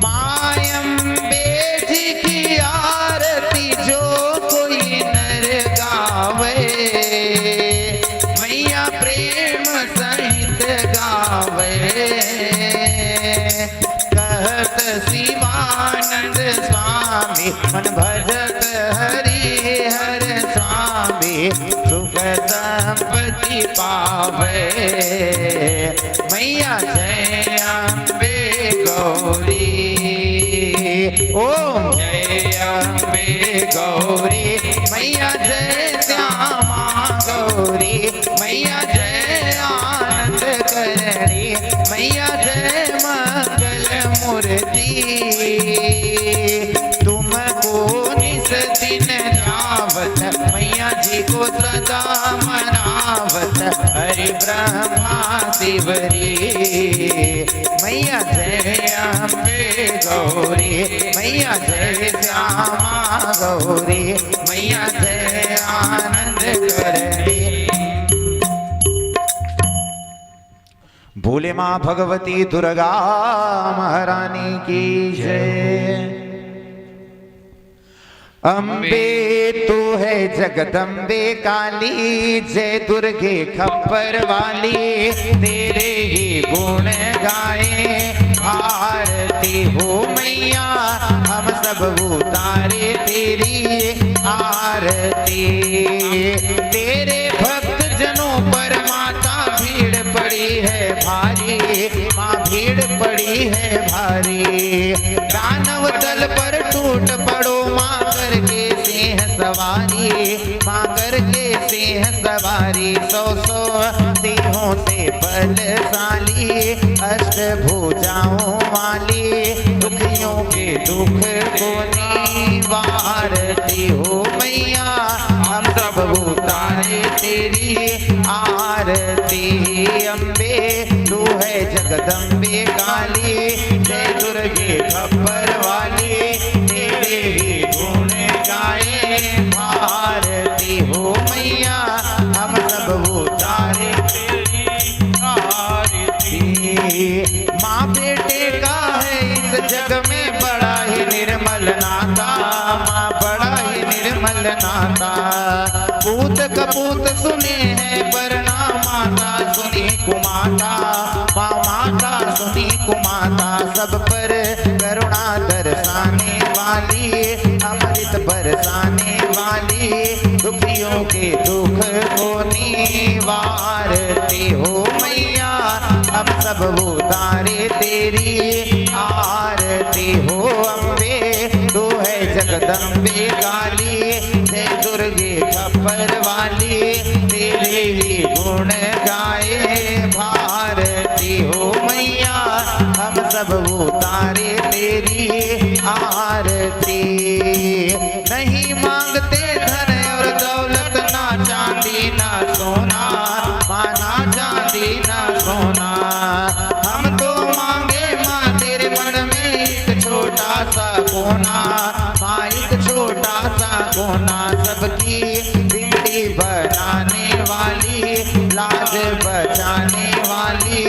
मायम्बे जी की आरती जो कोई नर गावे मैया प्रेम सहित गावे कहत शिवानंद स्वामी मन भजत हरि हर स्वामी सुख संपत्ति पावे मैया जय अम्बे गौरी ओम जय अम्बे गौरी मैया जय श्यामा गौरी मैया जय आनंद करणी मैया जय मंगल मूर्ति तुमको निस दिन ध्यावत मैया जी को सदा मनावत हरि ब्रह्मा शिवरी मैया जय अम्बे गौरी मैया जय श्यामा गौरी मैया जय आनंद करणी भोले माँ भगवती दुर्गा महारानी की जय अम्बे तू है जगदम्बे काली जय दुर्गे खप्पर वाली तेरे ही गुण गाए आरती हो मैया हम सब उतारे तेरी आरती तेरे भक्त जनों पर माता भीड़ पड़ी है भारी माँ भीड़ पड़ी है भारी दानव दल पर टूट पड़ो माँ करके सिंह सवारी माँ करके सिंह सवारी 100 सिंहों से बलशाली अष्टभुजाओं वाली दुखियों के दुख को निवारती हो मैया हम सब उतारे तेरी आरती अम्बे तू है जगदम्बे काली जय दुर्गे खप्पर वाली तेरे ही गुण गाए आरती हो हो मैया हम सब उतारे तेरी आरती। माँ बेटे का है इस जग में बड़ा ही निर्मल नाता, माँ बड़ा ही निर्मल नाता। पूत कपूत सुने हैं वरना माता सुनी कुमाता, माँ माता सुनी कुमाता। सब पर करुणा दर्शाने वाली, अमृत बरसाने वाली, दुखियों के दुख को निवारती हो मैया हम सब उतारे तेरी आरती हो। अम्बे तू है जगदम्बे काली, जय दुर्गे खप्पर वाली, तेरे ही गुण गाए भारती हो मैया हम सब उतारे तेरी आरती। नहीं मांगते धन और दौलत, ना चांदी ना सोना, माना चांदी ना सोना। हम तो मांगे माँ तेरे मन में एक छोटा सा कोना, माँ एक छोटा सा कोना। सबकी बिगड़ी बनाने वाली, लाज बचाने वाली,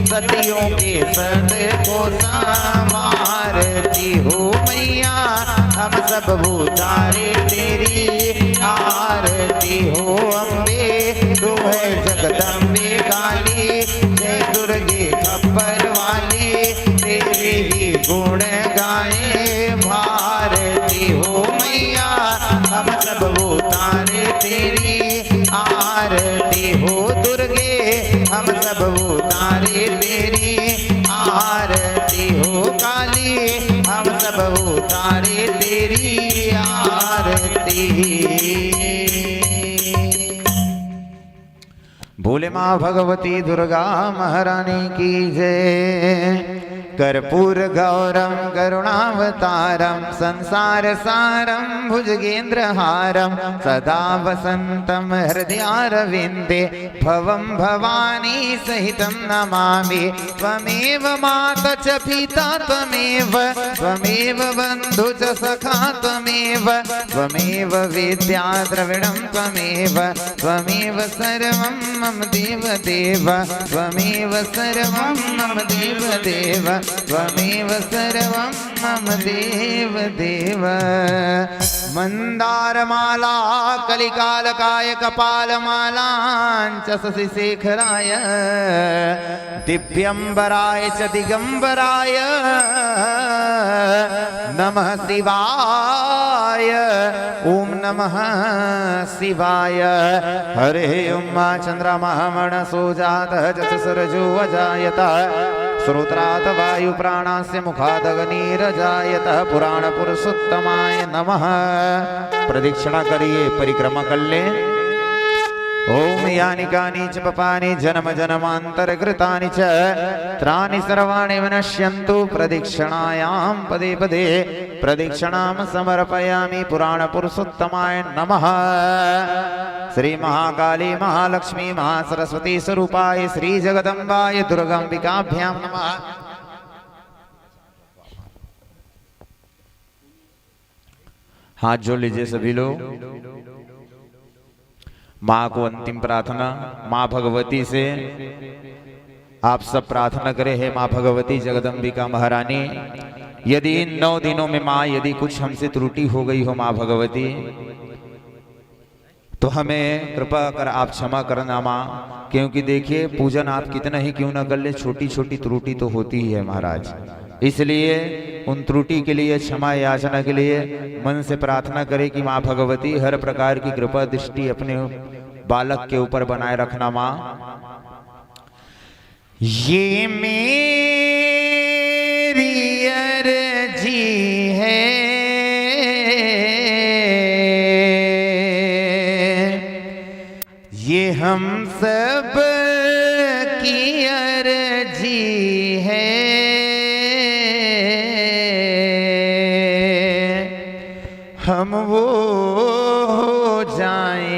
सतियों के सत को संवारती हो मैया हम सब उतारे तेरी आरती हो। अम्बे तू है जगदम्बे काली, जय दुर्गे खप्पर वाली, तेरे ही गुण गाए भारती हो मैया हम सब उतारे तेरी आरती हो। दुर्गे हम सब उतारे तेरी आरती हो। काली हम सब उतारे तेरी आरती। भोले माँ भगवती दुर्गा महारानी की जय। कर्पूर गौरम करुणावतारम संसार सारम भुजगेन्द्रहारम सदा वसंतम हृदयारविंदे भवम भवानी सहितं नमामि। त्वमेव माता च पिता त्वमेव, त्वमेव बन्धु च सखा त्वमेव, त्वमेव विद्या द्रविणं त्वमेव, त्वमेव सर्वं मम देव देव, त्वमेव सर्वं मम देव देव, त्वमेव सर्वं मम देव देव। मन्दारमाला कलिकालकाय कपालमालाञ्च शशिशेखराय, दिव्यम्बराय च दिगम्बराय नमः शिवाय। ॐ नमः शिवाय। हरे उमा चन्द्रमा मनसो जातः चक्षुरजो अजायत, श्रोत्रात् वायु प्राणास्य मुखात् अग्निरजायतः। पुराण पुरुषोत्तमाय नमः। प्रदक्षिणा करिए, परिक्रमा कर ले। ओम यानि कानि च पापानि जन्म जन्मान्तरकृतानि च त्राणि सर्वाणि विनश्यन्तु। प्रदक्षिणायां पदे पदे प्रदक्षिणां समर्पयामि। पुराण पुरुषोत्तमाय नमः। श्री महाकाली महालक्ष्मी महासरस्वती स्वरूपाय श्री जगदम्बाय दुर्गाम्बिकाभ्यां नमः। हाथ जोड़ लीजिए सभी लोग। माँ को अंतिम प्रार्थना माँ भगवती से आप सब प्रार्थना करें। हे माँ भगवती जगदम्बिका महारानी, यदि इन 9 दिनों में माँ यदि कुछ हमसे त्रुटि हो गई हो माँ भगवती, तो हमें कृपा कर आप क्षमा करना माँ। क्योंकि देखिए पूजन आप कितना ही क्यों ना कर ले, छोटी छोटी त्रुटि तो होती ही है महाराज। इसलिए उन त्रुटि के लिए क्षमा याचना के लिए मन से प्रार्थना करें कि माँ भगवती हर प्रकार की कृपा दृष्टि अपने बालक के ऊपर बनाए रखना माँ। ये मेरी अर्जी है, ये हम सब की अर्जी है। हम वो हो जाएं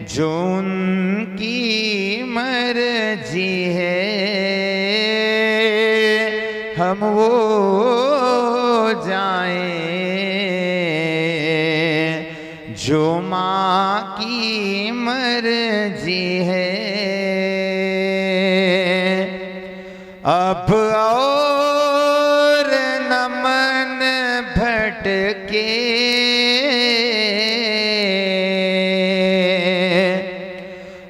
जो उनकी मर्जी है। हम वो हो जाएं जो माँ की मर्जी है अब और न मन भटके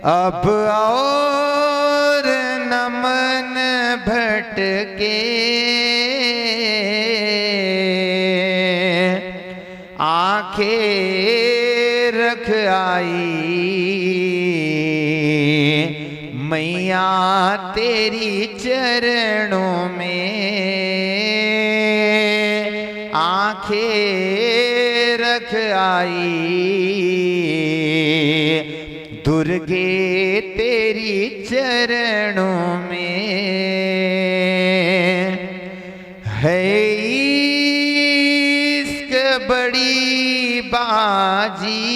अब और न मन भटके आंखें रख आई मैया तेरी चरणों में आंखें रख आई दुर्गे तेरी चरणों में है इश्क बड़ी बाजी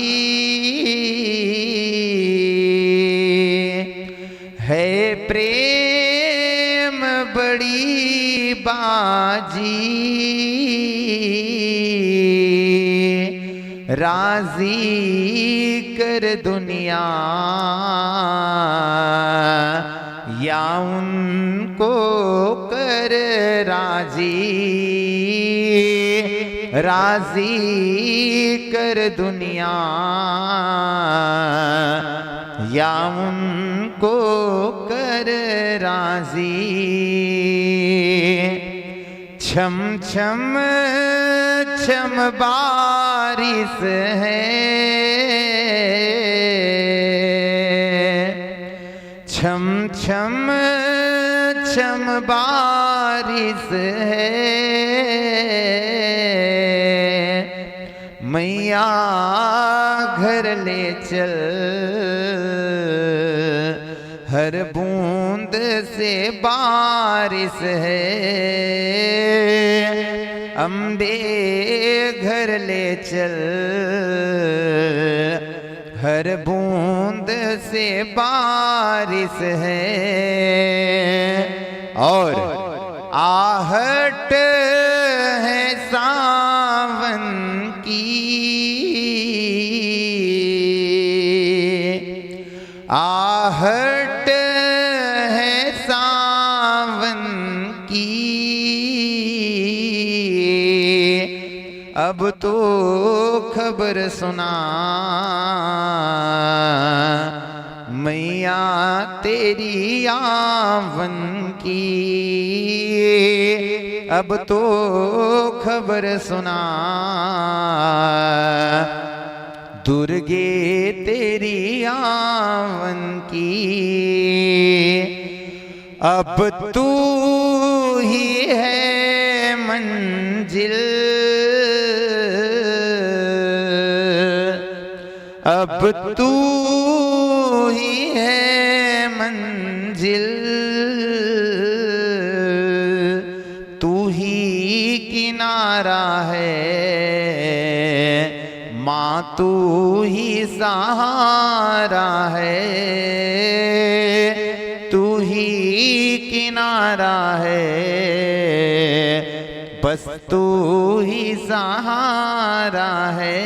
है प्रेम बड़ी बाजी राजी कर दुनिया या उनको कर राजी राजी कर दुनिया या उनको कर राजी छम छम छम बारिश है छम छम छम बारिश है मैया घर ले चल हर बूंद से बारिश है अम्बे घर ले चल हर बूंद से बारिश है और आहट है सावन की आहट है सावन की अब तो खबर सुना मैया तेरी आवन की अब तो खबर सुना दुर्गे तेरी आवन की अब तू ही है मंजिल अब तू ही है मंजिल तू ही किनारा है माँ तू ही सहारा है तू ही किनारा है बस तू ही सहारा है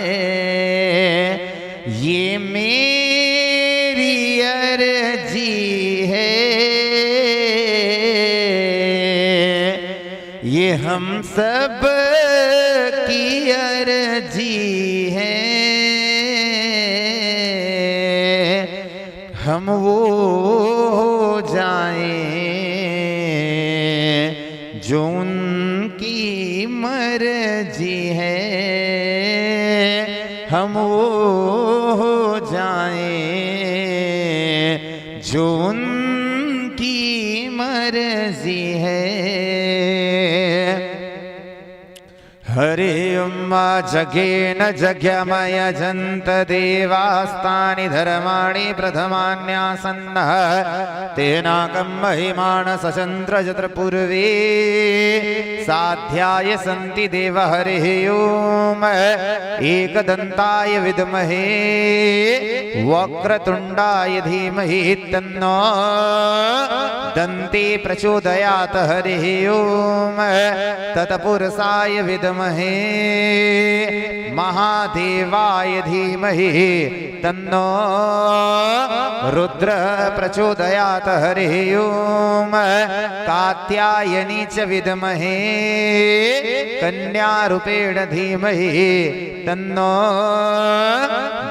ये मेरी अर्जी है ये हम सब की अर्जी है हम वो हो जाएं जो उनकी मर्जी है हम वो हो जाएं जो उनकी मर्जी है हरे उम्मा जगे न जग्यमय जंत देवास्तानि धर्माणि प्रथमान्यासन्नः तेनाकं महिमान् सचन्द्र जत्र पूर्वे साध्याय सन्ति देव हरिः ओम एकदन्ताय विद्महे वक्रतुण्डाय धीमहि तन्नो दन्ती प्रचोदयात् हरिः ओम तत्पुरुषाय विद्महे महादेवाय धीमहि तन्नो रुद्र प्रचोदयात् हरिः ओम कात्यायनी च विद्महे कन्यारूपेण धीमहि तन्नो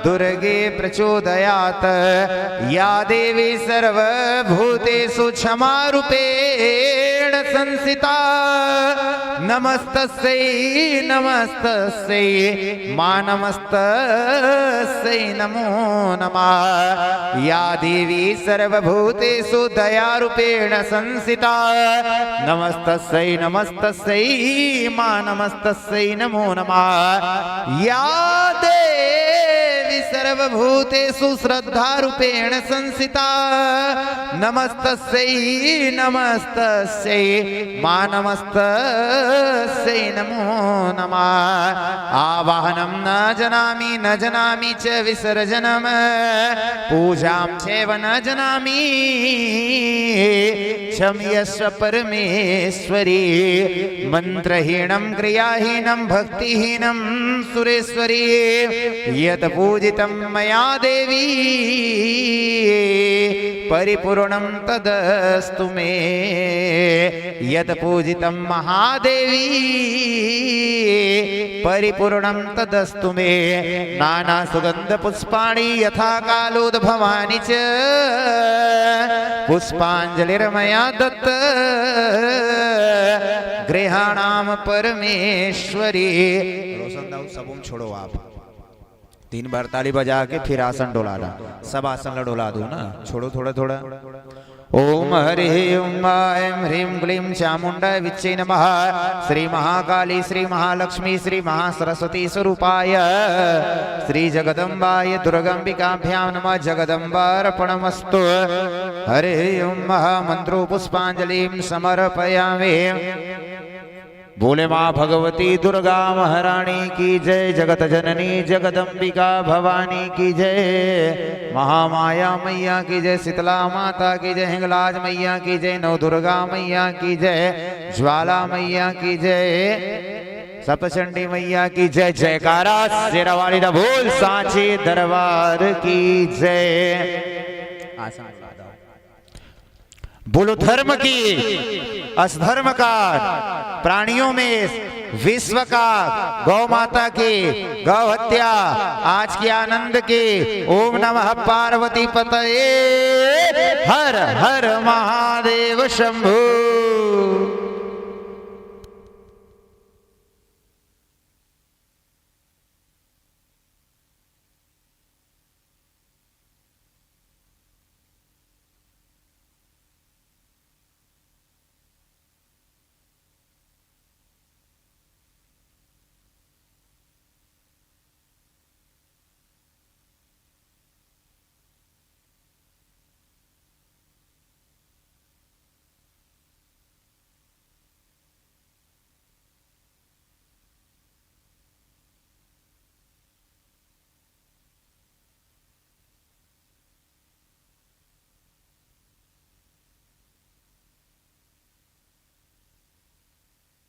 दुर्गे प्रचोदयात् या देवी सर्वभूतेषु क्षमारूपेण संस्थिता नमस्तस्यै नमस्तस्यै मा नमस्तस्यै नमो नमः या देवी सर्वभूतेषु दयारूपेण संस्थिता नमस्तस्यै नमस्तस्यै मा नमस्तस्यै नमो नमः या देवी सर्वभूतेषु श्रद्धारूपेण संस्थिता नमस्तस्यै नमस्तस्यै मा नमस्तस्यै नमो नमः आवाहनं न जानामि च विसर्जनं पूजां चैव न जानामि क्षम्यस्व परमेश्वरी मन्त्रहीनं क्रियाहीनं भक्तिहीनं सुरेश्वरी यत् पूजितं मया देवी परिपूर्णं तदस्तु मे यत् पूजितं महादेवी परिपूर्णं तदस्तु मे नाना सुगंध पुष्पाणि यथा कालोद्भवानि च पुष्पांजलिर्मया दत्त गृहाणाम परमेश्वरी। रोशन दाऊ सब छोड़ो आप 3 बार ताली बजा के फिर आसन डोलाना सब आसन डोला दो ना छोड़ो थोड़ा थोड़ा। ओम हरि ओम ऐं ह्रीं क्लीं चामुण्डाय विच्चे नमः श्री महाकाली श्री महालक्ष्मी श्री महासरस्वती स्वरूपाय श्री जगदम्बाय दुर्गाम्बिकाभ्यां नमः जगदम्बार्पणमस्तु। हरि ओम महामंत्रो पुष्पांजलिं समर्पयामि। बोले माँ भगवती दुर्गा महारानी की जय जगत जननी जगदम्बिका भवानी की जय महामाया मैया की जय शीतला माता की जय हिंगलाज मैया की जय नव दुर्गा मैया की जय ज्वाला मैया की जय सप्तचंडी मैया की जय जयकारा शेरावाली दा बोल सांचे दरबार की जय। बोलो धर्म की असधर्म का प्राणियों में विश्व का गौ माता की गौ हत्या आज के आनंद की ओम नमः पार्वती पतये हर हर महादेव शंभु।